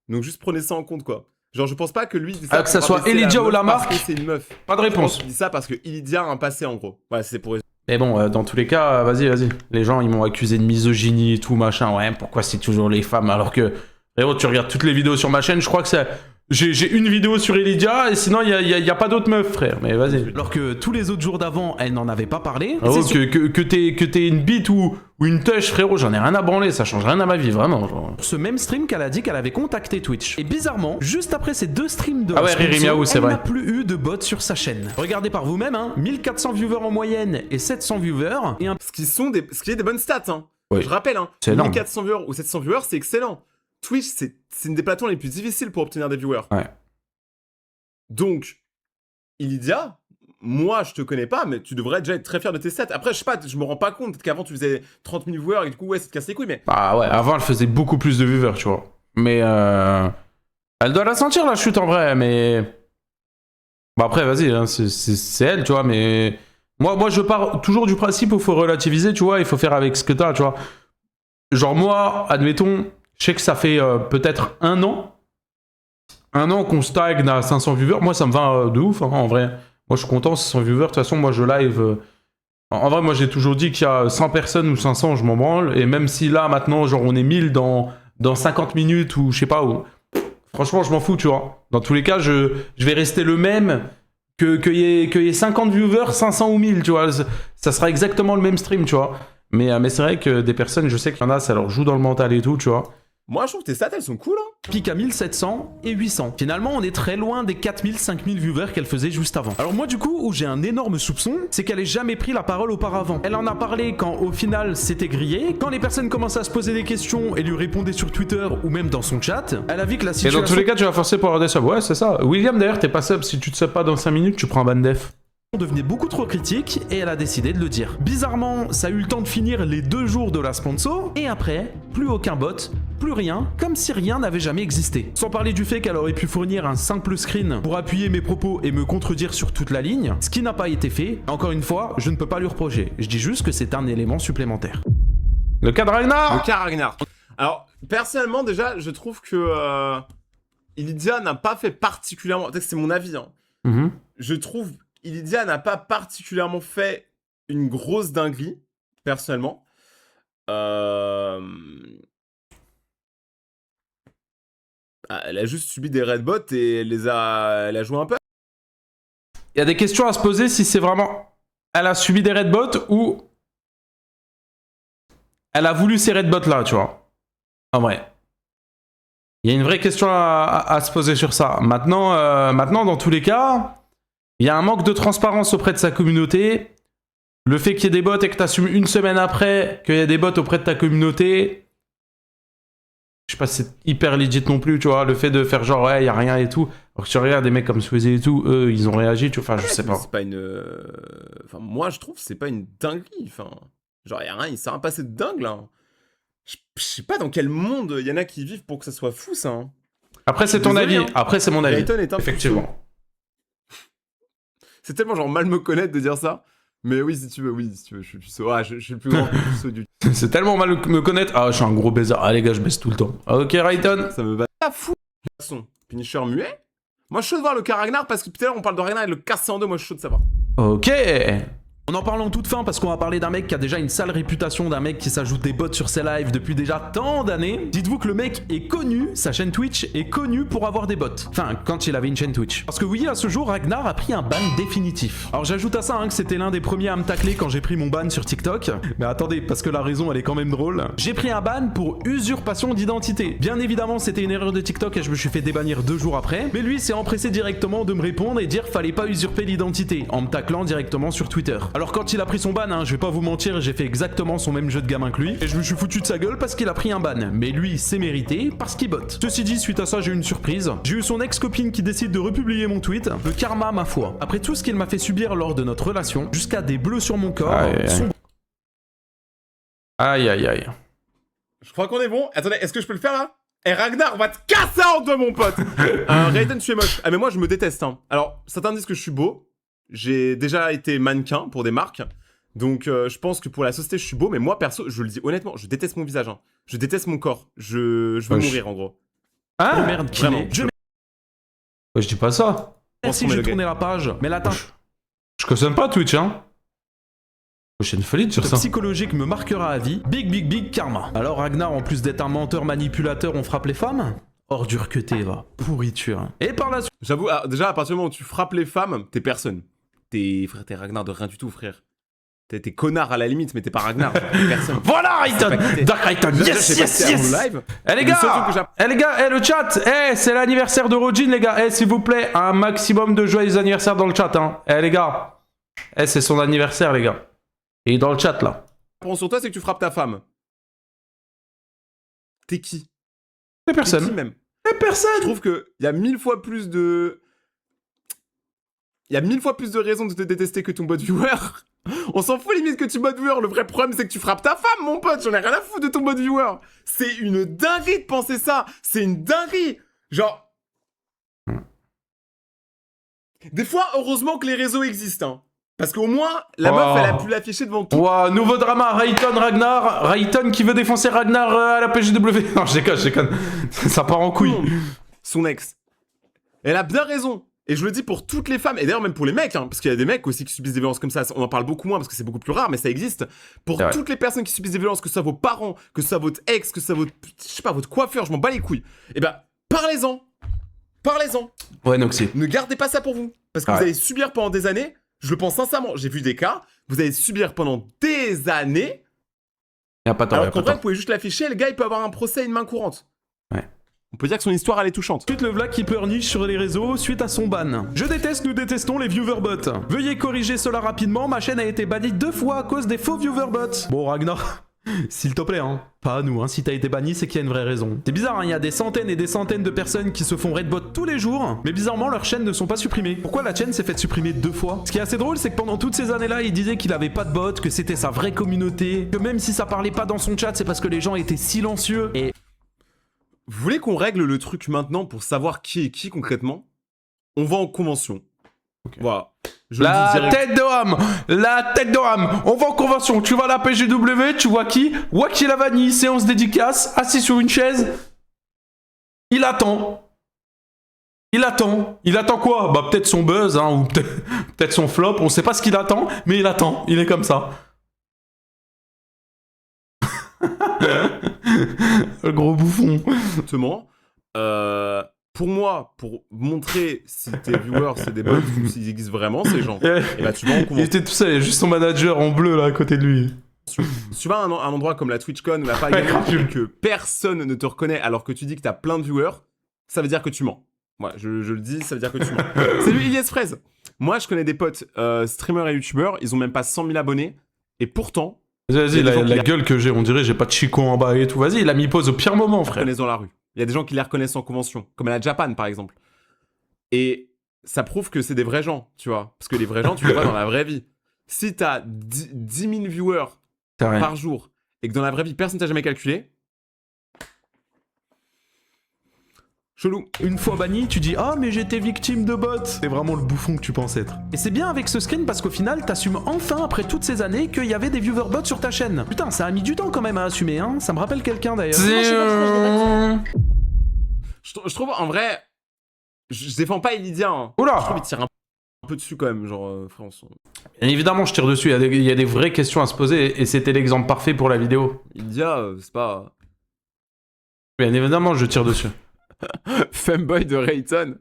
O: Donc juste prenez ça en compte, quoi. Genre, je pense pas que lui...
I: que ça soit Elydia ou la marque,
O: c'est une meuf.
I: Pas de réponse.
O: Je dis ça parce que Elydia a un passé, en gros. Ouais, c'est pour...
I: Mais bon, dans tous les cas, vas-y. Les gens, ils m'ont accusé de misogynie et tout, machin. Ouais, pourquoi c'est toujours les femmes alors que... Frérot, tu regardes toutes les vidéos sur ma chaîne, je crois que c'est... J'ai une vidéo sur Elydia et sinon il y a pas d'autres meufs, frère. Mais vas-y.
P: Alors que tous les autres jours d'avant, elle n'en avait pas parlé.
I: Oh, que t'aies une bite ou une touche, frérot, j'en ai rien à branler, ça change rien à ma vie, vraiment. Genre.
P: Ce même stream qu'elle a dit qu'elle avait contacté Twitch. Et bizarrement, juste après ces deux streams de
I: Riri Miaou, c'est vrai.
P: Elle n'a plus eu de bots sur sa chaîne. Regardez par vous-même, hein, 1400 viewers en moyenne et 700 viewers. Et
O: Ce qui est des bonnes stats, hein.
I: Oui.
O: Je rappelle, hein, 1400 viewers ou 700 viewers, c'est excellent. Twitch, c'est une des plateformes les plus difficiles pour obtenir des viewers.
I: Ouais.
O: Donc, Elydia, moi je te connais pas, mais tu devrais déjà être très fier de tes stats. Après, je sais pas, je me rends pas compte, peut-être qu'avant tu faisais 30 000 viewers et du coup, ouais, ça te casse les couilles, mais...
I: Bah ouais, avant elle faisait beaucoup plus de viewers, tu vois. Mais elle doit la sentir la chute en vrai, mais... Bah après, vas-y, hein, c'est elle, tu vois, mais... Moi, je pars toujours du principe où il faut relativiser, tu vois, il faut faire avec ce que t'as, tu vois. Genre moi, admettons, je sais que ça fait peut-être un an qu'on stagne à 500 viewers. Moi, ça me va de ouf, hein, en vrai. Moi, je suis content, 500 viewers. De toute façon, moi, je live... En vrai, moi, j'ai toujours dit qu'il y a 100 personnes ou 500, je m'en branle. Et même si là, maintenant, genre, on est 1000 dans 50 minutes ou je sais pas où... Franchement, je m'en fous, tu vois. Dans tous les cas, je vais rester le même... Qu'il y ait 50 viewers, 500 ou 1000, tu vois. Ça sera exactement le même stream, tu vois. Mais c'est vrai que des personnes, je sais qu'il y en a, ça leur joue dans le mental et tout, tu vois.
O: Moi, je trouve que tes stats, elles sont cool, hein.
P: Pique à 1700 et 800. Finalement, on est très loin des 4000, 5000 viewers qu'elle faisait juste avant. Alors moi, du coup, où j'ai un énorme soupçon, c'est qu'elle ait jamais pris la parole auparavant. Elle en a parlé quand, au final, c'était grillé. Quand les personnes commençaient à se poser des questions et lui répondaient sur Twitter ou même dans son chat, elle a vu que la situation...
I: Et dans tous les cas, tu vas forcer pour avoir des subs. Ouais, c'est ça. William, d'ailleurs, t'es pas sub. Si tu te subs pas dans 5 minutes, tu prends un ban def.
P: Devenait beaucoup trop critique et elle a décidé de le dire. Bizarrement, ça a eu le temps de finir les 2 jours de la sponsor et après, plus aucun bot, plus rien, comme si rien n'avait jamais existé. Sans parler du fait qu'elle aurait pu fournir un simple screen pour appuyer mes propos et me contredire sur toute la ligne, ce qui n'a pas été fait. Encore une fois, je ne peux pas lui reprocher. Je dis juste que c'est un élément supplémentaire.
I: Le cas de Ragnar.
O: Le cas Ragnar. Alors, personnellement, déjà, je trouve que Illidia n'a pas fait particulièrement... Peut-être que c'est mon avis, hein. Je trouve Illidia n'a pas particulièrement fait une grosse dinguerie, personnellement. Elle a juste subi des red bots et elle a joué un peu.
I: Il y a des questions à se poser si c'est vraiment... Elle a subi des red bots ou... Elle a voulu ces red bots là, tu vois. En vrai. Il y a une vraie question à se poser sur ça. Maintenant, dans tous les cas, il y a un manque de transparence auprès de sa communauté. Le fait qu'il y ait des bots et que tu assumes une semaine après qu'il y a des bots auprès de ta communauté... Je sais pas si c'est hyper legit non plus, tu vois. Le fait de faire genre, ouais, il y a rien et tout. Alors que tu regardes des mecs comme Swayze et tout, eux, ils ont réagi, tu vois. Enfin, je sais pas.
O: C'est pas une... Enfin, moi, je trouve que c'est pas une dinguerie. Enfin, genre, il y a rien, il s'est rien passé de dingue, là. Je sais pas dans quel monde il y en a qui vivent pour que ça soit fou, ça. Hein.
I: Après, c'est ton avis. Hein. Après, c'est mon avis.
O: Effectivement. C'est tellement, genre, mal me connaître de dire ça. Mais oui, si tu veux, je suis le plus grand saut du...
I: C'est tellement mal me connaître. Ah, je suis un gros baiser. Ah, les gars, je baisse tout le temps. Ok, Rayton.
O: Ça me va pas fou. Punisher muet. Moi, je suis chaud de voir le cas Ragnar parce que tout à l'heure, on parle de Ragnar et le casser en deux. Moi, je suis chaud de savoir.
I: Ok.
P: On en parle en toute fin parce qu'on va parler d'un mec qui a déjà une sale réputation, d'un mec qui s'ajoute des bots sur ses lives depuis déjà tant d'années. Dites-vous que le mec est connu, sa chaîne Twitch est connue pour avoir des bots. Enfin, quand il avait une chaîne Twitch. Parce que oui, à ce jour, Ragnar a pris un ban définitif. Alors j'ajoute à ça que c'était l'un des premiers à me tacler quand j'ai pris mon ban sur TikTok. Mais attendez, parce que la raison elle est quand même drôle. J'ai pris un ban pour usurpation d'identité. Bien évidemment, c'était une erreur de TikTok et je me suis fait débannir 2 jours après. Mais lui s'est empressé directement de me répondre et dire fallait pas usurper l'identité en me taclant directement sur Twitter. Alors quand il a pris son ban, je vais pas vous mentir, j'ai fait exactement son même jeu de gamin que lui et je me suis foutu de sa gueule parce qu'il a pris un ban. Mais lui, c'est mérité parce qu'il bot. Ceci dit, suite à ça, j'ai eu une surprise. J'ai eu son ex-copine qui décide de republier mon tweet. Le karma, ma foi. Après tout ce qu'il m'a fait subir lors de notre relation, jusqu'à des bleus sur mon corps.
I: Aïe, aïe, aïe.
O: Je crois qu'on est bon. Attendez, est-ce que je peux le faire là? Eh Ragnar, on va te casser en deux, mon pote. Raiden, tu es moche. Ah mais moi, je me déteste. Hein. Alors, certains disent que je suis beau. J'ai déjà été mannequin pour des marques. Donc je pense que pour la société je suis beau, mais moi perso, je le dis honnêtement, je déteste mon visage, hein. Je déteste mon corps, je veux mourir en gros.
P: Ah oh, merde,
O: vraiment.
I: Je dis pas ça.
P: Merci, j'ai tourné la page, mais là
I: je cautionne pas Twitch, hein. Prochaine folie sur ça.
P: Psychologique me marquera à vie, big karma. Alors Ragnar, en plus d'être un menteur manipulateur, on frappe les femmes? Ordure que t'es, va. Pourriture. Et par la suite...
O: J'avoue, déjà à partir du moment où tu frappes les femmes, t'es personne. T'es Ragnar de rien du tout, frère. T'es connard à la limite, mais t'es pas Ragnar. Personne.
I: Voilà, Rayton! Dark Rayton, yes! Eh les gars, le chat, c'est l'anniversaire de Rojin, les gars. S'il vous plaît, un maximum de joyeux anniversaire dans le chat, hein. Les gars, c'est son anniversaire, les gars. Et dans le chat, là.
O: Prends sur toi, c'est que tu frappes ta femme. T'es qui?
I: T'es personne.
O: T'es qui même?
I: T'es personne!
O: Je trouve qu'il y a 1000 fois plus de... Il y a 1000 fois plus de raisons de te détester que ton bot viewer. On s'en fout limite que tu bot viewer. Le vrai problème, c'est que tu frappes ta femme, mon pote. J'en ai rien à foutre de ton bot viewer. C'est une dinguerie de penser ça. C'est une dinguerie. Genre... Des fois, heureusement que les réseaux existent. Hein. Parce qu'au moins, la meuf, elle a pu l'afficher devant tout.
I: Wow, nouveau drama, Ragnar. Rayton qui veut défoncer Ragnar à la PGW. Non, je déconne. Ça part en couille.
O: Son ex. Elle a bien raison. Et je le dis pour toutes les femmes, et d'ailleurs même pour les mecs, hein, parce qu'il y a des mecs aussi qui subissent des violences comme ça, on en parle beaucoup moins parce que c'est beaucoup plus rare, mais ça existe. Pour toutes les personnes qui subissent des violences, que ce soit vos parents, que ce soit votre ex, que ce soit votre, je sais pas, votre coiffeur, je m'en bats les couilles. Et ben, parlez-en. Parlez-en.
I: Ouais, donc c'est.
O: Ne gardez pas ça pour vous. Parce que vous allez subir pendant des années, je le pense sincèrement, j'ai vu des cas, vous allez subir pendant des années.
I: Y'a pas de temps,
O: alors qu'en vrai, vous pouvez juste l'afficher, le gars il peut avoir un procès à une main courante.
I: Ouais.
O: On peut dire que son histoire elle est touchante.
P: Ensuite le vlog qui pleurniche sur les réseaux suite à son ban. Je déteste, nous détestons les viewer bots. Veuillez corriger cela rapidement, ma chaîne a été bannie 2 fois à cause des faux viewer bots. Bon Ragnar, s'il te plaît hein, pas à nous hein, si t'as été banni c'est qu'il y a une vraie raison. C'est bizarre hein, il y a des centaines et des centaines de personnes qui se font raidbot tous les jours, mais bizarrement leurs chaînes ne sont pas supprimées. Pourquoi la chaîne s'est faite supprimer 2 fois? Ce qui est assez drôle c'est que pendant toutes ces années là il disait qu'il avait pas de bot, que c'était sa vraie communauté, que même si ça parlait pas dans son chat c'est parce que les gens étaient silencieux et...
O: Vous voulez qu'on règle le truc maintenant pour savoir qui est qui concrètement? On va en convention. Voilà.
I: La tête de Ham. La tête de Ham. On va en convention. Tu vas à la PGW, tu vois qui? Waki Lavani, séance dédicace, assis sur une chaise. Il attend. Il attend. Il attend quoi? Bah peut-être son buzz, hein, ou peut-être son flop. On sait pas ce qu'il attend, mais il attend. Il est comme ça. Le gros bouffon.
O: Exactement. Pour moi, pour montrer si tes viewers c'est des bots ou s'ils existent vraiment ces gens, et bah tu vas en convention.
I: Il était tout seul, il y a juste son manager en bleu là à côté de lui.
O: Si tu vas à un endroit comme la TwitchCon où la pas que personne ne te reconnaît alors que tu dis que t'as plein de viewers, ça veut dire que tu mens. Ouais, je le dis, ça veut dire que tu mens. Salut Ilyes Fraise. Moi je connais des potes streamers et youtubeurs, ils ont même pas 100 000 abonnés, et pourtant...
I: Vas-y, la gueule que j'ai, on dirait j'ai pas de Chico en bas et tout. Vas-y, il a mis pause au pire moment, frère.
O: Dans la rue. Il y a des gens qui les reconnaissent en convention, comme à la Japan par exemple. Et ça prouve que c'est des vrais gens, tu vois. Parce que les vrais gens, tu les vois dans la vraie vie. Si t'as 10 000 viewers par jour et que dans la vraie vie, personne t'a jamais calculé... Chelou.
P: Une fois banni, tu dis « Ah, mais j'étais victime de bots !» C'est vraiment le bouffon que tu penses être. Et c'est bien avec ce screen parce qu'au final, t'assumes enfin, après toutes ces années, qu'il y avait des viewer bots sur ta chaîne. Putain, ça a mis du temps quand même à assumer, hein. Ça me rappelle quelqu'un d'ailleurs.
O: Je trouve, en vrai... Je défends pas Elydia, hein.
I: Oula.
O: Je trouve qu'il tire un peu dessus quand même, genre... France.
I: Bien évidemment, je tire dessus. Il y a des vraies questions à se poser et c'était l'exemple parfait pour la vidéo.
O: Elydia, c'est pas...
I: Bien évidemment, je tire dessus.
O: Femboy de Rayton.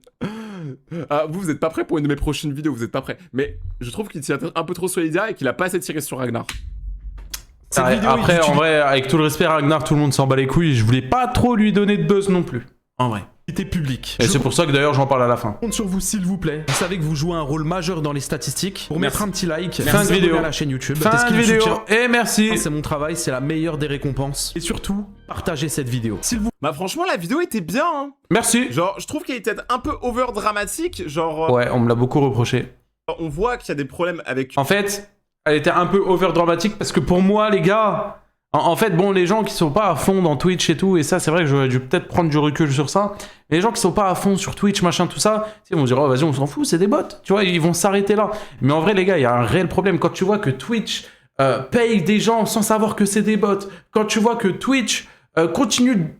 O: Ah, vous êtes pas prêts pour une de mes prochaines vidéos, vous êtes pas prêts. Mais je trouve qu'il tire un peu trop sur Elydia et qu'il a pas assez tiré sur Ragnar.
I: Après, en vrai, avec tout le respect, Ragnar, tout le monde s'en bat les couilles. Je voulais pas trop lui donner de buzz non plus. En vrai.
P: Public.
I: Et c'est pour ça que d'ailleurs j'en parle à la fin.
P: Je compte sur vous s'il vous plaît. Vous savez que vous jouez un rôle majeur dans les statistiques. Pour mettre un petit like,
I: fin de vidéo
P: à la chaîne YouTube.
I: Fin de vidéo. Et merci.
P: C'est mon travail, c'est la meilleure des récompenses. Et surtout, partagez cette vidéo. S'il vous...
O: Bah franchement la vidéo était bien, hein.
I: Merci.
O: Genre je trouve qu'elle était un peu over dramatique, genre...
I: Ouais, on me l'a beaucoup reproché.
O: On voit qu'il y a des problèmes avec...
I: En fait, elle était un peu over dramatique parce que pour moi les gars... En fait, bon, les gens qui sont pas à fond dans Twitch et tout, et ça, c'est vrai que j'aurais dû peut-être prendre du recul sur ça, mais les gens qui sont pas à fond sur Twitch, machin, tout ça, ils vont dire, oh, vas-y, on s'en fout, c'est des bots, tu vois, ils vont s'arrêter là. Mais en vrai, les gars, il y a un réel problème. Quand tu vois que Twitch paye des gens sans savoir que c'est des bots, quand tu vois que Twitch continue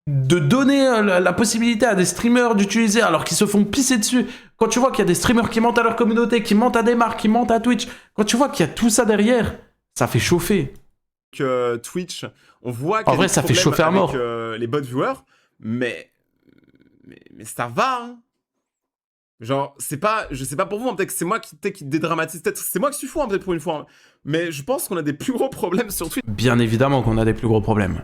I: de donner la possibilité à des streamers d'utiliser alors qu'ils se font pisser dessus, quand tu vois qu'il y a des streamers qui mentent à leur communauté, qui mentent à des marques, qui mentent à Twitch, quand tu vois qu'il y a tout ça derrière, ça fait chauffer.
O: Que Twitch, on voit qu'il
I: en vrai ça fait chauffer à mort
O: les bot viewers, mais ça va, hein. Genre c'est pas, je sais pas pour vous, hein, peut-être que c'est moi qui dédramatise, peut-être c'est moi qui suis fou, hein, peut-être pour une fois, hein. Mais je pense qu'on a des plus gros problèmes sur Twitch.
I: Bien évidemment qu'on a des plus gros problèmes,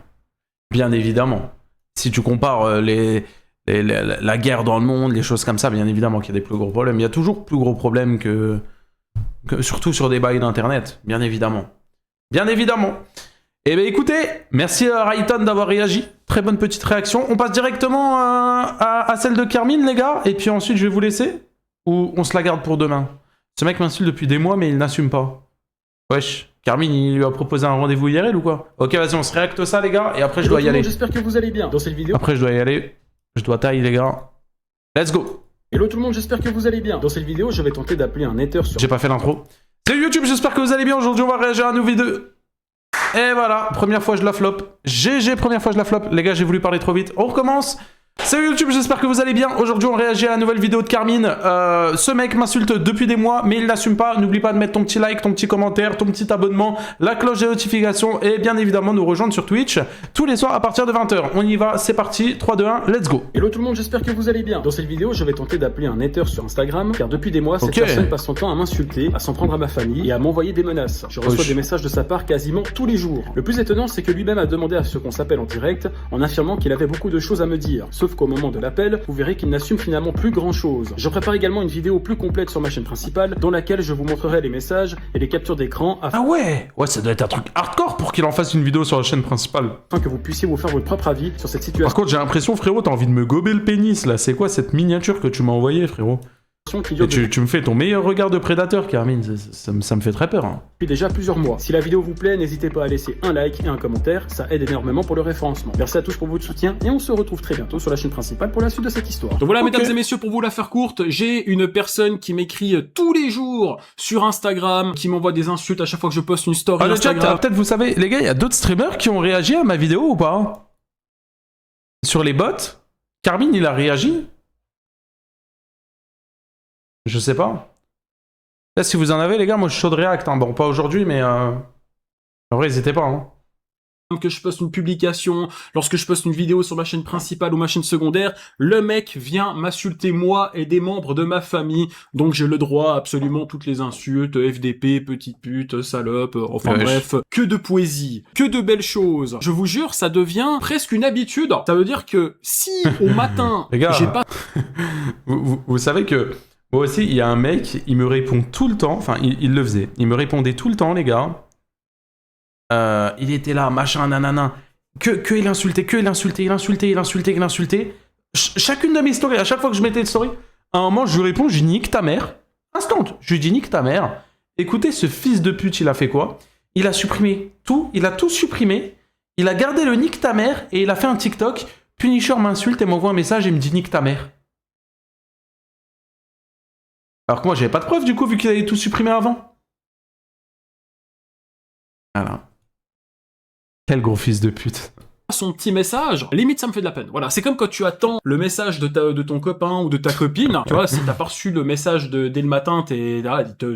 I: bien évidemment. Si tu compares la guerre dans le monde, les choses comme ça, bien évidemment qu'il y a des plus gros problèmes. Il y a toujours plus gros problèmes que surtout sur des bails d'internet, bien évidemment. Bien évidemment. Eh bien écoutez, merci à Rayton d'avoir réagi. Très bonne petite réaction. On passe directement à celle de Carmine, les gars. Et puis ensuite, je vais vous laisser. Ou on se la garde pour demain. Ce mec m'insulte depuis des mois, mais il n'assume pas. Wesh. Carmine, il lui a proposé un rendez-vous IRL ou quoi? Ok, vas-y, on se réacte ça, les gars. Et après, je dois y aller.
H: J'espère que vous allez bien dans cette vidéo.
I: Après, je dois y aller. Je dois tailler, les gars. Let's go.
H: Hello tout le monde, j'espère que vous allez bien. Dans cette vidéo, je vais tenter d'appeler un hater sur...
I: J'ai pas fait l'intro. Salut YouTube, j'espère que vous allez bien. Aujourd'hui, on va réagir à une nouvelle vidéo. Et voilà, première fois, je la flop. GG, première fois, je la flop. Les gars, j'ai voulu parler trop vite. On recommence. Salut YouTube, j'espère que vous allez bien. Aujourd'hui, on réagit à la nouvelle vidéo de Carmine. Ce mec m'insulte depuis des mois, mais il l'assume pas. N'oublie pas de mettre ton petit like, ton petit commentaire, ton petit abonnement, la cloche des notifications et bien évidemment nous rejoindre sur Twitch tous les soirs à partir de 20 h. On y va, c'est parti. 3, 2, 1, let's go.
H: Hello tout le monde, j'espère que vous allez bien. Dans cette vidéo, je vais tenter d'appeler un hater sur Instagram, car depuis des mois, cette personne passe son temps à m'insulter, à s'en prendre à ma famille et à m'envoyer des menaces. Je reçois des messages de sa part quasiment tous les jours. Le plus étonnant, c'est que lui-même a demandé à ce qu'on s'appelle en direct, en affirmant qu'il avait beaucoup de choses à me dire. Sauf qu'au moment de l'appel, vous verrez qu'il n'assume finalement plus grand chose. Je prépare également une vidéo plus complète sur ma chaîne principale, dans laquelle je vous montrerai les messages et les captures d'écran
I: Ah ouais, ça doit être un truc hardcore pour qu'il en fasse une vidéo sur la chaîne principale.
H: Afin que vous puissiez vous faire votre propre avis sur cette situation.
I: Par contre, j'ai l'impression, frérot, t'as envie de me gober le pénis, là. C'est quoi cette miniature que tu m'as envoyée, frérot?
H: qui dure
I: tu me fais ton meilleur regard de prédateur, Carmine. Ça me fait très peur. Hein.
H: depuis déjà plusieurs mois. Si la vidéo vous plaît, n'hésitez pas à laisser un like et un commentaire, ça aide énormément pour le référencement. Merci à tous pour votre soutien et on se retrouve très bientôt sur la chaîne principale pour la suite de cette histoire.
J: Donc voilà, mesdames et messieurs, pour vous la faire courte, j'ai une personne qui m'écrit tous les jours sur Instagram, qui m'envoie des insultes à chaque fois que je poste une story Instagram.
I: Peut-être, vous savez, les gars, il y a d'autres streamers qui ont réagi à ma vidéo ou pas? Sur les bots, Carmine, il a réagi? Je sais pas. Là, si vous en avez, les gars, moi je suis chaud de react. Hein. Bon, pas aujourd'hui, mais en vrai, n'hésitez pas. Hein.
J: Que je poste une publication, lorsque je poste une vidéo sur ma chaîne principale ou ma chaîne secondaire, le mec vient m'insulter moi et des membres de ma famille. Donc j'ai le droit à absolument toutes les insultes, FDP, petite pute, salope, enfin bref, que de poésie, que de belles choses. Je vous jure, ça devient presque une habitude. Ça veut dire que si au matin,
I: les gars,
J: j'ai pas...
I: vous savez que moi aussi, il y a un mec, il me répond tout le temps, enfin il le faisait, il me répondait tout le temps, les gars. Il était là, machin, nanana. Que il insultait, il insultait. Chacune de mes stories, à chaque fois que je mettais une story, à un moment, je lui réponds, je dis nique ta mère. Instant, je lui dis nique ta mère. Écoutez, ce fils de pute, il a fait quoi? Il a supprimé tout, il a tout supprimé. Il a gardé le nique ta mère et il a fait un TikTok. Punisher m'insulte et m'envoie un message et me dit nique ta mère. Alors que moi, j'avais pas de preuve du coup, vu qu'il avait tout supprimé avant. Voilà. Quel gros fils de pute.
J: Son petit message, limite ça me fait de la peine. Voilà, c'est comme quand tu attends le message de ton copain ou de ta copine. Tu vois, si t'as pas reçu le message dès le matin, tu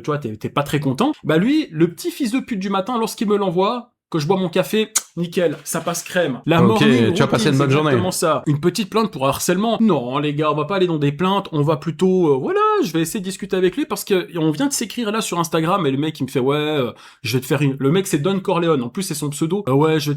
J: vois, t'es pas très content. Bah lui, le petit fils de pute du matin, lorsqu'il me l'envoie, que je bois mon café, nickel, ça passe crème. La morning
I: tu vas passer une bonne journée.
J: Comment ça? Une petite plainte pour harcèlement? Non, les gars, on va pas aller dans des plaintes, on va plutôt, voilà, je vais essayer de discuter avec lui parce que on vient de s'écrire là sur Instagram et le mec il me fait je vais te faire une. Le mec c'est Don Corleone, en plus c'est son pseudo. Ouais, je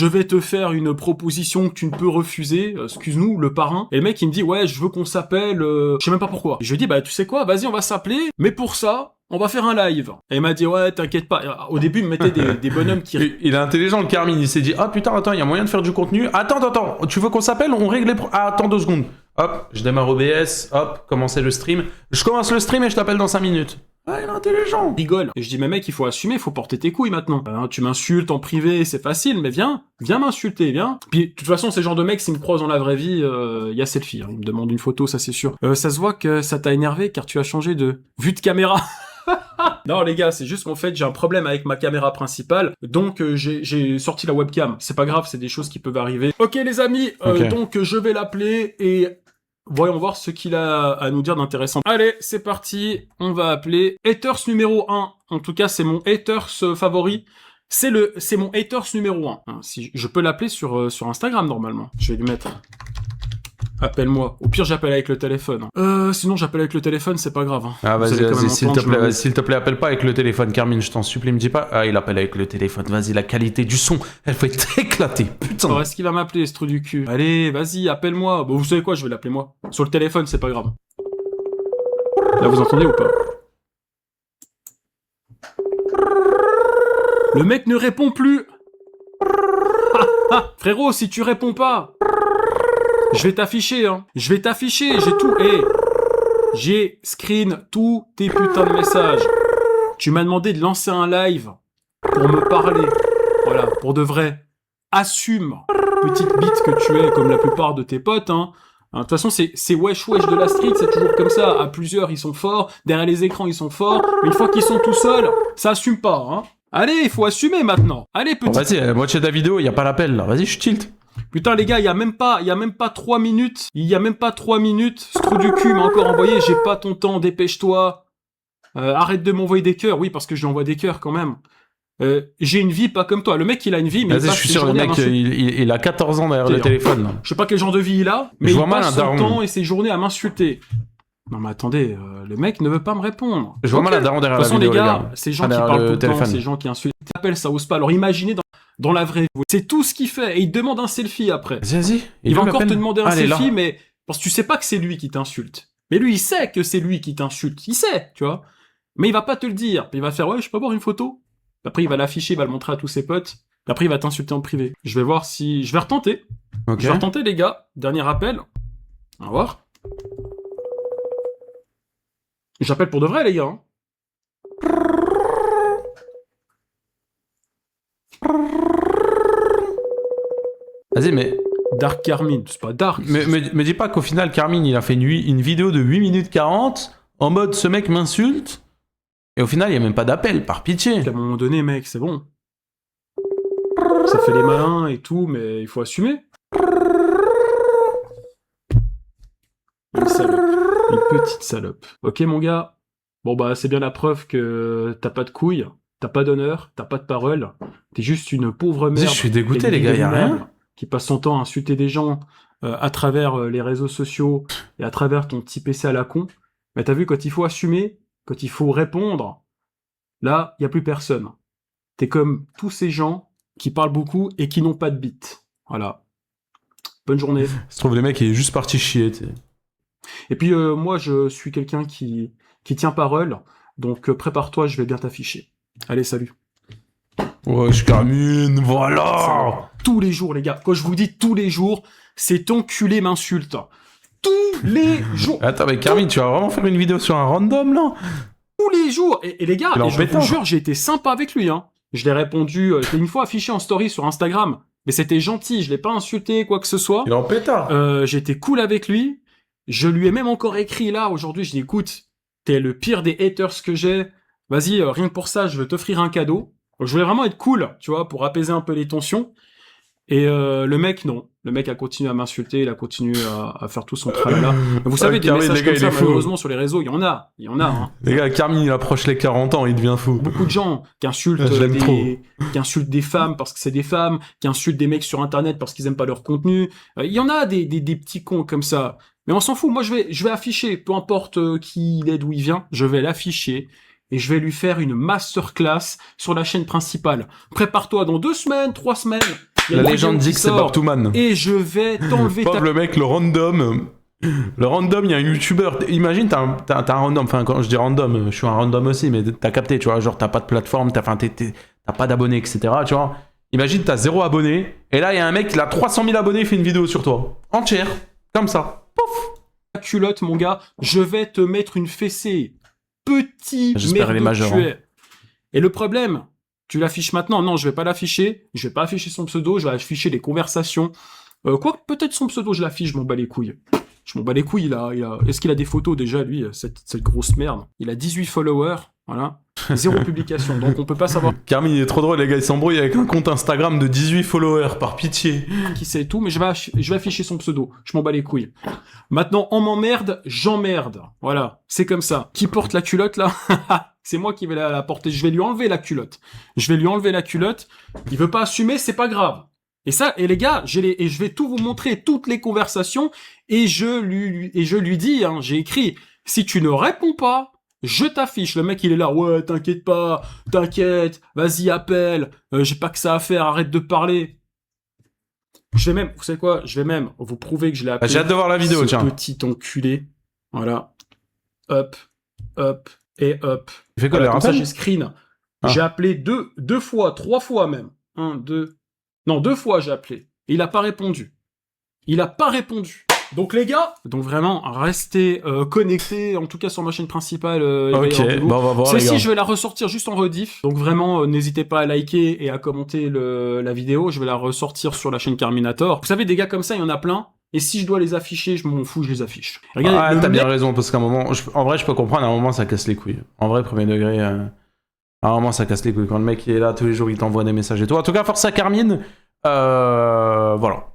J: vais te faire une proposition que tu ne peux refuser. Excuse-nous, le parrain. Et le mec il me dit ouais, je veux qu'on s'appelle. Je sais même pas pourquoi. Je lui dis bah tu sais quoi, vas-y on va s'appeler, mais pour ça. On va faire un live. Et il m'a dit, ouais, t'inquiète pas. Au début, il me mettait des bonhommes qui...
I: Il est intelligent, le Carmine. Il s'est dit, ah putain, attends, il y a moyen de faire du contenu. Attends. Tu veux qu'on s'appelle? On règle les... Ah, attends 2 secondes. Hop, je démarre OBS. Hop, commencer le stream. Je commence le stream et je t'appelle dans 5 minutes. Ah, il est intelligent.
J: Rigole. Et je dis, mais mec, il faut assumer, il faut porter tes couilles maintenant. Tu m'insultes en privé, c'est facile, mais viens m'insulter, viens. Puis, de toute façon, ces genres de mecs, s'ils me croisent dans la vraie vie, il y a selfie. Hein. Ils me demandent une photo, ça c'est sûr. Ça se voit que ça t'a énervé car tu as changé de vue de caméra. Non les gars, c'est juste qu'en fait j'ai un problème avec ma caméra principale, donc j'ai sorti la webcam. C'est pas grave, c'est des choses qui peuvent arriver. Ok les amis, donc je vais l'appeler et voyons voir ce qu'il a à nous dire d'intéressant. Allez, c'est parti, on va appeler haters numéro 1. En tout cas, c'est mon haters favori. C'est mon haters numéro 1. Hein, si je peux l'appeler sur Instagram normalement. Je vais lui mettre... Appelle-moi. Au pire, j'appelle avec le téléphone. Sinon, j'appelle avec le téléphone, c'est pas grave. Hein.
I: Ah, vas-y, s'il te plaît, appelle pas avec le téléphone, Carmine, je t'en supplie, me dis pas. Ah, il appelle avec le téléphone, vas-y, la qualité du son, elle faut être éclatée, putain.
J: Alors, est-ce qu'il va m'appeler, ce trou du cul? Allez, vas-y, appelle-moi. Bon, vous savez quoi, je vais l'appeler moi. Sur le téléphone, c'est pas grave. Là, vous entendez ou pas? Le mec ne répond plus. Frérot, si tu réponds pas... Je vais t'afficher, hein. Je vais t'afficher, j'ai tout. J'ai screen tous tes putains de messages. Tu m'as demandé de lancer un live pour me parler. Voilà, pour de vrai. Assume, petite bite que tu es, comme la plupart de tes potes, hein. De toute façon, c'est wesh de la street, c'est toujours comme ça. À plusieurs, ils sont forts. Derrière les écrans, ils sont forts. Une fois qu'ils sont tout seuls, ça assume pas, hein. Allez, il faut assumer maintenant. Allez, petit.
I: Bon, vas-y, à la moitié de la vidéo, il y a pas l'appel, là. Vas-y, je tilt.
J: Putain les gars, il y a même pas 3 minutes. Ce trou du cul m'a encore envoyé, j'ai pas ton temps, dépêche-toi. Arrête de m'envoyer des cœurs. Oui, parce que je lui envoie des cœurs quand même. J'ai une vie pas comme toi. Le mec, il a une vie, mais
I: vas-y, je suis sûr, le mec, il a 14 ans derrière le téléphone. Là.
J: Je sais pas quel genre de vie il a, mais il passe son temps et ses journées à m'insulter. Non mais attendez, le mec ne veut pas me répondre.
I: Je vois mal la daron derrière la vidéo,
J: les gars. Ces gens qui parlent tout le temps, ces gens qui insultent. T'appelles, ça ose pas. Alors imaginez dans la vraie vie. C'est tout ce qu'il fait. Et il te demande un selfie après.
I: Vas-y.
J: Il va encore te demander un selfie, mais parce que tu sais pas que c'est lui qui t'insulte. Mais lui, il sait que c'est lui qui t'insulte. Il sait, tu vois. Mais il va pas te le dire. Puis il va faire, ouais, je peux avoir une photo. Après, il va l'afficher, il va le montrer à tous ses potes. Après, il va t'insulter en privé. Je vais voir si... Je vais retenter. Okay. Je vais retenter, les gars. Dernier appel. On va voir. J'appelle pour de vrai, les gars. Hein.
I: Vas-y, mais...
J: Dark Carmine, c'est pas Dark.
I: Me dis pas qu'au final, Carmine, il a fait une vidéo de 8 minutes 40, en mode, ce mec m'insulte, et au final, il n'y a même pas d'appel, par pitié.
J: À un moment donné, mec, c'est bon. Ça fait les malins et tout, mais il faut assumer. Une salope. Une petite salope. Ok, mon gars. Bon, bah, c'est bien la preuve que t'as pas de couilles, t'as pas d'honneur, t'as pas de parole. T'es juste une pauvre merde.
I: Je suis dégoûté, les gars, y'a rien.
J: Qui passe son temps à insulter des gens à travers les réseaux sociaux et à travers ton petit PC à la con. Mais t'as vu, quand il faut assumer, quand il faut répondre, là, il n'y a plus personne. T'es comme tous ces gens qui parlent beaucoup et qui n'ont pas de bite. Voilà. Bonne journée.
I: Ça se trouve, le mec, il est juste parti chier, t'sais.
J: Et puis, moi, je suis quelqu'un qui tient parole, donc prépare-toi, je vais bien t'afficher. Allez, salut.
I: Ouais, je Carmine, voilà.
J: Tous les jours, les gars. Quand je vous dis tous les jours, cet enculé m'insulte. Tous les jours.
I: Attends, mais Carmine, tu vas vraiment faire une vidéo sur un random, là?
J: Tous les jours. Et les gars, je vous jure, j'ai été sympa avec lui. Hein. Je l'ai répondu, je l'ai une fois affiché en story sur Instagram. Mais c'était gentil, je l'ai pas insulté, quoi que ce soit.
I: Il est en pétard.
J: J'étais cool avec lui. Je lui ai même encore écrit là, aujourd'hui, je dis, écoute, t'es le pire des haters que j'ai. Vas-y, rien que pour ça, je veux t'offrir un cadeau. Donc, je voulais vraiment être cool, tu vois, pour apaiser un peu les tensions. Et le mec, non. Le mec a continué à m'insulter, il a continué à faire tout son tralala. Vous savez, des
I: Carmine,
J: messages
I: les gars,
J: comme ça,
I: il est fou.
J: malheureusement, sur les réseaux, il y en a. Hein.
I: Les gars, Carmine, il approche les 40 ans, il devient fou.
J: Beaucoup de gens qui insultent, qui insultent des femmes parce que c'est des femmes, qui insultent des mecs sur Internet parce qu'ils aiment pas leur contenu. Il y en a des petits cons comme ça. Mais on s'en fout. Moi, je vais afficher, peu importe qui il est, d'où il vient, je vais l'afficher. Et je vais lui faire une masterclass sur la chaîne principale. Prépare-toi dans 2 semaines, 3 semaines.
I: La légende dit que c'est Bartouman.
J: Et je vais t'enlever ta...
I: le mec, le random. Le random, il y a un youtubeur. Imagine, t'as un random. Enfin, quand je dis random, je suis un random aussi, mais t'as capté, tu vois. Genre, t'as pas de plateforme, t'as pas d'abonnés, etc. Tu vois. Imagine, t'as 0 abonnés. Et là, il y a un mec, il a 300 000 abonnés, il fait une vidéo sur toi. Entière. Comme ça. Pouf.
J: La culotte, mon gars, je vais te mettre une fessée. Petit merde que tu es. Et le problème, tu l'affiches maintenant. Non, je vais pas l'afficher. Je vais pas afficher son pseudo. Je vais afficher les conversations. Quoi, peut-être son pseudo, je l'affiche. Je m'en bats les couilles. Je m'en bats les couilles. Est-ce qu'il a des photos déjà, lui, cette grosse merde? Il a 18 followers. Voilà. 0 publication. Donc on peut pas savoir.
I: Carmine, il est trop drôle, les gars. Il s'embrouille avec un compte Instagram de 18 followers, par pitié.
J: Qui sait tout, mais je vais afficher son pseudo. Je m'en bats les couilles. Maintenant, on m'emmerde, j'emmerde. Voilà. C'est comme ça. Qui porte la culotte, là? C'est moi qui vais la porter. Je vais lui enlever la culotte. Il veut pas assumer, c'est pas grave. Et ça, et les gars, je vais tout vous montrer, toutes les conversations, et je lui dis, hein, j'ai écrit, si tu ne réponds pas, je t'affiche. Le mec, il est là, ouais, t'inquiète pas, t'inquiète, vas-y, appelle, j'ai pas que ça à faire, arrête de parler. Vous savez quoi, je vais même vous prouver que je l'ai appelé.
I: J'ai hâte de voir la vidéo, tiens.
J: Petit enculé. Voilà. Hop, hop, et hop.
I: Il fait quoi,
J: voilà,
I: le
J: comme ça,
I: rappel
J: j'ai screen. J'ai appelé deux fois, 3 fois même. 2 fois j'ai appelé. Et il a pas répondu. Donc les gars, vraiment, restez connectés, en tout cas sur ma chaîne principale.
I: Ok, on va voir,
J: Celle-ci, je vais la ressortir juste en rediff. Donc vraiment, n'hésitez pas à liker et à commenter la vidéo. Je vais la ressortir sur la chaîne Carminator. Vous savez, des gars comme ça, il y en a plein. Et si je dois les afficher, je m'en fous, je les affiche.
I: Regardez, t'as bien raison, parce qu'à un moment, en vrai, je peux comprendre, à un moment, ça casse les couilles. En vrai, premier degré, à un moment, ça casse les couilles. Quand le mec il est là tous les jours, il t'envoie des messages et tout. En tout cas, force à Carmine. Voilà.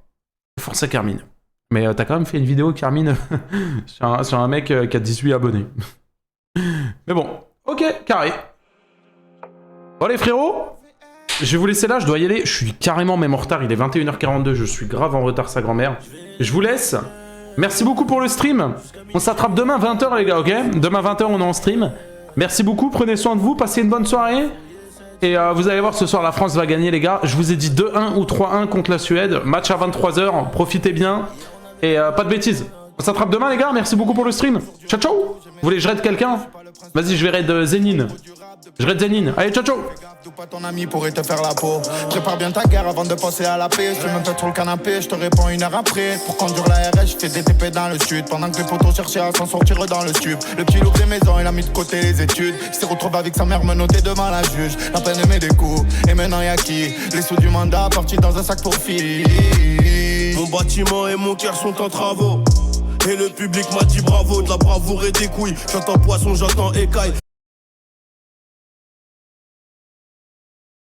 I: Force à Carmine. Mais t'as quand même fait une vidéo, Carmine, sur un mec qui a 18 abonnés. Mais bon, ok, carré. Bon les frérots, je vais vous laisser là, je dois y aller. Je suis carrément même en retard, il est 21h42, je suis grave en retard, sa grand-mère. Je vous laisse. Merci beaucoup pour le stream. On s'attrape demain 20h les gars, ok? Demain 20h on est en stream. Merci beaucoup, prenez soin de vous, passez une bonne soirée. Et vous allez voir, ce soir la France va gagner les gars. Je vous ai dit 2-1 ou 3-1 contre la Suède. Match à 23h, profitez bien. Et pas de bêtises. On s'attrape demain les gars, merci beaucoup pour le stream. Ciao ciao. Vous voulez que je raide quelqu'un? Vas-y, je vais raid Zénine. Je raid Zenine. Allez, ciao ciao.
B: Pas ton ami pourrait te faire la peau. Prépare bien ta guerre avant de passer à la paix. Je suis même pas sur le canapé, je te réponds 1 heure après. Pour conduire la RS, je fais des TP dans le sud. Pendant que les potos cherchaient à s'en sortir dans le tube. Le petit loup des maisons, il a mis de côté les études. Il s'est retrouvé avec sa mère menottée devant la juge. La peine met des coups, et maintenant y'a qui? Les sous du mandat partis dans un sac pour filles.
K: Mon bâtiment et mon cœur sont en travaux. Et le public m'a dit bravo, de la bravoure et des couilles. J'entends poisson, j'entends écaille.